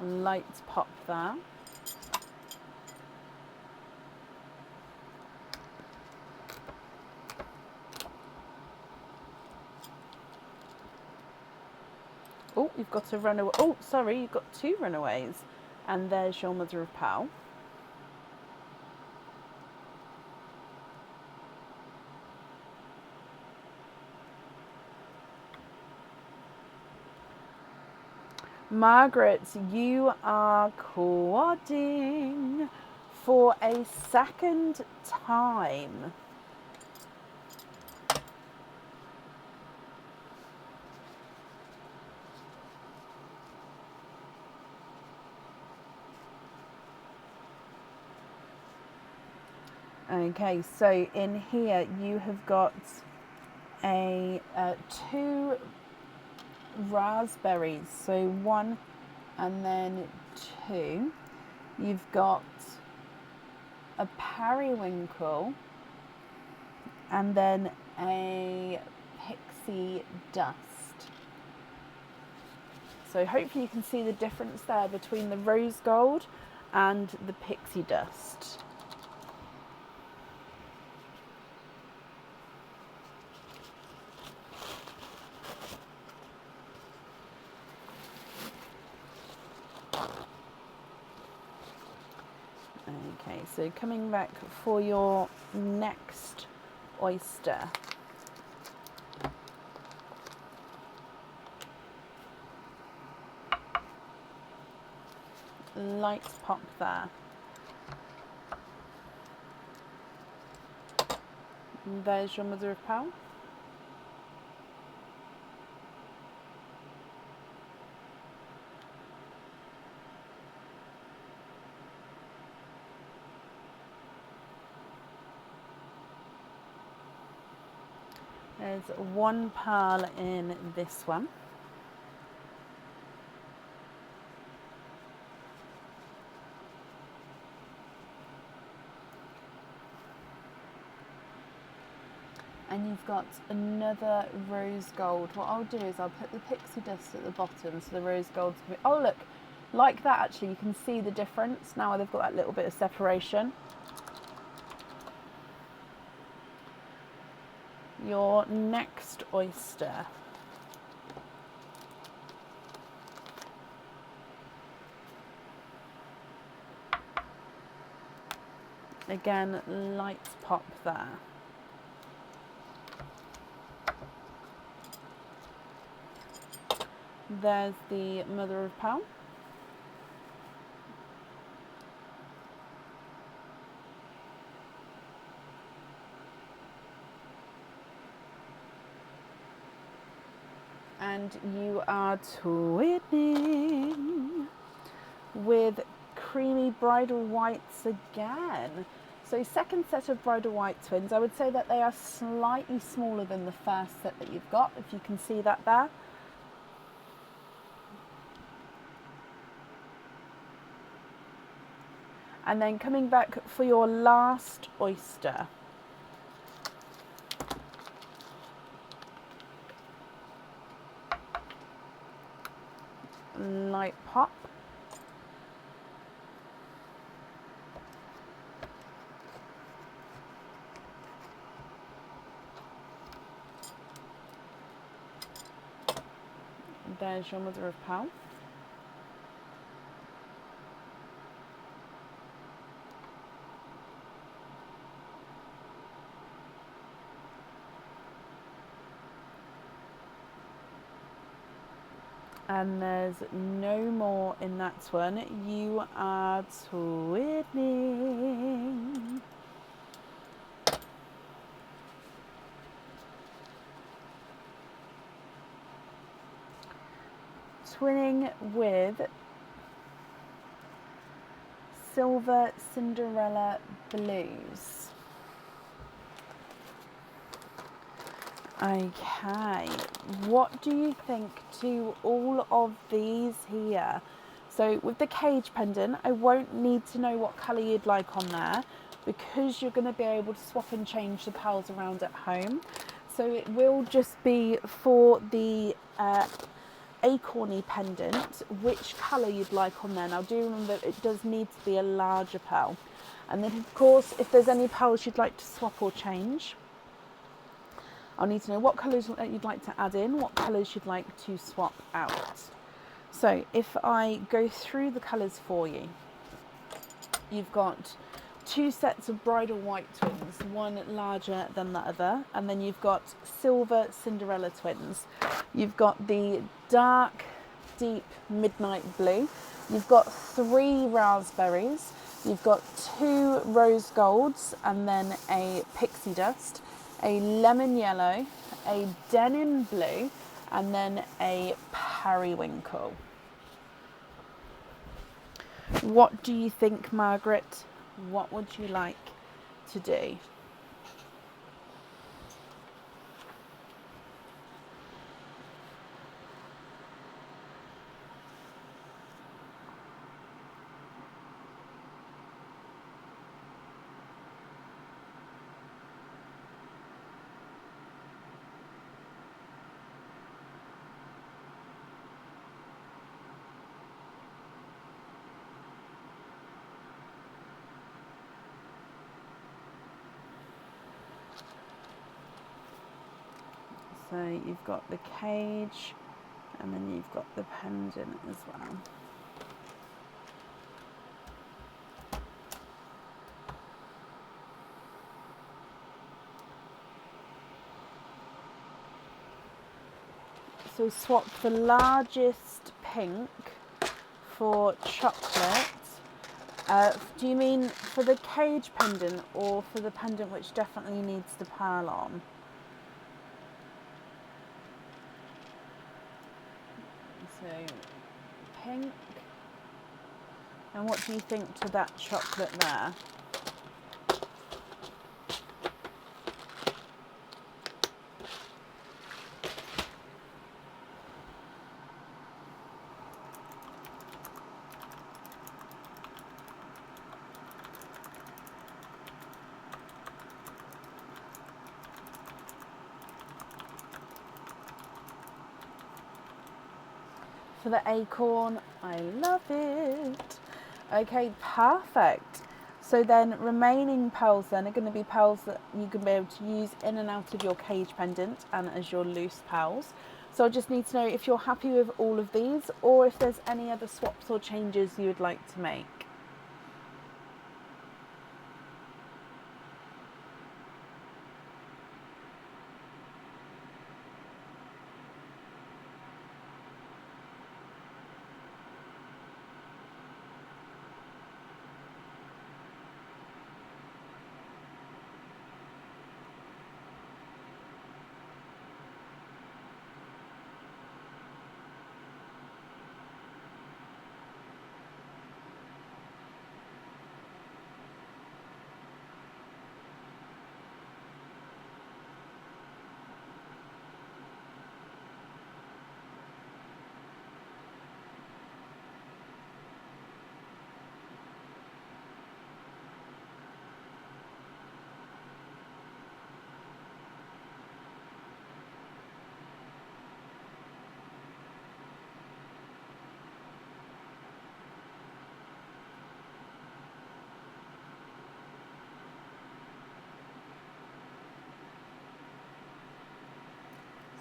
Light pop there. Oh, you've got a runaway. Oh, sorry, you've got 2 runaways. And there's your mother of pearl. Margaret, you are quadding for a second time. Okay, so in here you have got a 2 raspberries, so 1 and then 2. You've got a periwinkle and then a pixie dust. So hopefully you can see the difference there between the rose gold and the pixie dust. Okay, so coming back for your next oyster. Light pop there. And there's your mother of pearl. There's one pearl in this one. And you've got another rose gold. What I'll do is I'll put the pixie dust at the bottom so the rose gold's going to be, oh look, like that actually, you can see the difference. Now they've got that little bit of separation. Your next oyster. Again, light pop there. There's the mother of pearl. And you are twinning with creamy bridal whites again. So second set of bridal white twins. I would say that they are slightly smaller than the first set that you've got, if you can see that there. And then coming back for your last oyster. Light pop. There's your mother of pearl. And there's no more in that one. You are twinning. Twinning with Silver Cinderella Blues. Okay, what do you think to all of these here? So with the cage pendant, I won't need to know what colour you'd like on there because you're going to be able to swap and change the pearls around at home. So it will just be for the acorny pendant, which colour you'd like on there. Now do remember it does need to be a larger pearl. And then of course, if there's any pearls you'd like to swap or change, I'll need to know what colours you'd like to add in, what colours you'd like to swap out. So if I go through the colours for you, you've got two sets of bridal white twins, one larger than the other, and then you've got silver Cinderella twins. You've got the dark, deep midnight blue. You've got 3 raspberries. You've got 2 rose golds and then a pixie dust, a lemon yellow, a denim blue, and then a periwinkle. What do you think, Margaret? What would you like to do? So you've got the cage and then you've got the pendant as well. So swap the largest pink for chocolate. Do you mean for the cage pendant or for the pendant which definitely needs the pearl on? So pink. And what do you think to that chocolate there? For the acorn, I love it. Okay, perfect. So then remaining pearls then are going to be pearls that you can be able to use in and out of your cage pendant and as your loose pearls. So I just need to know if you're happy with all of these or if there's any other swaps or changes you would like to make.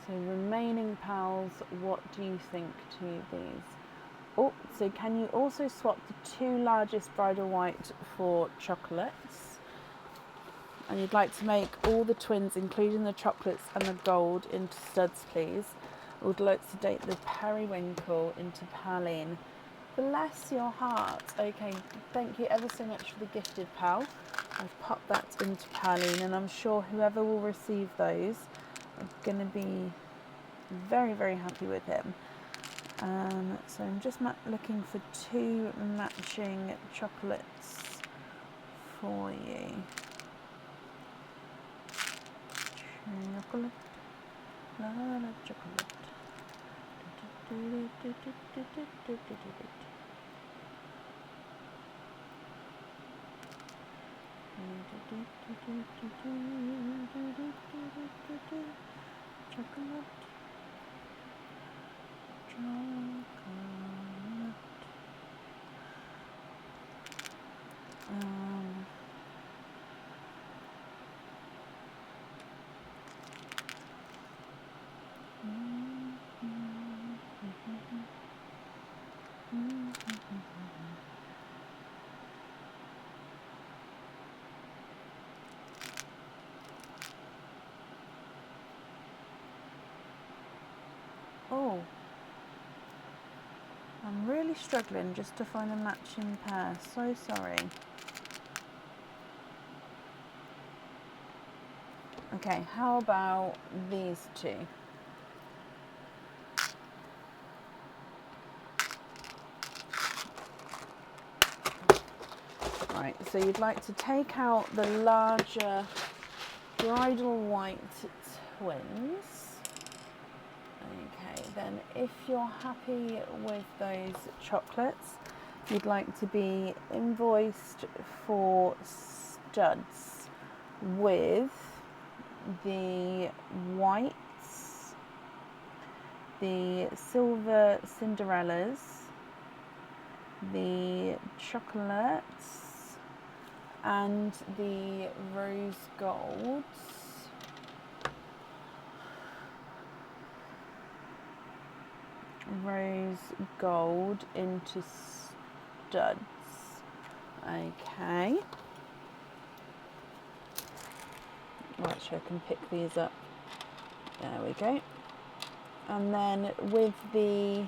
So remaining pearls, what do you think to these? Oh, so can you also swap the two largest bridal white for chocolates? And you'd like to make all the twins, including the chocolates and the gold, into studs, please. I would like to date the periwinkle into Perline. Bless your heart. Okay, thank you ever so much for the gifted pearl. I've popped that into Perline, and I'm sure whoever will receive those are going to be very, very happy with him. So I'm just looking for two matching chocolates for you. Chocolate, la la chocolate. Chocolate. Oh, I'm really struggling just to find a matching pair. So sorry. Okay, how about these two? Right, so you'd like to take out the larger bridal white twins. Okay, then if you're happy with those chocolates, you'd like to be invoiced for studs with the whites, the silver Cinderellas, the chocolates, and the rose golds. rose gold into studs. Okay. Well, actually, I can pick these up. There we go. And then with the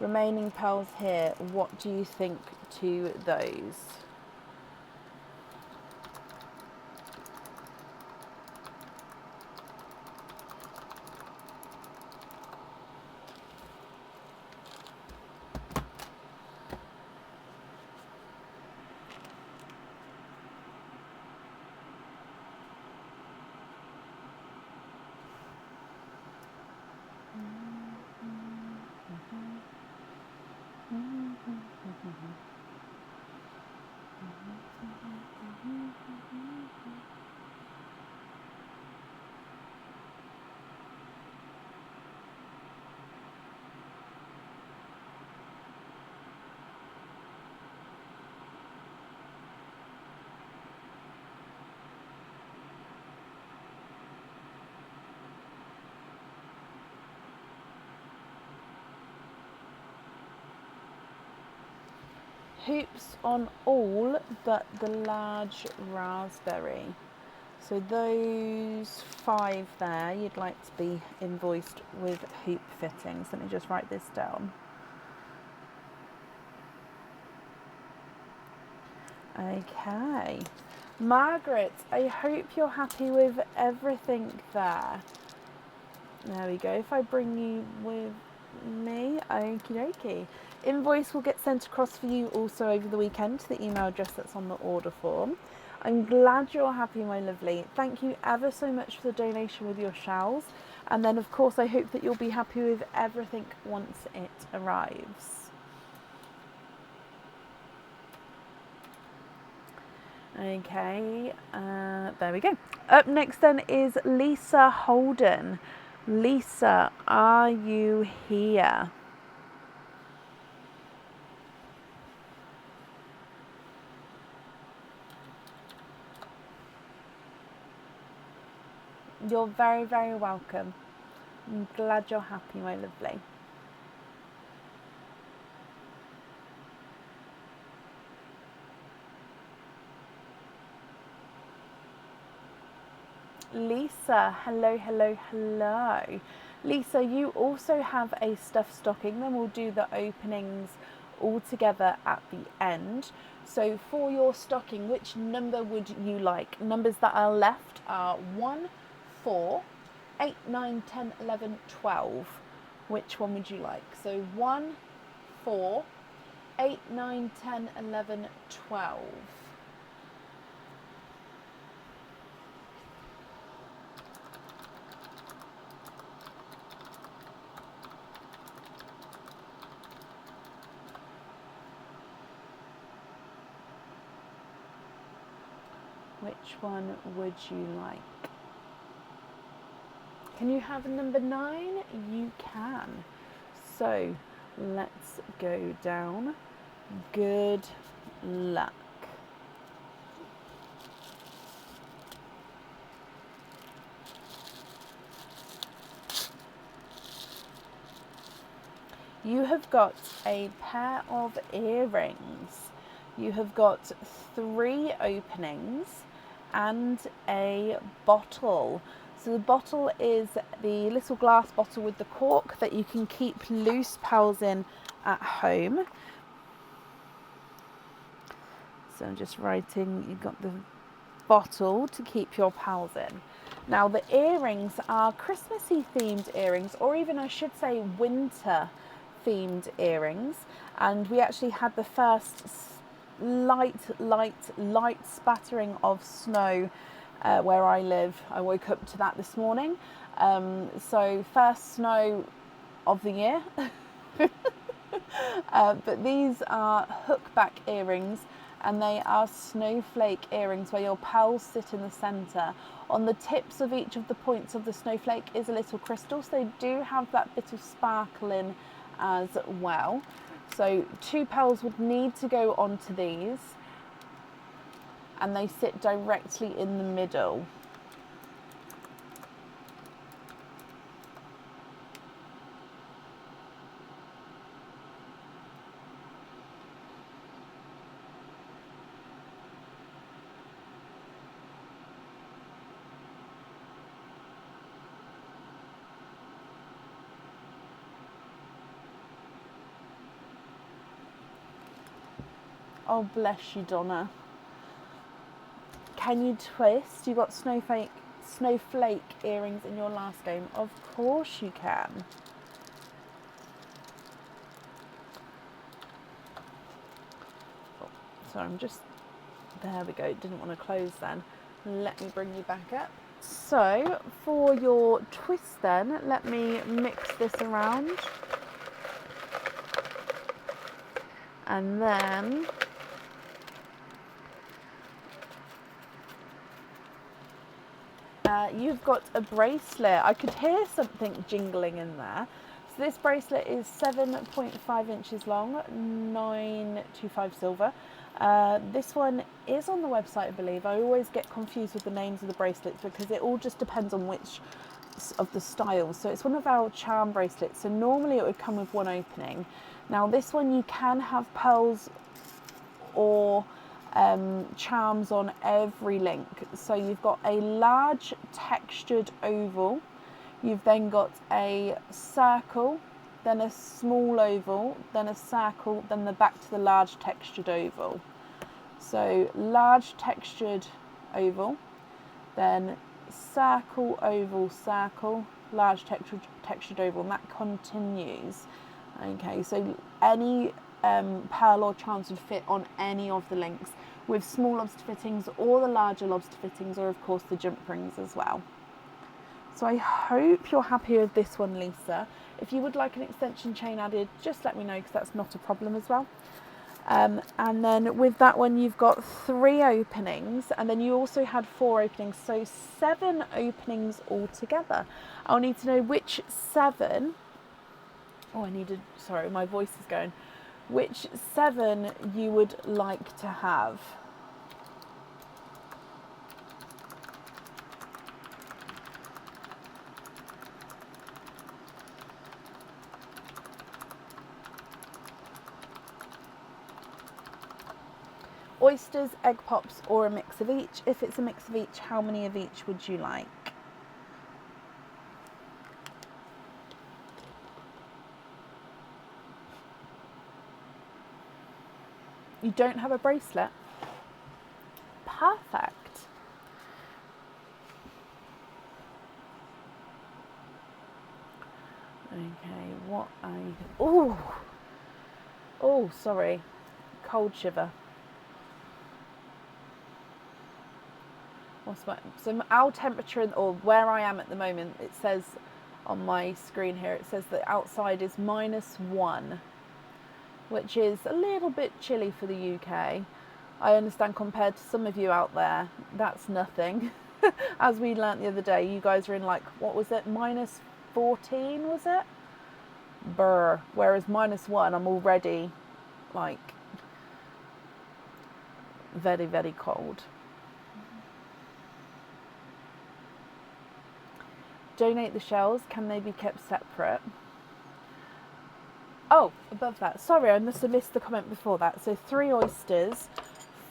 remaining pearls here, what do you think to those? Hoops on all but the large raspberry. So those 5 there, you'd like to be invoiced with hoop fittings. Let me just write this down. Okay. Margaret, I hope you're happy with everything there. There we go. If I bring you with me, okie dokie. Invoice will get sent across for you also over the weekend to the email address that's on the order form. I'm glad you're happy, my lovely. Thank you ever so much for the donation with your shells. And then, of course, I hope that you'll be happy with everything once it arrives. Okay, there we go. Up next then is Lisa Holden. Lisa, are you here? You're very, very welcome. I'm glad you're happy, my lovely. Lisa, hello, hello, hello. Lisa, you also have a stuffed stocking, then we'll do the openings all together at the end. So for your stocking, which number would you like? Numbers that are left are 1, 4, 8, 9, 10, 11, 12. Which one would you like? So 1, 4, 8, 9, 10, 11, 12. Which one would you like? Can you have a number 9? You can. So let's go down. Good luck. You have got a pair of earrings. You have got 3 openings and a bottle. So the bottle is the little glass bottle with the cork that you can keep loose pearls in at home. So I'm just writing, you've got the bottle to keep your pearls in. Now the earrings are Christmassy themed earrings, or even I should say winter themed earrings. And we actually had the first light spattering of snow where I live. I woke up to that this morning. So first snow of the year. But these are hookback earrings, and they are snowflake earrings where your pearls sit in the centre. On the tips of each of the points of the snowflake is a little crystal, so they do have that bit of sparkle in as well. So 2 pearls would need to go onto these, and they sit directly in the middle. Oh, bless you, Donna. Can you twist? You got snowflake earrings in your last game. Of course you can. Oh, sorry, I'm just... There we go. Didn't want to close then. Let me bring you back up. So, for your twist then, let me mix this around. And then... you've got a bracelet. I could hear something jingling in there. So this bracelet is 7.5 inches long, 925 silver. This one is on the website, I believe. I always get confused with the names of the bracelets because it all just depends on which of the styles. So it's one of our charm bracelets. So normally it would come with one opening. Now this one you can have pearls or charms on every link. So you've got a large textured oval, you've then got a circle, then a small oval, then a circle, then back to the large textured oval. So large textured oval, then circle, oval, circle, large textured oval, and that continues. Okay, so any pearl or charms would fit on any of the links, with small lobster fittings or the larger lobster fittings, or of course the jump rings as well. So I hope you're happy with this one, Lisa. If you would like an extension chain added, just let me know, because that's not a problem as well. And then with that one you've got 3 openings, and then you also had 4 openings, so 7 openings altogether. I'll need to know which 7... Oh, sorry, my voice is going. Which 7 you would like to have. Oysters, egg pops, or a mix of each? If it's a mix of each, how many of each would you like? You don't have a bracelet? Perfect. Okay, what oh, sorry. Cold shiver. So our temperature, or where I am at the moment, it says on my screen here, it says that outside is -1. Which is a little bit chilly for the UK. I understand compared to some of you out there, that's nothing. As we learnt the other day, you guys are in like, what was it, -14, was it? Brr. Whereas -1, I'm already like very, very cold. Donate the shells, can they be kept separate? Oh, above that. Sorry, I must have missed the comment before that. So 3 oysters,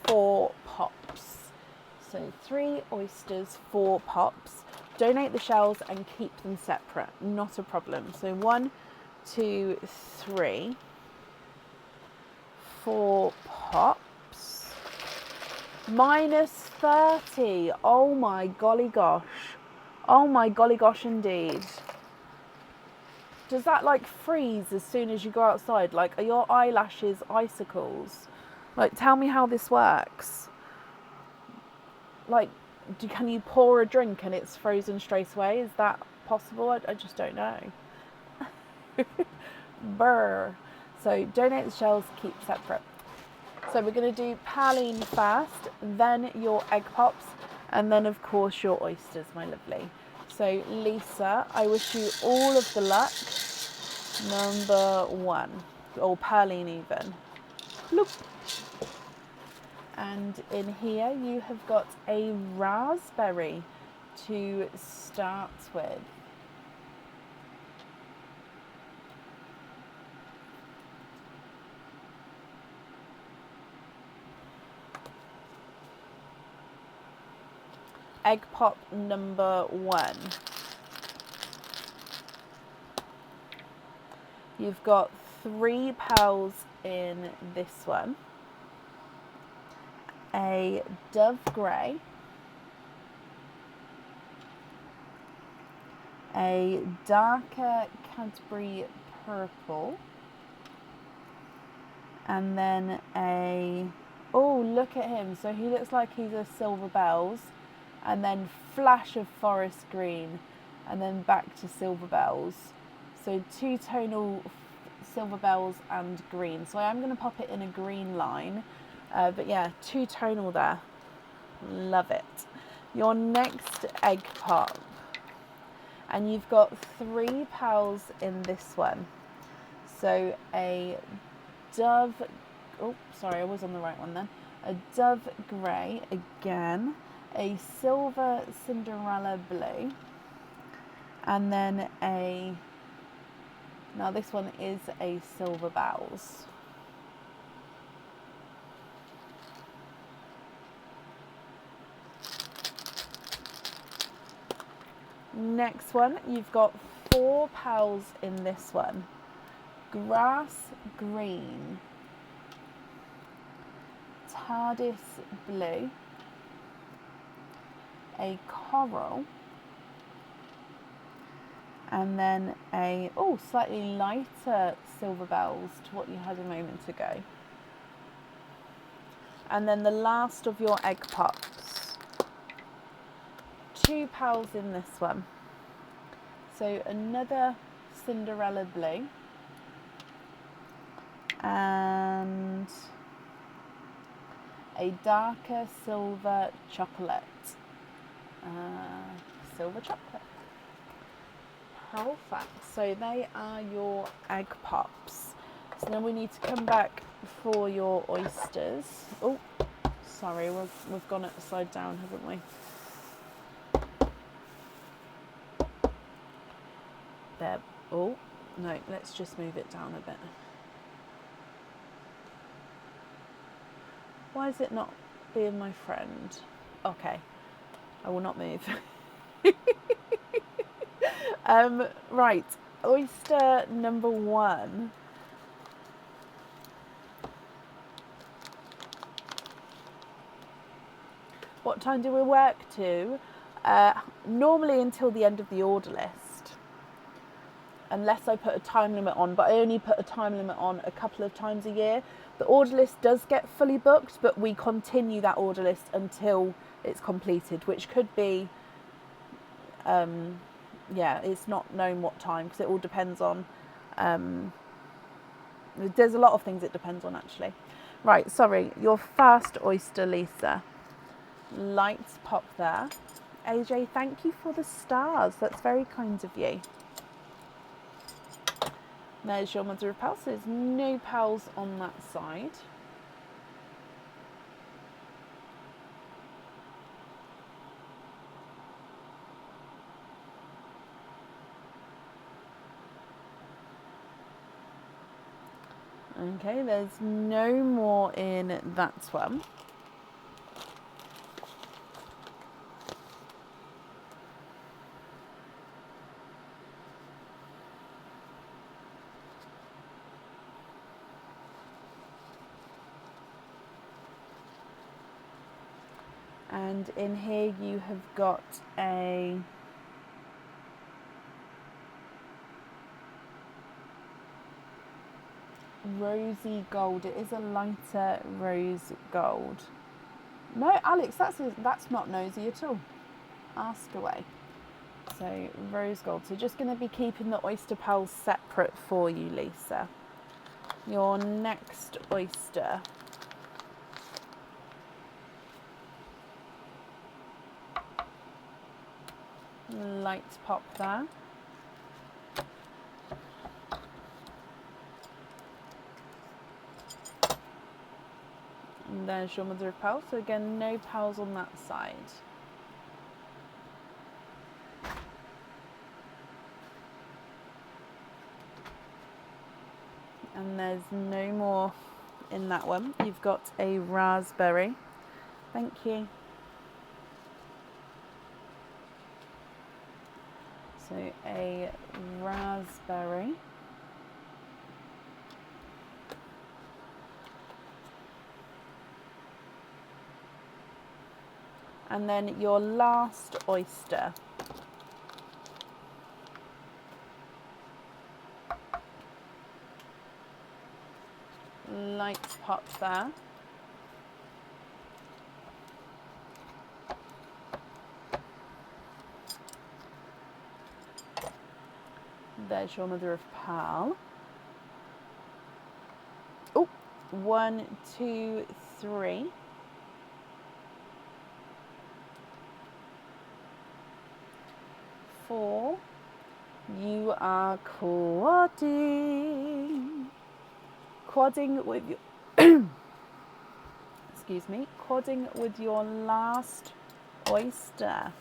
4 pops. So 3 oysters, 4 pops. Donate the shells and keep them separate. Not a problem. So 1, 2, 3, 4 pops. -30. Oh my golly gosh. Oh my golly gosh indeed. Does that like freeze as soon as you go outside? Like, are your eyelashes icicles? Like, tell me how this works. Like, can you pour a drink and it's frozen straight away? Is that possible? I just don't know. Brr. So donate the shells, keep separate. So we're going to do praline first, then your egg pops, and then of course your oysters, my lovely. So Lisa, I wish you all of the luck. Number 1, or praline even. Look. And in here you have got a raspberry to start with. Egg pop number 1. You've got 3 pearls in this one. a dove grey, a darker Cadbury purple, and then oh, look at him. So he looks like he's a Silver Bells, and then flash of forest green, and then back to Silver Bells. So two-tonal Silver Bells and green. So I am going to pop it in a green line. But yeah, two-tonal there. Love it. Your next egg pop. And you've got 3 pals in this one. So a dove, oh, sorry, I was on the right one then. A dove grey again, a silver Cinderella blue, and then now this one is a Silver Bells. Next one, you've got 4 pals in this one. Grass green, TARDIS blue, a coral, and then a, oh, slightly lighter Silver Bells to what you had a moment ago. And then the last of your egg pops. 2 pals in this one. So another Cinderella blue and a darker silver chocolate. Silver chocolate. Perfect. So they are your egg pops. So then we need to come back for your oysters. Oh, sorry, we've gone upside down, haven't we? There. Oh, no, let's just move it down a bit. Why is it not being my friend? Okay, I will not move. Right, oyster number 1. What time do we work to? Normally until the end of the order list, unless I put a time limit on, but I only put a time limit on a couple of times a year. The order list does get fully booked, but we continue that order list until it's completed, which could be, yeah, it's not known what time, because it all depends on, there's a lot of things it depends on actually. Right, sorry, your first oyster, Lisa. Lights pop there. AJ, thank you for the stars. That's very kind of you. There's your mother of pearls. So there's no pearls on that side. Okay, there's no more in that one. And in here you have got a rosy gold. It is a lighter rose gold. No, Alex, that's not nosy at all. Ask away. So rose gold. So just going to be keeping the oyster pearls separate for you, Lisa. Your next oyster. Lights pop there. And there's your mother of pearl. So again, no pearls on that side. And there's no more in that one. You've got a raspberry. Thank you. So a raspberry. And then your last oyster. Light pop there. There's your mother of pearl. Oh, 1, 2, 3. 4. You are quadding. Quadding with your excuse me, quadding with your last oyster.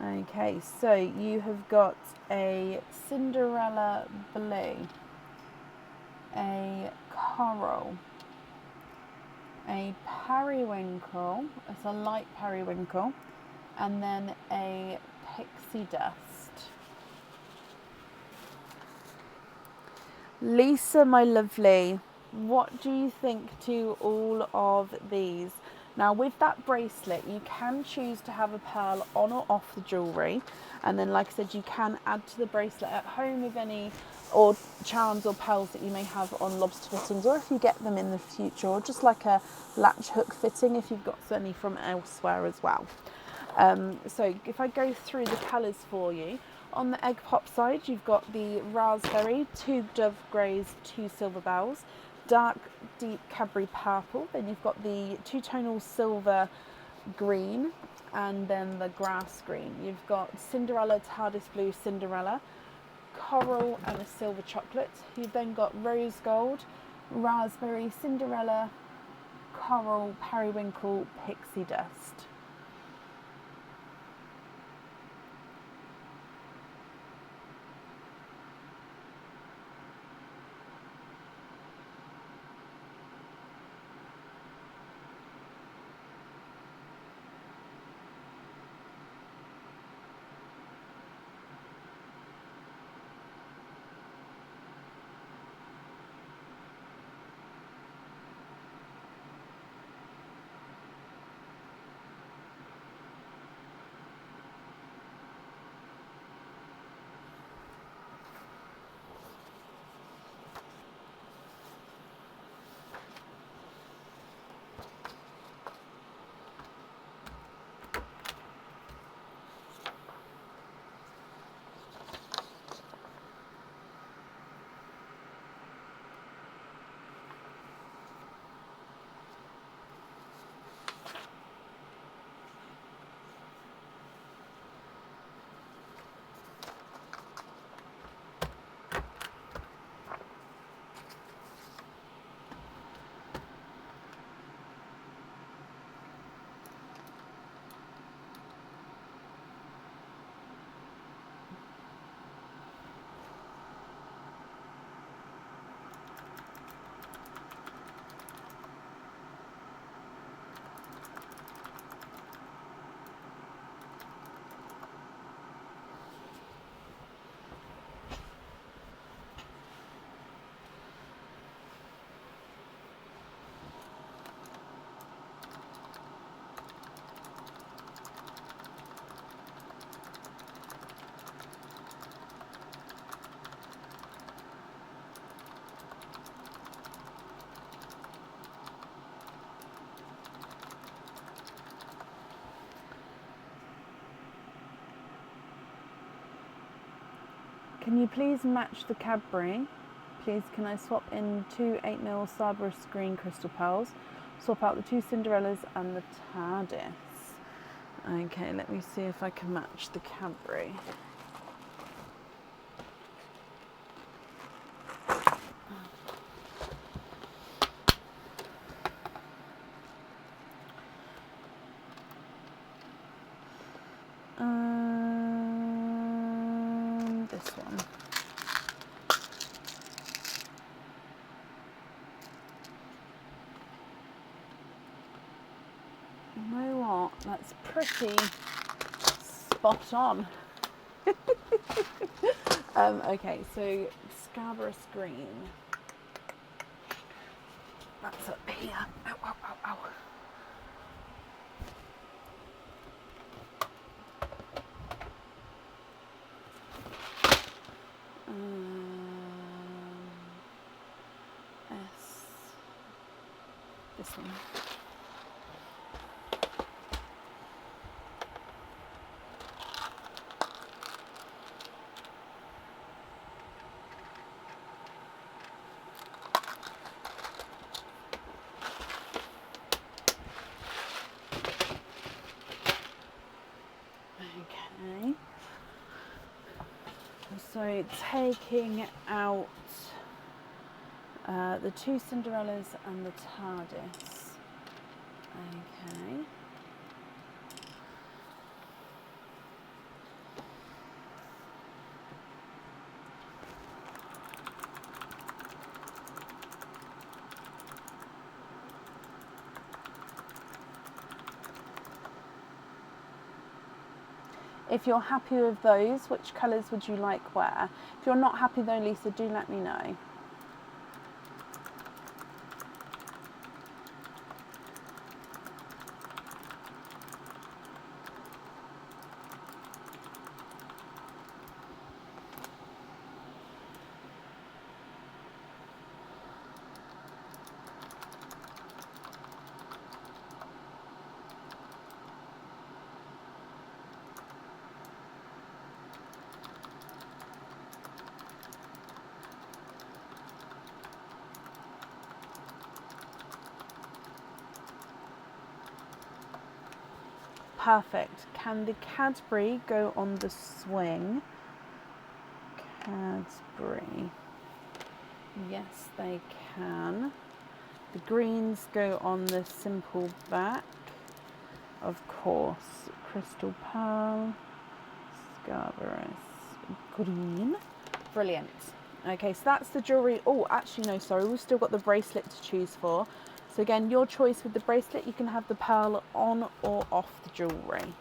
Okay, so you have got a Cinderella blue, a coral, a periwinkle, it's a light periwinkle, and then a pixie dust. Lisa, my lovely, what do you think to all of these? Now with that bracelet, you can choose to have a pearl on or off the jewellery. And then, like I said, you can add to the bracelet at home with any or charms or pearls that you may have on lobster fittings, or if you get them in the future, or just like a latch hook fitting if you've got any from elsewhere as well. So if I go through the colours for you, on the egg pop side, you've got the raspberry, 2 dove greys, 2 silver bells, dark deep Cadbury purple, then you've got the 2-tonal silver green, and then the grass green. You've got Cinderella, TARDIS blue Cinderella, coral and a silver chocolate. You've then got rose gold, raspberry, Cinderella, coral, periwinkle, pixie dust. Can you please match the Cadbury? Please, can I swap in 2 8mm Starburst green crystal pearls? Swap out the 2 Cinderellas and the TARDIS. Okay, let me see if I can match the Cadbury. This one. You know what? That's pretty spot on. Okay, so Scarberus green. That's up here. Ow, ow, ow, ow. S. This one. Okay. So taking out the two Cinderellas and the TARDIS. Okay. If you're happy with those, which colours would you like where? If you're not happy though, Lisa, do let me know. Perfect. Can the Cadbury go on the swing? Cadbury. Yes, they can. The greens go on the simple back. Of course. Crystal Pearl. Scarberus green. Brilliant. Okay, so that's the jewellery. Oh, actually, no, sorry. We've still got the bracelet to choose for. So again, your choice with the bracelet, you can have the pearl on or off the jewellery.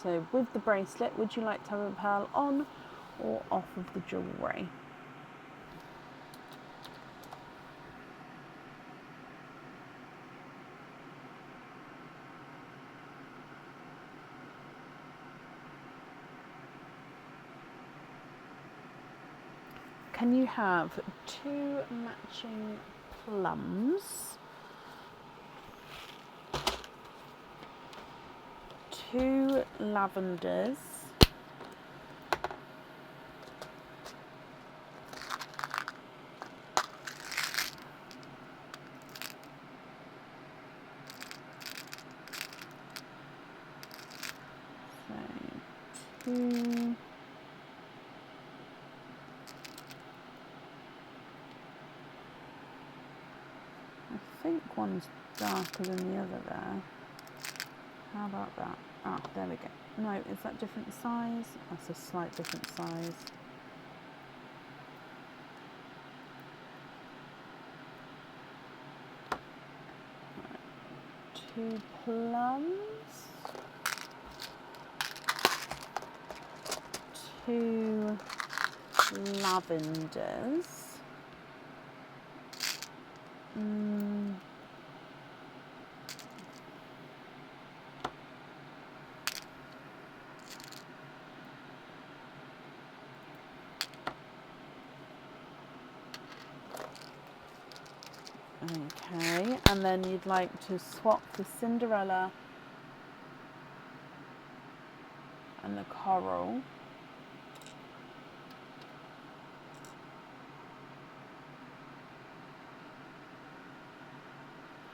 So with the bracelet, would you like to have a pearl on or off of the jewellery? Can you have two matching plums, two lavenders, so two, I think one's darker than the other there. How about that? Ah, there we go. No, is that different size? That's a slight different size. Two plums, two lavenders, Okay, and then you'd like to swap the Cinderella and the coral.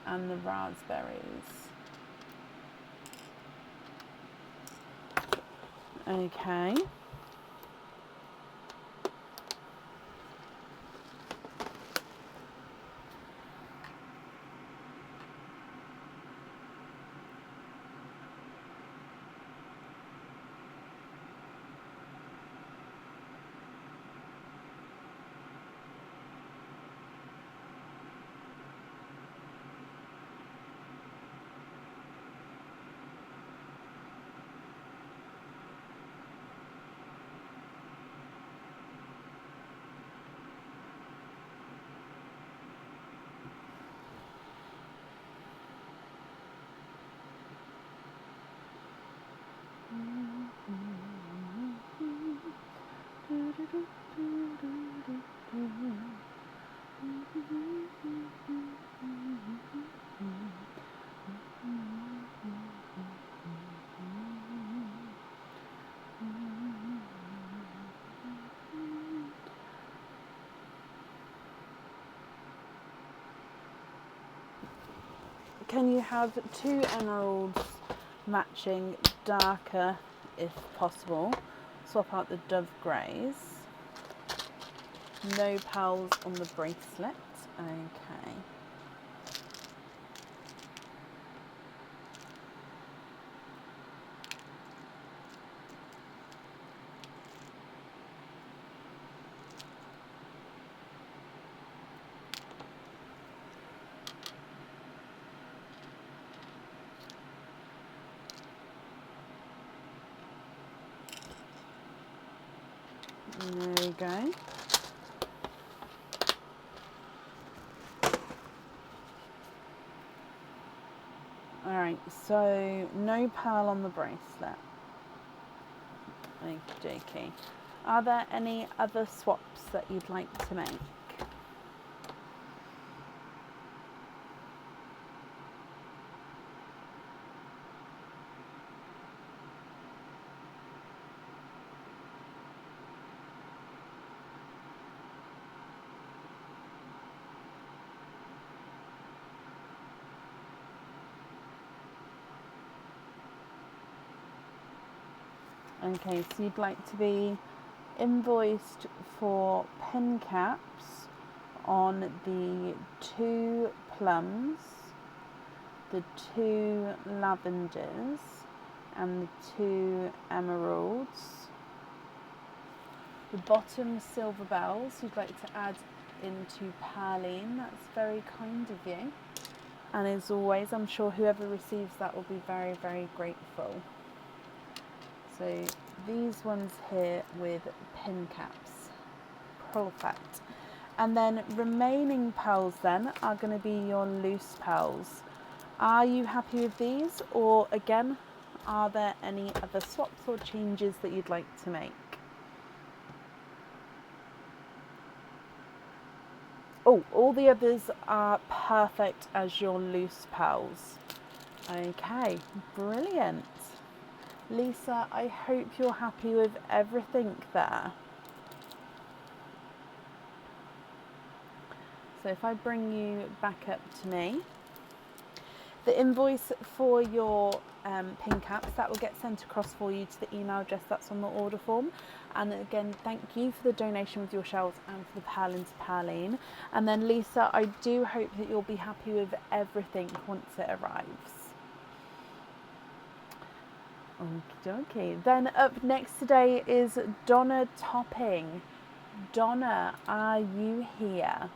And the raspberries. Okay. Can you have 2 emeralds matching darker if possible? Swap out the dove greys. No pearls on the bracelet. Okay. There we go. Alright, so no pearl on the bracelet. Okie dokie. Are there any other swaps that you'd like to make? Okay, so you'd like to be invoiced for pin caps on the 2 plums, the 2 lavenders, and the 2 emeralds. The bottom silver bells you'd like to add into perline. That's very kind of you. And as always, I'm sure whoever receives that will be very, very grateful. So these ones here with pin caps. Perfect. And then remaining pearls then are going to be your loose pearls. Are you happy with these, or again, are there any other swaps or changes that you'd like to make? Oh, all the others are perfect as your loose pearls. Okay, brilliant. Lisa, I hope you're happy with everything there. So if I bring you back up to me, the invoice for your pin caps, that will get sent across for you to the email address that's on the order form. And again, thank you for the donation with your shells and for the perline to perline. And then Lisa, I do hope that you'll be happy with everything once it arrives. Okay. Then up next today is Donna Topping. Donna, are you here?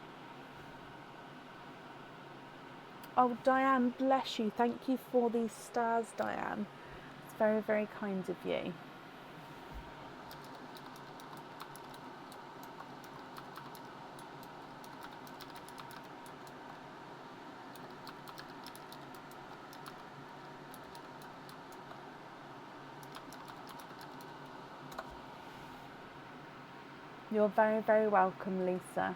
Oh, Diane, bless you. Thank you for these stars, Diane. It's very, very kind of you. You're very, very welcome, Lisa.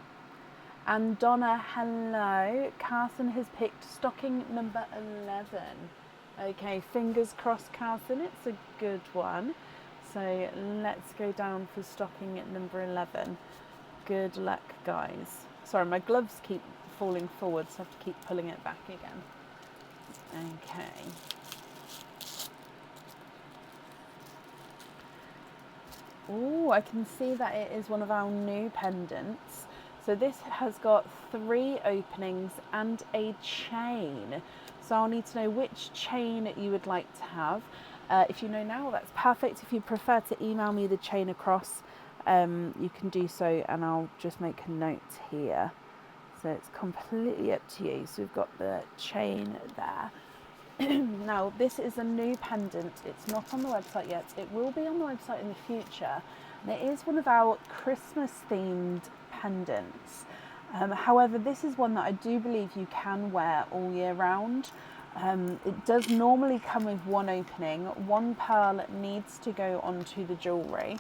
And Donna, hello. Carson has picked stocking number 11. Okay, fingers crossed, Carson. It's a good one. So let's go down for stocking at number 11. Good luck, guys. Sorry, my gloves keep falling forward, so I have to keep pulling it back again. Okay. Oh, I can see that it is one of our new pendants. So this has got 3 openings and a chain. So I'll need to know which chain you would like to have. If you know now, that's perfect. If you prefer to email me the chain across, you can do so, and I'll just make a note here. So it's completely up to you. So we've got the chain there. Now, this is a new pendant. It's not on the website yet. It will be on the website in the future. And it is one of our Christmas-themed pendants. However, this is one that I do believe you can wear all year round. It does normally come with 1 opening. 1 pearl needs to go onto the jewellery.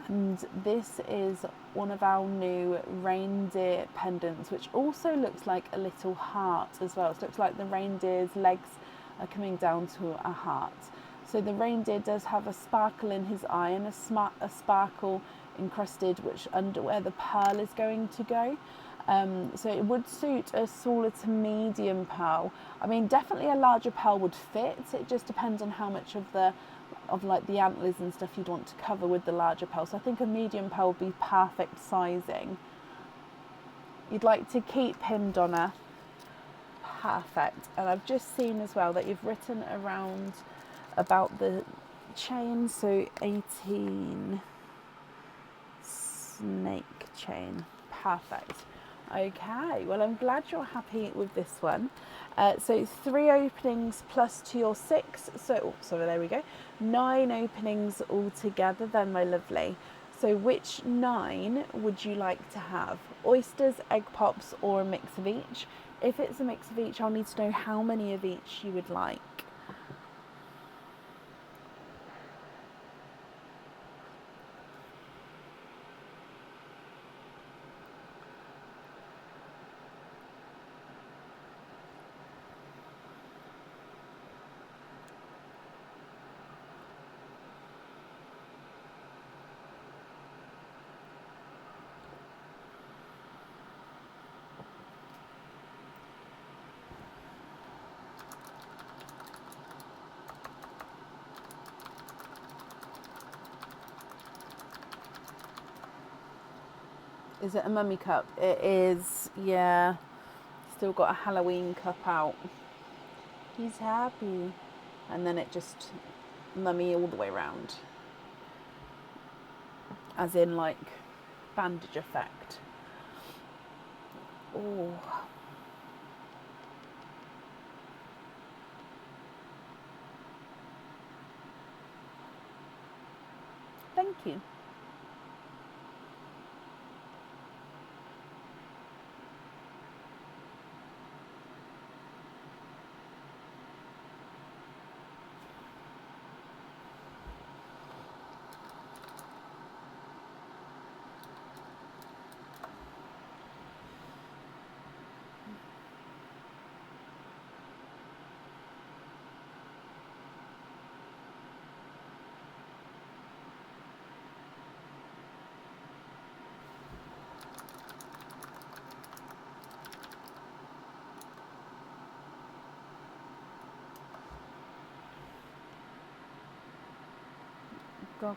And this is one of our new reindeer pendants, which also looks like a little heart as well. So it looks like the reindeer's legs are coming down to a heart. So the reindeer does have a sparkle in his eye and a sparkle encrusted, which under where the pearl is going to go. So it would suit a smaller to medium pearl. I mean, definitely a larger pearl would fit. It just depends on how much of like the antlers and stuff you'd want to cover with the larger pearl. So I think a medium pearl would be perfect sizing. You'd like to keep him, Donna? Perfect. And I've just seen as well that you've written around about the chain, so 18 snake chain. Perfect. Okay, well, I'm glad you're happy with this one. So 3 openings plus to your 6, so there we go, 9 openings altogether then, my lovely. So which 9 would you like to have? Oysters, egg pops, or a mix of each? If it's a mix of each, I'll need to know how many of each you would like. Is it a mummy cup? It is, yeah. Still got a Halloween cup out. He's happy. And then it just mummy all the way around. As in, like, bandage effect. Oh. Thank you.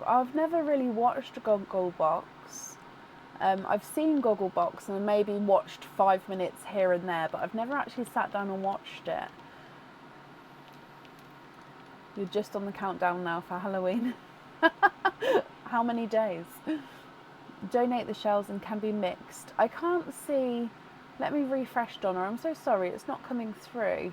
I've never really watched Gogglebox. I've seen Gogglebox and maybe watched 5 minutes here and there, but I've never actually sat down and watched it. You're just on the countdown now for Halloween. How many days? Donate the shells and can be mixed. I can't see. Let me refresh, Donna. I'm so sorry. It's not coming through.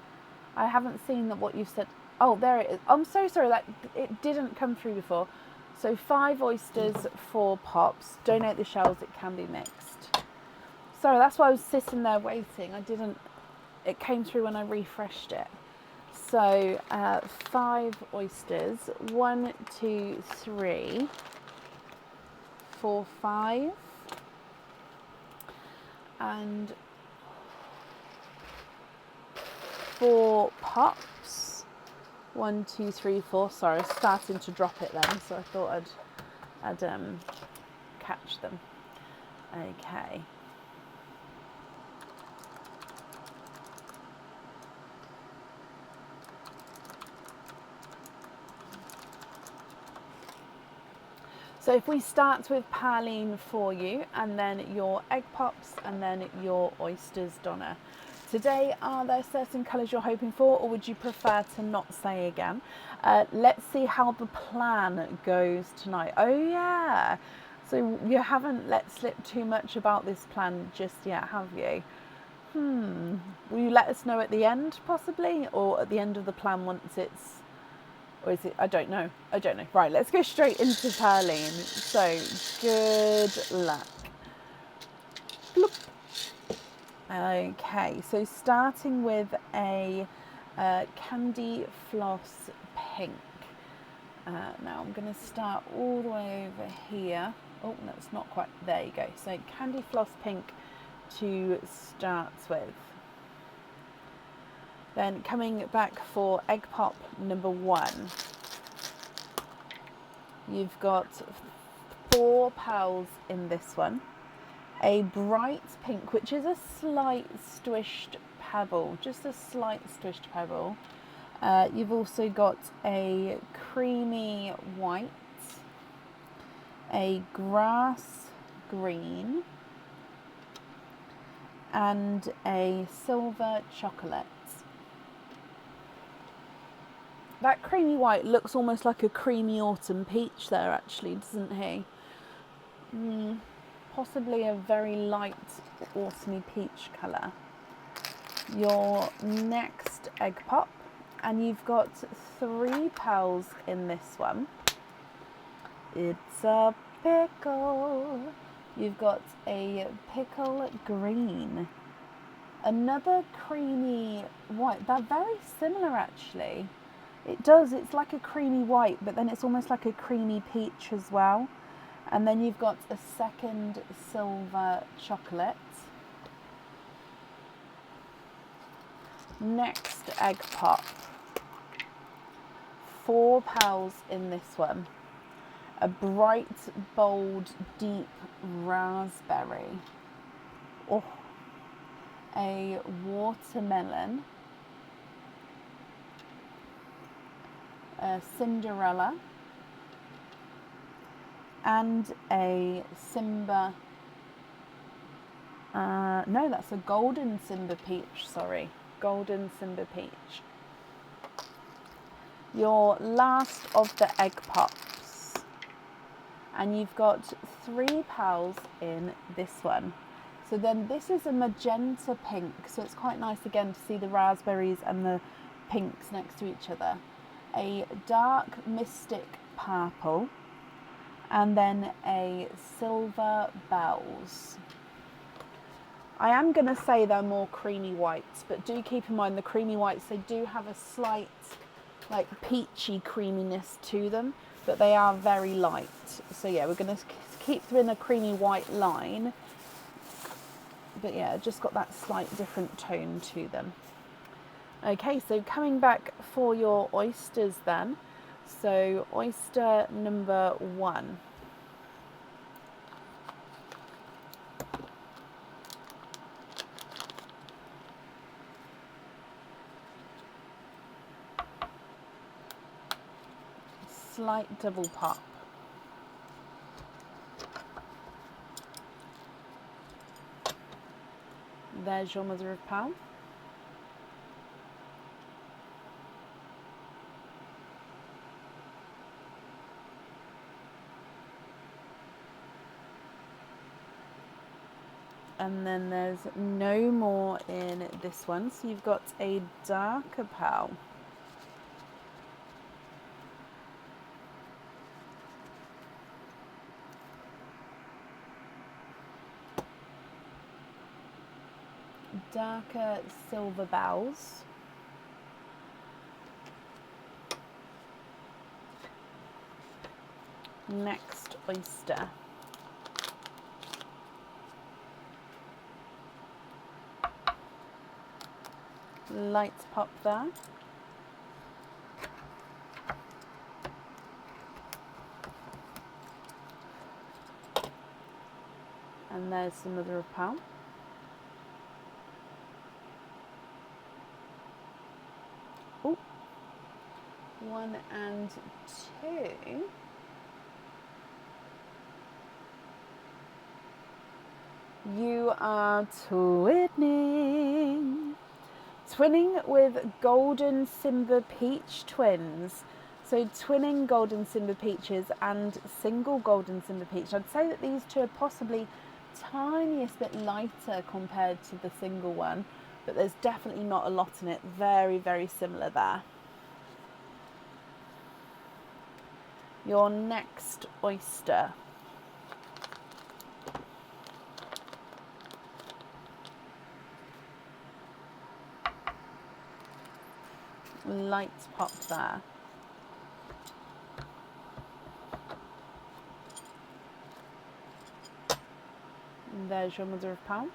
I haven't seen that what you've said. Oh, there it is. I'm so sorry that it didn't come through before. So 5 oysters, 4 pops. Donate the shells. It can be mixed. Sorry, that's why I was sitting there waiting. It came through when I refreshed it. So 5 oysters. 1, 2, 3, 4, 5. and 4 pops. 1, 2, 3, 4. Sorry, I was starting to drop it then, so I thought I'd catch them. Okay. So if we start with Parleen for you, and then your egg pops, and then your oysters, Donna. Today, are there certain colours you're hoping for, or would you prefer to not say again? Let's see how the plan goes tonight. Oh yeah, so you haven't let slip too much about this plan just yet, have you? Will you let us know at the end, possibly, or at the end of the plan once it's... Or is it? I don't know. Right, let's go straight into Parleen. So, good luck. Bloop. Okay, so starting with a Candy Floss Pink. Now I'm going to start all the way over here. Oh, that's not quite... There you go. So, Candy Floss Pink to start with. Then coming back for Egg Pop number 1, you've got 4 pals in this one. A bright pink, which is a slight squished pebble, just a slight squished pebble. You've also got a creamy white, a grass green, and a silver chocolate. That creamy white looks almost like a creamy autumn peach there, actually, doesn't he? Possibly a very light autumny peach colour. Your next egg pop, and you've got 3 pals in this one. It's a pickle. You've got a pickle green. Another creamy white. They're very similar, actually. It's like a creamy white, but then it's almost like a creamy peach as well. And then you've got a second silver chocolate. Next egg pop. 4 pals in this one. A bright, bold, deep raspberry. Oh, a watermelon. A Cinderella, and a Simba, no, that's a golden Simba peach, sorry, golden Simba peach. Your last of the egg pops, and you've got 3 pals in this one. So then this is a magenta pink, so it's quite nice again to see the raspberries and the pinks next to each other. A dark mystic purple, and then a silver bells. I am going to say they're more creamy whites, but do keep in mind the creamy whites, they do have a slight like peachy creaminess to them, but they are very light. So yeah, we're going to keep them in a creamy white line, but yeah, just got that slight different tone to them. Okay, so coming back for your oysters then. So oyster number 1. Slight double pop. There's your mother of pearl. And then there's no more in this one, so you've got a darker pearl. Darker silver bells. Next oyster. Light pop there. And there's the mother of pearl. Oh, 1 and 2. You are twinning. Twinning with Golden Simba Peach twins. So twinning Golden Simba Peaches and single Golden Simba Peach. I'd say that these two are possibly tiniest bit lighter compared to the single one, but there's definitely not a lot in it. Very, very similar there. Your next oyster. Lights popped there. And there's your mother of pearl.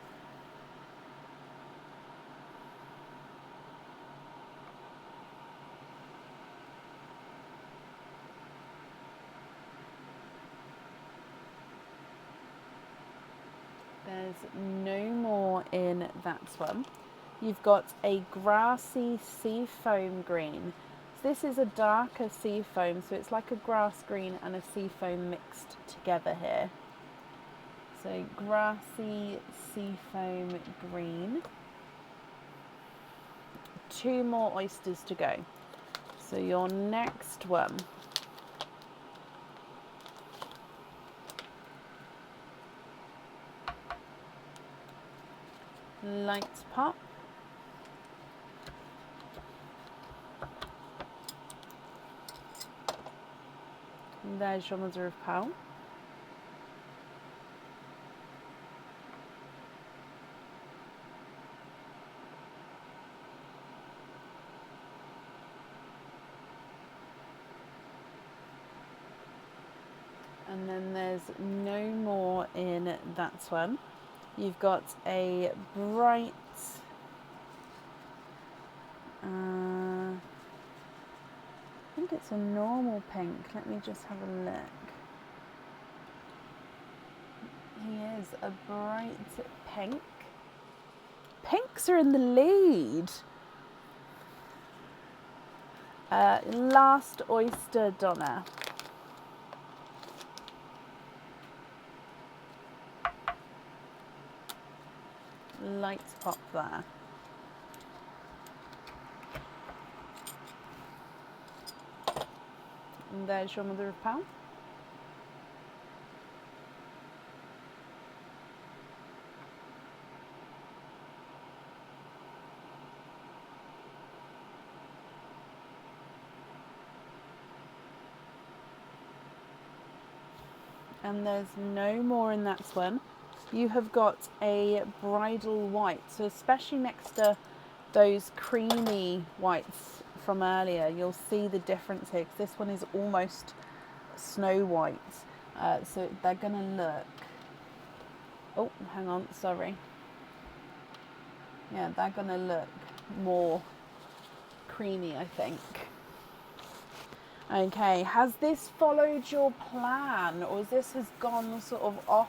There's no more in that one. You've got a grassy sea foam green. So this is a darker sea foam, so it's like a grass green and a sea foam mixed together here. So grassy sea foam green. 2 more oysters to go. So your next one. Lights pop. And there's your mother of pearl. And then there's no more in that one. You've got a bright, I think it's a normal pink. Let me just have a look. He is a bright pink. Pinks are in the lead. Last oyster, Donna. Lights pop there. And there's your mother of pearl. And there's no more in that one. You have got a bridal white, so especially next to those creamy whites from earlier, you'll see the difference here, because this one is almost snow white. So they're gonna look, oh, hang on, sorry. Yeah, they're gonna look more creamy, I think. Okay, has this followed your plan, or this has gone sort of off?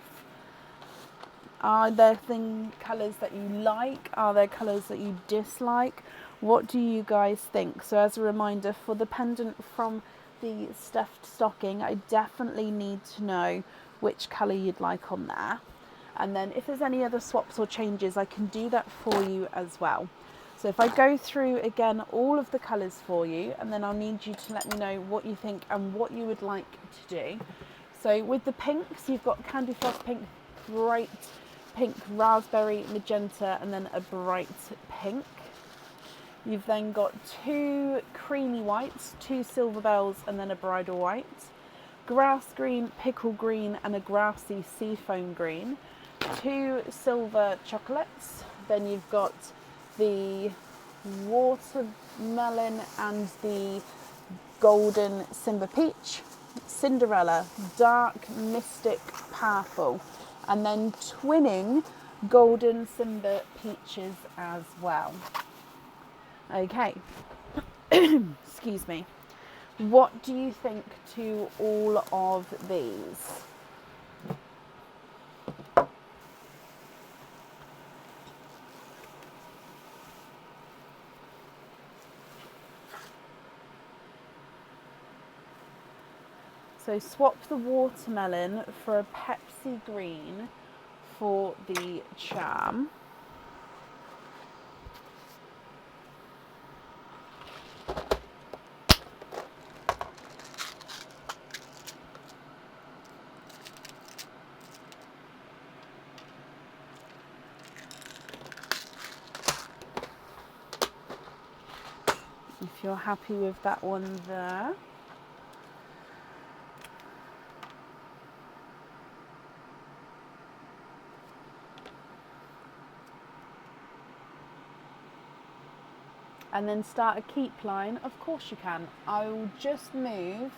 Are there colours that you like? Are there colours that you dislike? What do you guys think? So as a reminder, for the pendant from the stuffed stocking, I definitely need to know which colour you'd like on there. And then if there's any other swaps or changes, I can do that for you as well. So if I go through again all of the colours for you, and then I'll need you to let me know what you think and what you would like to do. So with the pinks, you've got Candy Floss Pink, bright pink, raspberry, magenta, and then a bright pink. You've then got 2 creamy whites, 2 silver bells, and then a bridal white. Grass green, pickle green, and a grassy sea foam green. 2 silver chocolates. Then you've got the watermelon and the golden Simba Peach. Cinderella, dark, mystic, powerful. And then twinning golden Simba Peaches as well. Okay, excuse me. What do you think to all of these? So swap the watermelon for a Pepsi green for the charm. If you're happy with that one there. And then start a keep line. Of course you can. I will just move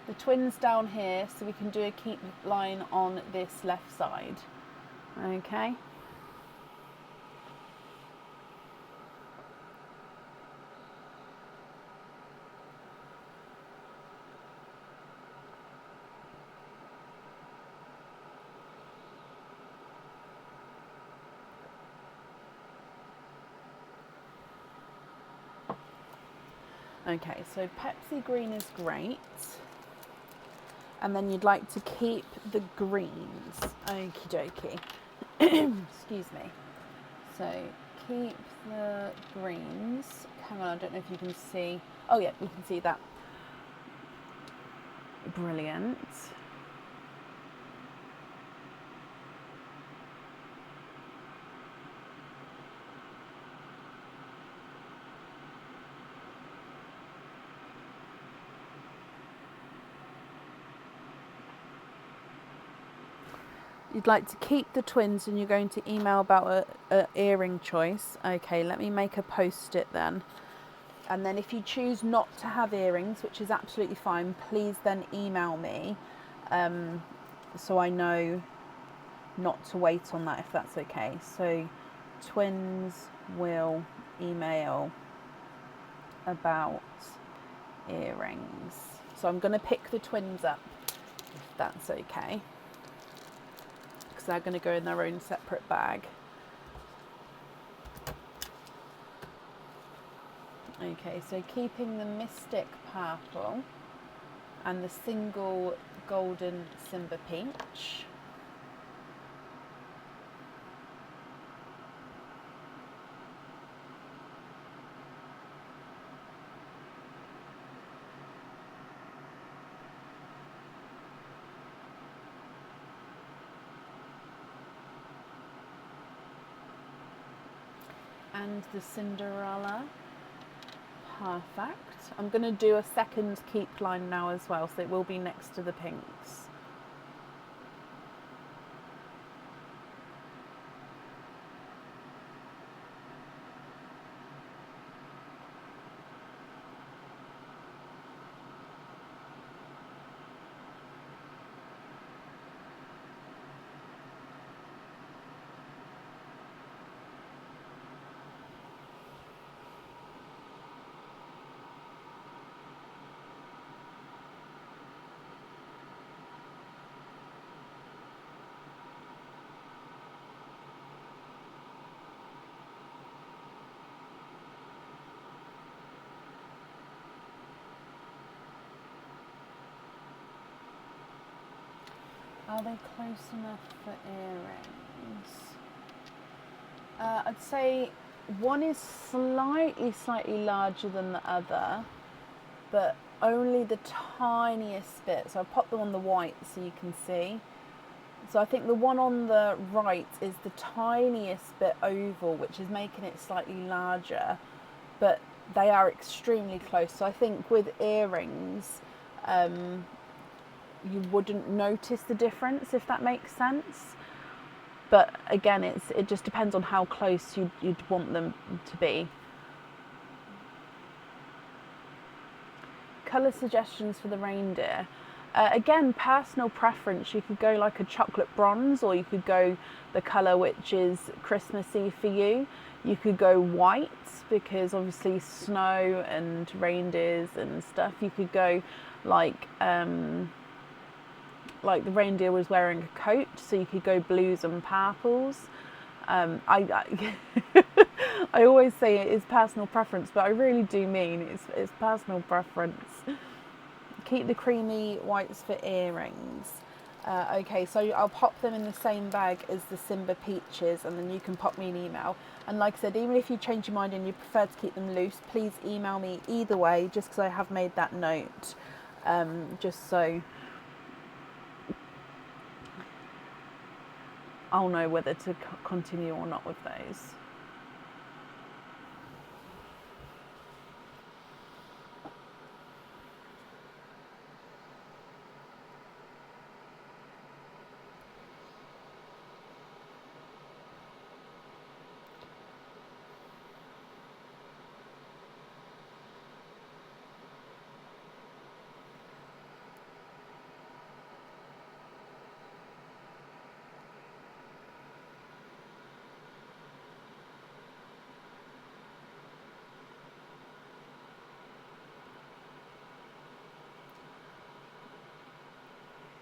the twins down here so we can do a keep line on this left side. Okay. Okay, so Pepsi green is great. And then you'd like to keep the greens. Okie dokie. Excuse me. So keep the greens. Hang on, I don't know if you can see. Oh yeah, we can see that. Brilliant. You'd like to keep the twins and you're going to email about a earring choice. Okay, let me make a post-it then. And then if you choose not to have earrings, which is absolutely fine, please then email me so I know not to wait on that, if that's okay. So twins will email about earrings. So I'm going to pick the twins up, if that's okay. They're going to go in their own separate bag. Okay, so keeping the Mystic Purple and the single Golden Simba Peach. And the Cinderella. Perfect. I'm going to do a second keep line now as well, so it will be next to the pinks. Are they close enough for earrings? I'd say one is slightly larger than the other, but only the tiniest bit. So I'll pop them on the white so you can see. So I think the one on the right is the tiniest bit oval, which is making it slightly larger, but they are extremely close. So I think with earrings, you wouldn't notice the difference, if that makes sense. But again, it just depends on how close you'd want them to be. Colour suggestions for the reindeer. Again, personal preference. You could go like a chocolate bronze, or you could go the colour which is Christmassy for you. You could go white, because obviously snow and reindeers and stuff. You could go like the reindeer was wearing a coat, so you could go blues and purples. I I always say it is personal preference, but I really do mean it's personal preference. Keep the creamy whites for earrings. Okay, so I'll pop them in the same bag as the Simba peaches, and then you can pop me an email. And like I said, even if you change your mind and you prefer to keep them loose, please email me either way, just because I have made that note, just so I'll know whether to continue or not with those.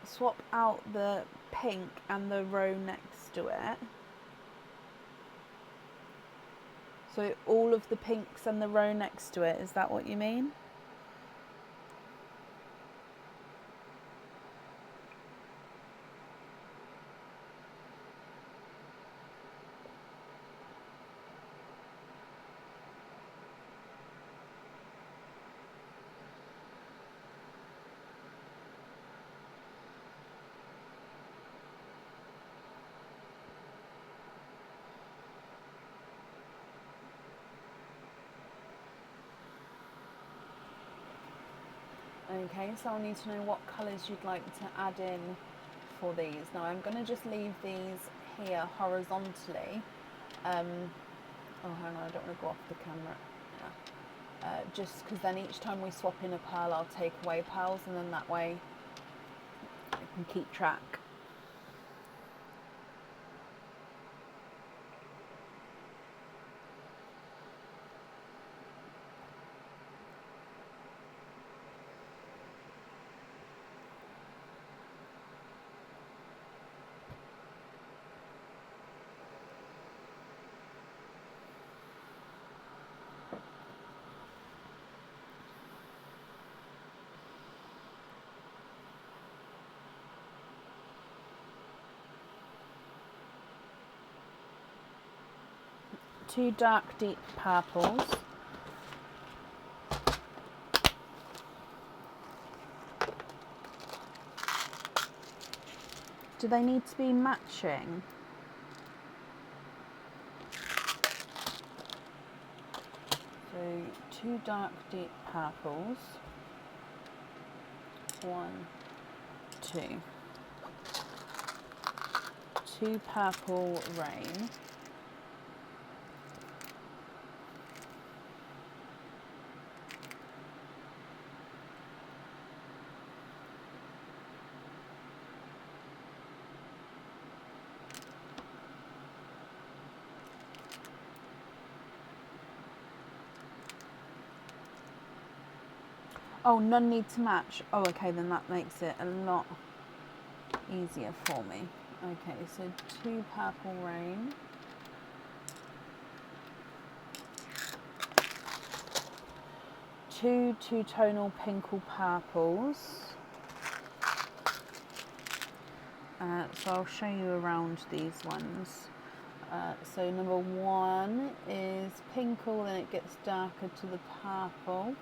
Swap out the pink and the row next to it. So all of the pinks and the row next to it, is that what you mean? Okay, so I'll need to know what colours you'd like to add in for these. Now I'm going to just leave these here horizontally. Oh, hang on, I don't want to go off the camera. Yeah. Just because then each time we swap in a pearl, I'll take away pearls, and then that way I can keep track. Two dark deep purples. Do they need to be matching? So two dark deep purples. 1, 2. Two purple rain. Oh, none need to match. Oh, okay, then that makes it a lot easier for me. Okay, so two purple rain. Two two-tonal pinkle purples. So I'll show you around these ones. So number 1 is pinkle, then it gets darker to the purple.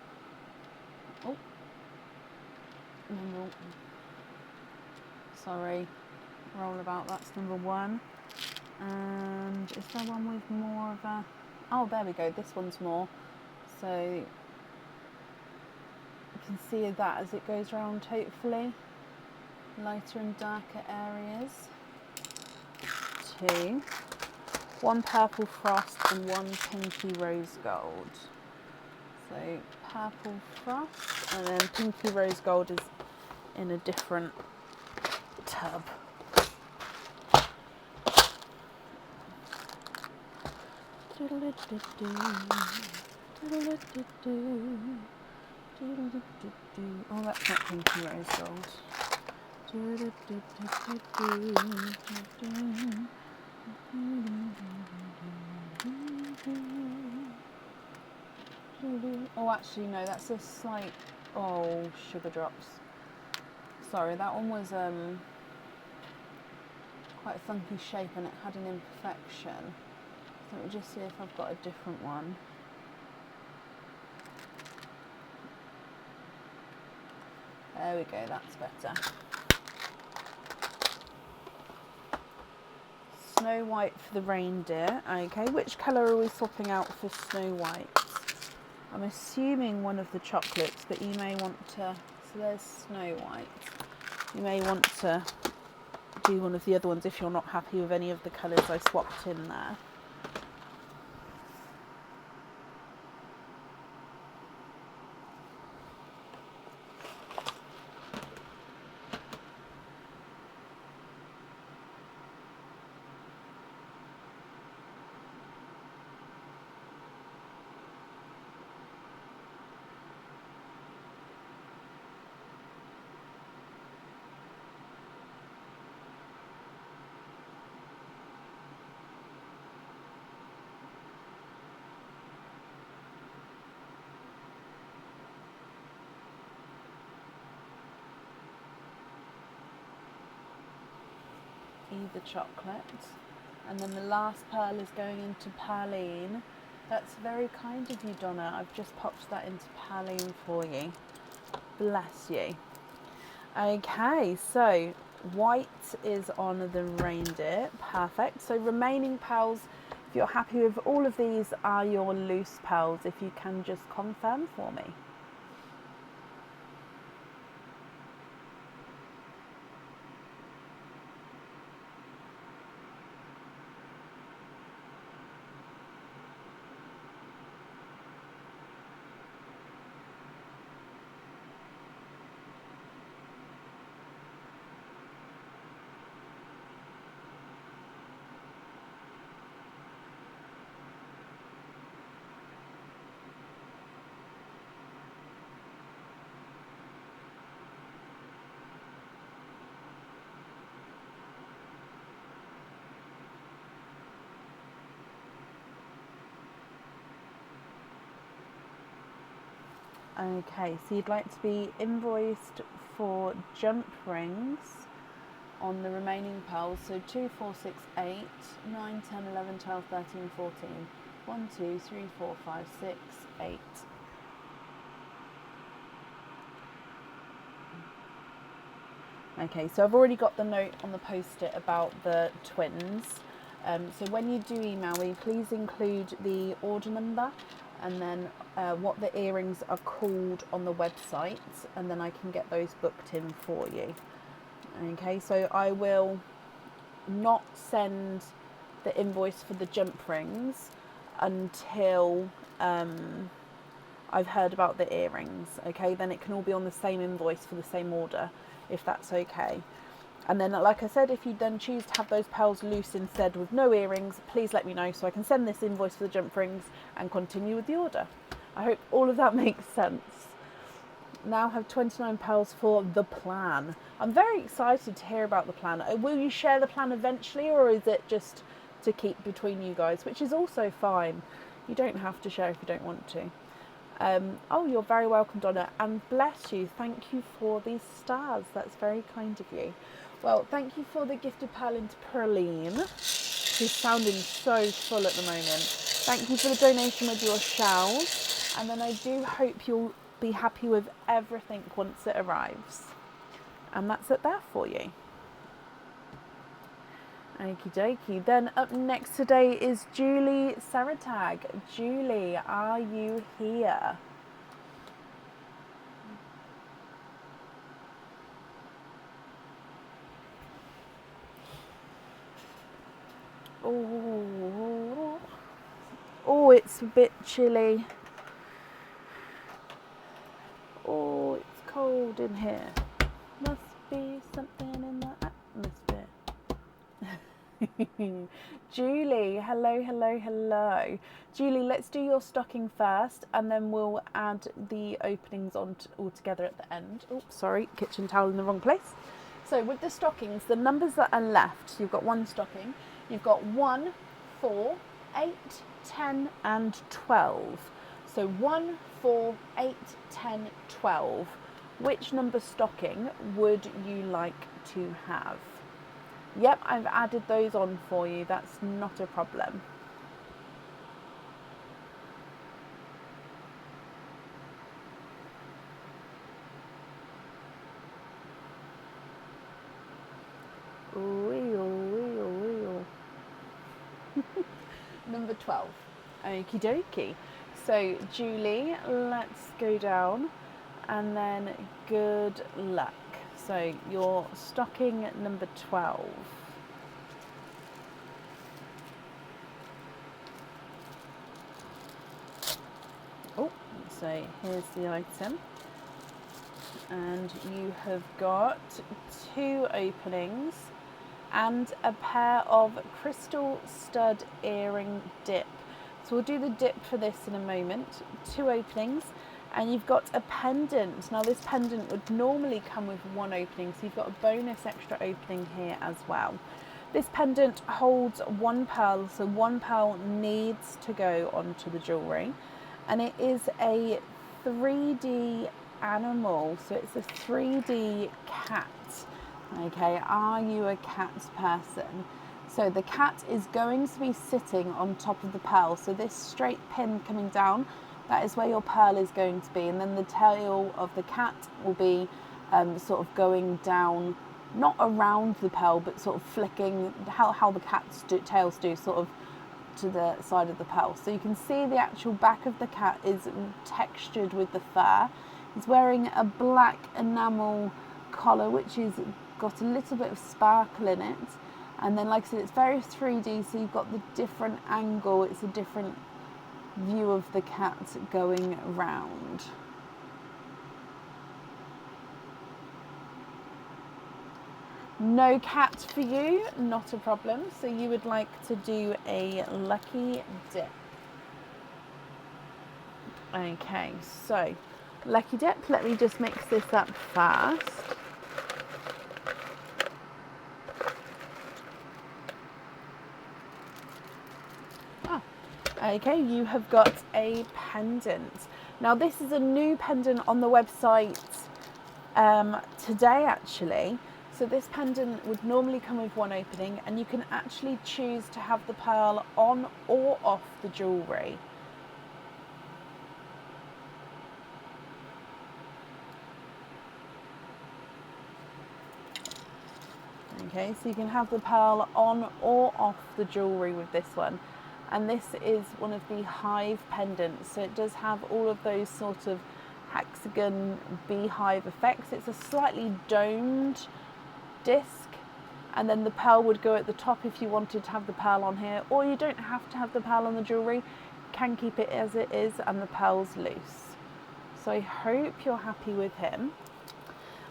Oh, sorry, roll about, that's number 1. And is there one with more of a, oh there we go, this one's more, so you can see that as it goes around, hopefully, lighter and darker areas. 2, 1 purple frost and 1 pinky rose gold. So purple frost, and then pinky rose gold is in a different tub. Oh, that's not pinky rose gold. Oh, actually no, that's a slight, oh, sugar drops. Sorry, that one was quite a funky shape and it had an imperfection. So let me just see if I've got a different one. There we go, that's better. Snow White for the reindeer. Okay, which colour are we swapping out for Snow White? I'm assuming one of the chocolates, but you may want to, so there's Snow White. You may want to do one of the other ones if you're not happy with any of the colours I swapped in there. The chocolate, and then the last pearl is going into Perline. That's very kind of you, Donna. I've just popped that into Perline for you. Bless you. Okay, so white is on the reindeer. Perfect. So remaining pearls, if you're happy with all of these, are your loose pearls. If you can just confirm for me. Okay, so you'd like to be invoiced for jump rings on the remaining pearls. So 2, 4, 6, 8, 9, 10, 11, 12, 13, 14. 1, 2, 3, 4, 5, 6, 8. Okay, so I've already got the note on the post-it about the twins. So when you do email me, please include the order number and then what the earrings are called on the website, and then I can get those booked in for you. Okay, so I will not send the invoice for the jump rings until I've heard about the earrings. Okay, then it can all be on the same invoice for the same order, if that's okay. And then, like I said, if you then choose to have those pearls loose instead with no earrings, please let me know so I can send this invoice for the jump rings and continue with the order. I hope all of that makes sense. Now have 29 pearls for the plan. I'm very excited to hear about the plan. Will you share the plan eventually, or is it just to keep between you guys, which is also fine. You don't have to share if you don't want to. Oh, you're very welcome, Donna, and bless you. Thank you for these stars. That's very kind of you. Well, thank you for the gifted pearl into Perline, who's sounding so full at the moment. Thank you for the donation with your shells, and then I do hope you'll be happy with everything once it arrives. And that's it there for you. Okie dokie. Then up next today is Julie Saratag. Julie, are you here? Oh, it's a bit chilly. Oh, it's cold in here. No, be something in the atmosphere. Julie, hello. Julie, let's do your stocking first and then we'll add the openings on all together at the end. Oh, sorry, kitchen towel in the wrong place. So with the stockings, the numbers that are left, so you've got one stocking, you've got 1, 4, 8, 10 and 12. So 1, 4, 8, 10, 12. Which number stocking would you like to have? Yep, I've added those on for you. That's not a problem. Number 12. Okie dokie. So Julie, let's go down and then good luck. So your stocking number 12. Oh, so here's the item. And you have got 2 openings and a pair of crystal stud earring dip. So we'll do the dip for this in a moment. 2 openings. And you've got a pendant. Now this pendant would normally come with 1 opening, so you've got a bonus extra opening here as well. This pendant holds 1 pearl, so 1 pearl needs to go onto the jewellery. And it is a 3D animal, so it's a 3D cat. Okay, are you a cat person? So the cat is going to be sitting on top of the pearl, so this straight pin coming down, that is where your pearl is going to be, and then the tail of the cat will be sort of going down, not around the pearl, but sort of flicking, how the cat's tails do, sort of to the side of the pearl. So you can see the actual back of the cat is textured with the fur. He's wearing a black enamel collar, which is got a little bit of sparkle in it. And then, like I said, it's very 3D, so you've got the different angle, it's a different view of the cat going round. No cat for you, not a problem. So you would like to do a lucky dip. Okay, so lucky dip, let me just mix this up fast. Okay, you have got a pendant. Now this is a new pendant on the website today actually. So this pendant would normally come with 1 opening, and you can actually choose to have the pearl on or off the jewellery. Okay, so you can have the pearl on or off the jewellery with this one. And this is one of the hive pendants, so it does have all of those sort of hexagon beehive effects. It's a slightly domed disc, and then the pearl would go at the top if you wanted to have the pearl on here, or you don't have to have the pearl on the jewellery, you can keep it as it is and the pearl's loose. So I hope you're happy with him.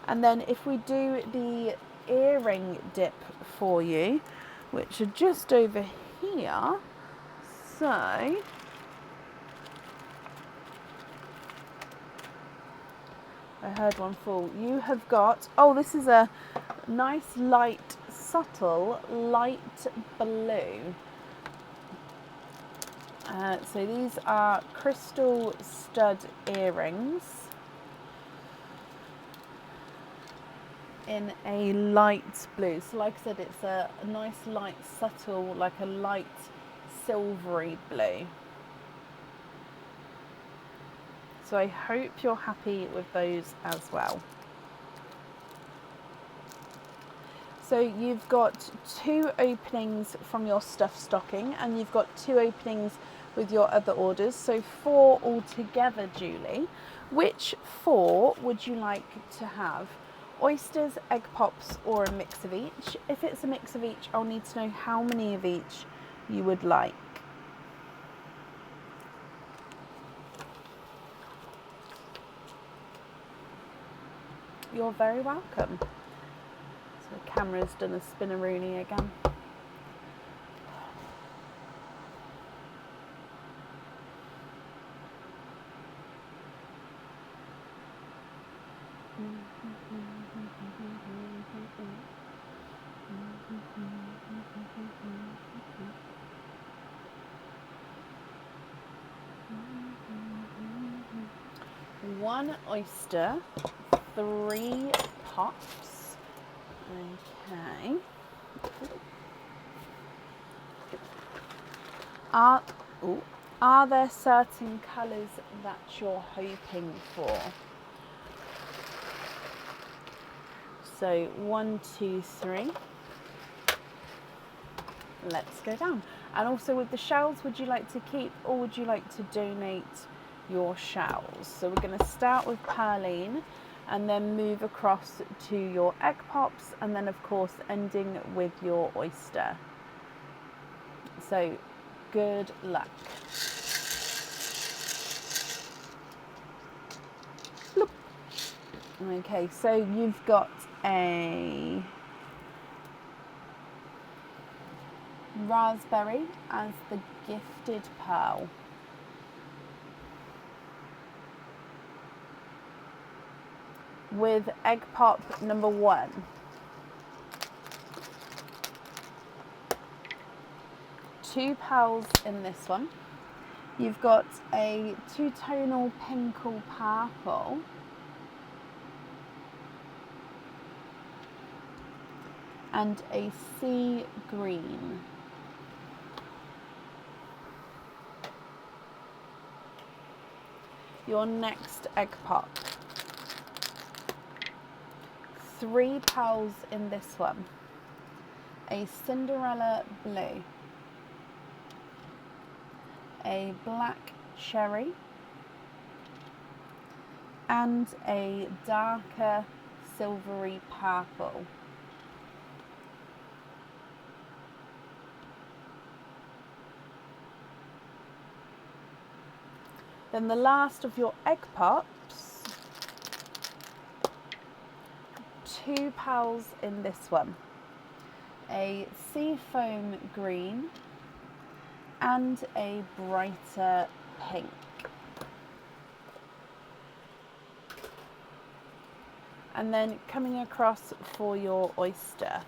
And then if we do the earring dip for you, which are just over here. So I heard one fall. You have got, oh, this is a nice light, subtle light blue. So these are crystal stud earrings in a light blue. So like I said, it's a nice light, subtle, like a light silvery blue. So I hope you're happy with those as well. So you've got 2 openings from your stuffed stocking, and you've got 2 openings with your other orders, so 4 altogether, Julie. Which 4 would you like to have? Oysters, egg pops, or a mix of each? If it's a mix of each, I'll need to know how many of each you would like. You're very welcome. camera's done a spinneroonie again. One oyster, 3 pops. Okay. Are there certain colours that you're hoping for? So 1, 2, 3. Let's go down. And also with the shells, would you like to keep or would you like to donate your shells? So we're going to start with Pearline and then move across to your egg pops and then of course ending with your oyster. So good luck. Bloop. Okay, so you've got a raspberry as the gifted pearl. With egg pop number 1. Two pearls in this one. You've got a two-tonal pinkle purple. And a sea green. Your next egg pop. 3 pearls in this one. A Cinderella blue. A black cherry. And a darker silvery purple. Then the last of your egg pops, 2 pearls in this one, a seafoam green and a brighter pink. And then coming across for your oyster.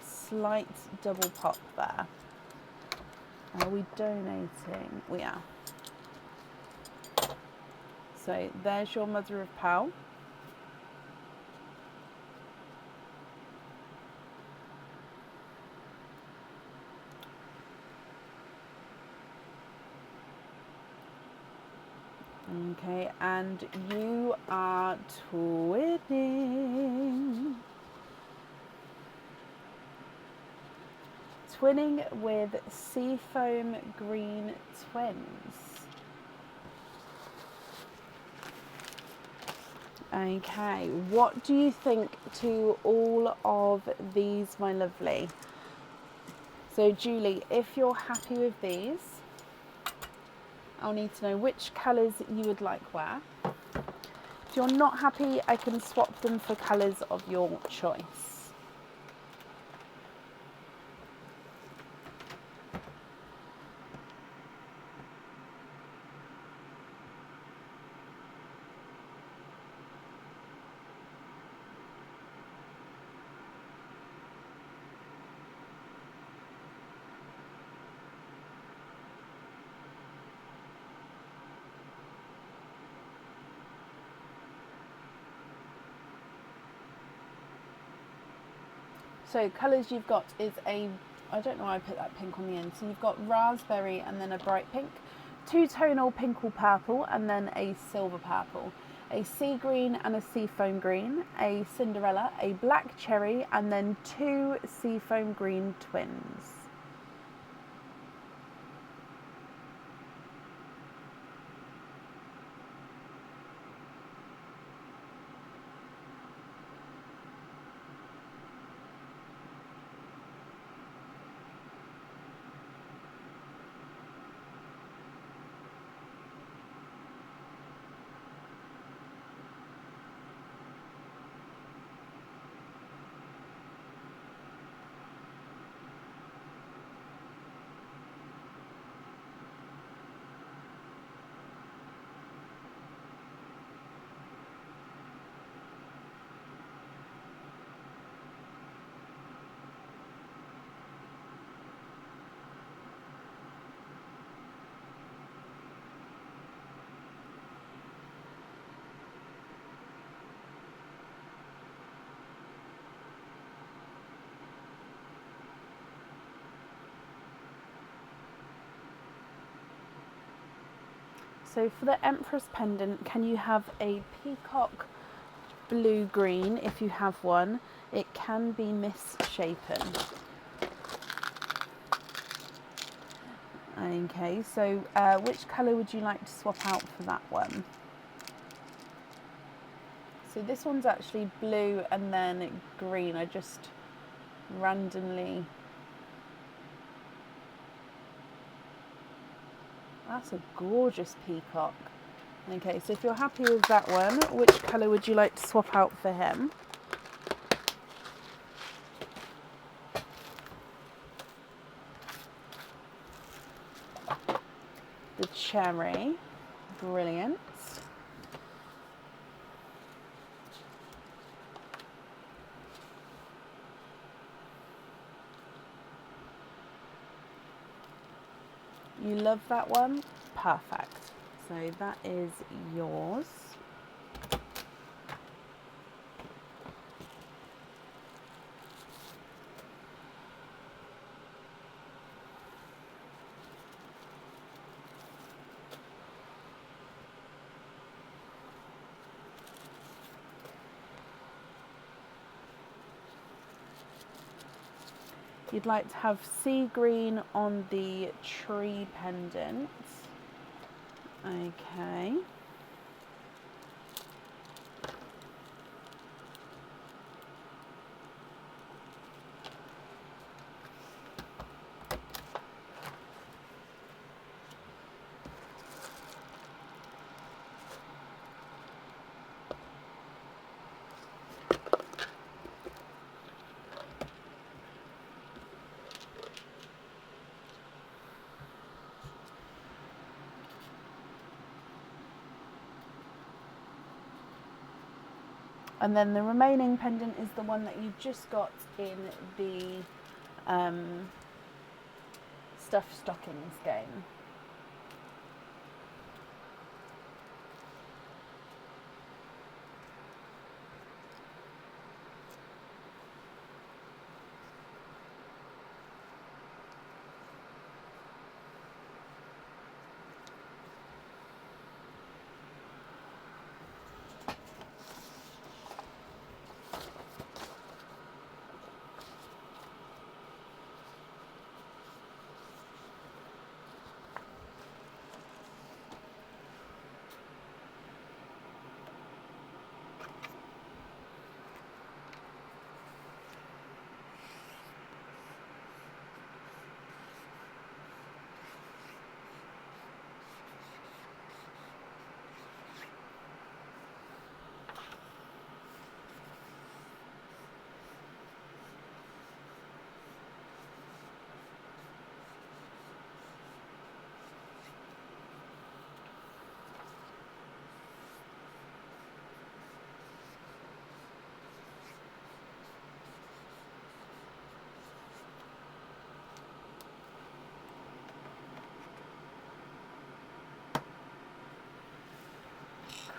Slight double pop there. Are we donating? We are. So there's your mother of pearl. Okay, and you are twinning. Twinning with seafoam green twins. Okay, what do you think to all of these, my lovely? So Julie, if you're happy with these, I'll need to know which colours you would like where. If you're not happy, I can swap them for colours of your choice. So colours you've got is I don't know why I put that pink on the end. So you've got raspberry and then a bright pink, two-tonal pinkle purple and then a silver purple, a sea green and a seafoam green, a Cinderella, a black cherry and then 2 seafoam green twins. So for the Empress pendant, can you have a peacock blue-green if you have one? It can be misshapen. Okay, so which colour would you like to swap out for that one? So this one's actually blue and then green. I just randomly... That's a gorgeous peacock. Okay, so if you're happy with that one, which colour would you like to swap out for him? The cherry. Brilliant. You love that one? Perfect. So that is yours. You'd like to have sea green on the tree pendant. Okay. And then the remaining pendant is the one that you just got in the stuffed stockings game.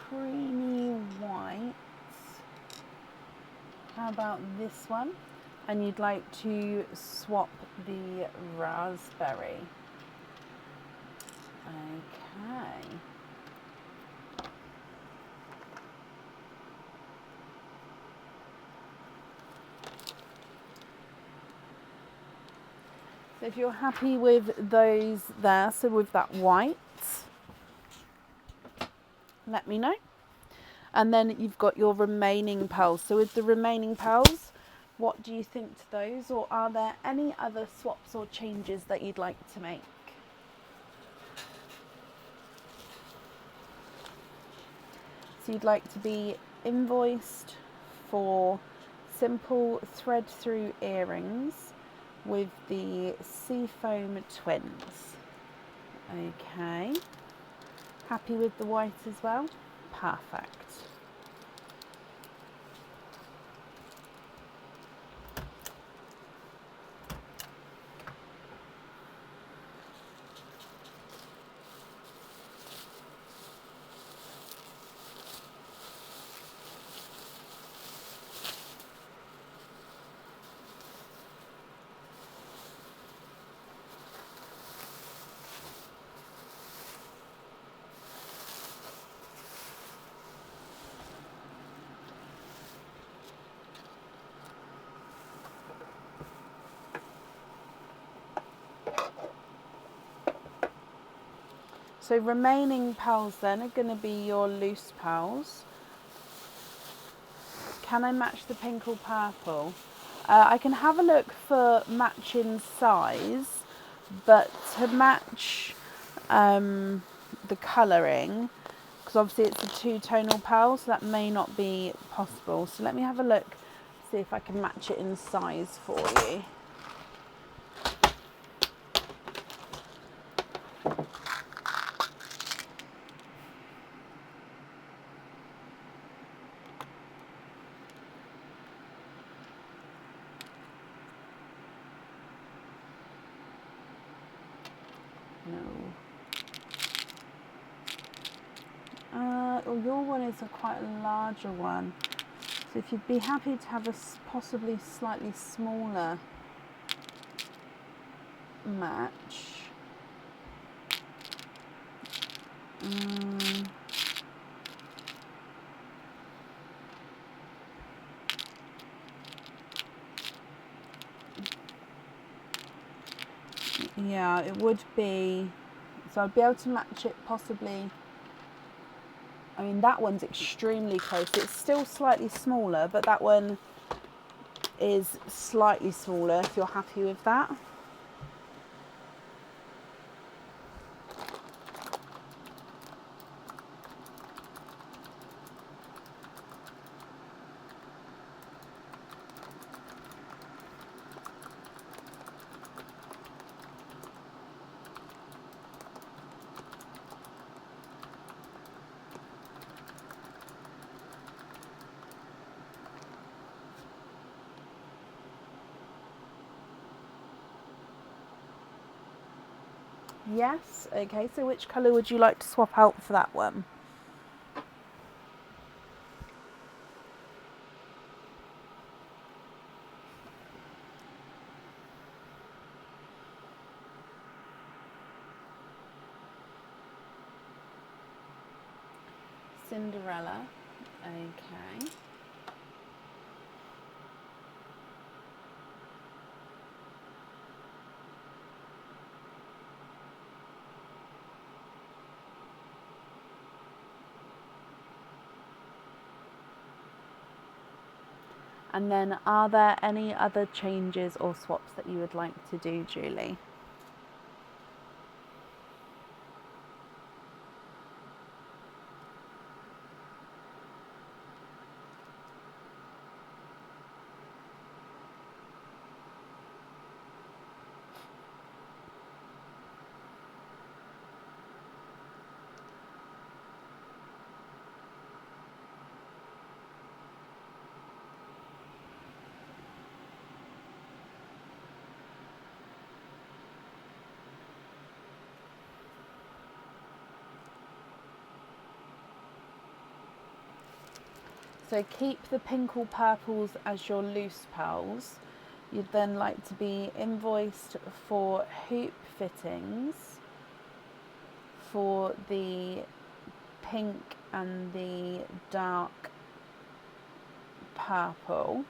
Creamy white. How about this one? And you'd like to swap the raspberry. Okay. So if you're happy with those there, so with that white, let me know. And then you've got your remaining pearls. So with the remaining pearls, what do you think to those? Or are there any other swaps or changes that you'd like to make? So you'd like to be invoiced for simple thread through earrings with the seafoam twins. Okay. Happy with the white as well? Perfect. So remaining pearls then are going to be your loose pearls. Can I match the pink or purple? I can have a look for matching size, but to match the colouring, because obviously it's a two-tonal pearl, so that may not be possible. So let me have a look, see if I can match it in size for you. No. Well, your one is quite a larger one. So if you'd be happy to have a possibly slightly smaller match. Yeah, it would be, so I'd be able to match it possibly. I mean, that one's extremely close. It's still slightly smaller, but that one is slightly smaller if you're happy with that. Yes, okay, so which colour would you like to swap out for that one? Cinderella, okay. And then are there any other changes or swaps that you would like to do, Julie? So keep the pink or purples as your loose pearls. You'd then like to be invoiced for hoop fittings for the pink and the dark purple.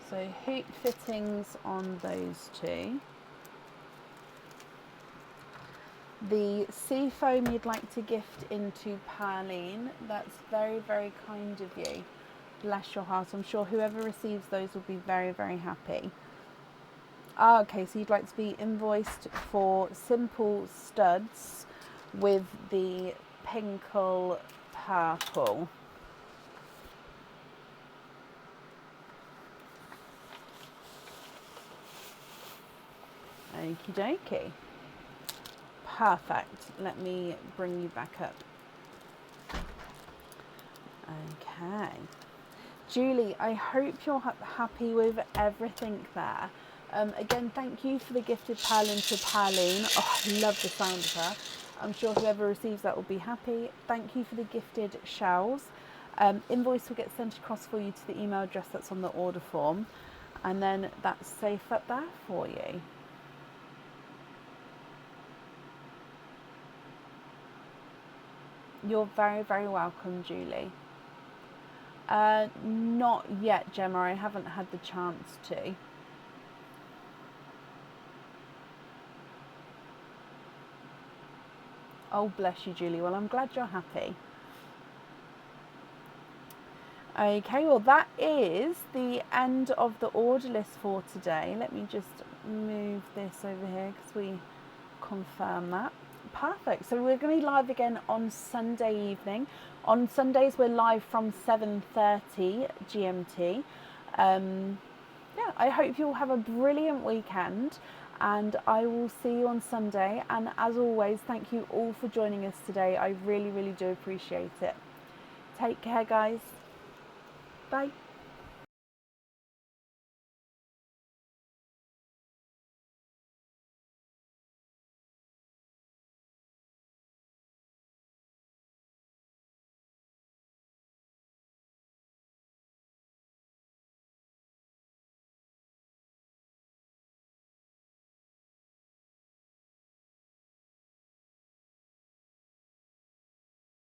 So hoop fittings on those two. The sea foam you'd like to gift into Perline. That's very, very kind of you. Bless your heart. I'm sure whoever receives those will be very, very happy. Okay, so you'd like to be invoiced for simple studs with the pinkle purple. Okie dokie. Perfect. Let me bring you back up. Okay. Julie, I hope you're happy with everything there. Again, thank you for the gifted Perlin to Perline. Oh, I love the sound of her. I'm sure whoever receives that will be happy. Thank you for the gifted shells. Invoice will get sent across for you to the email address that's on the order form. And then that's safe up there for you. You're very, very welcome, Julie. Not yet, Gemma. I haven't had the chance to. Oh, bless you, Julie. Well, I'm glad you're happy. Okay, well, that is the end of the order list for today. Let me just move this over here because we confirm that. Perfect. So we're going to be live again on Sunday evening. On Sundays, we're live from 7:30 GMT. Yeah, I hope you'll have a brilliant weekend, and I will see you on Sunday. And as always, thank you all for joining us today. I really, really do appreciate it. Take care, guys. Bye.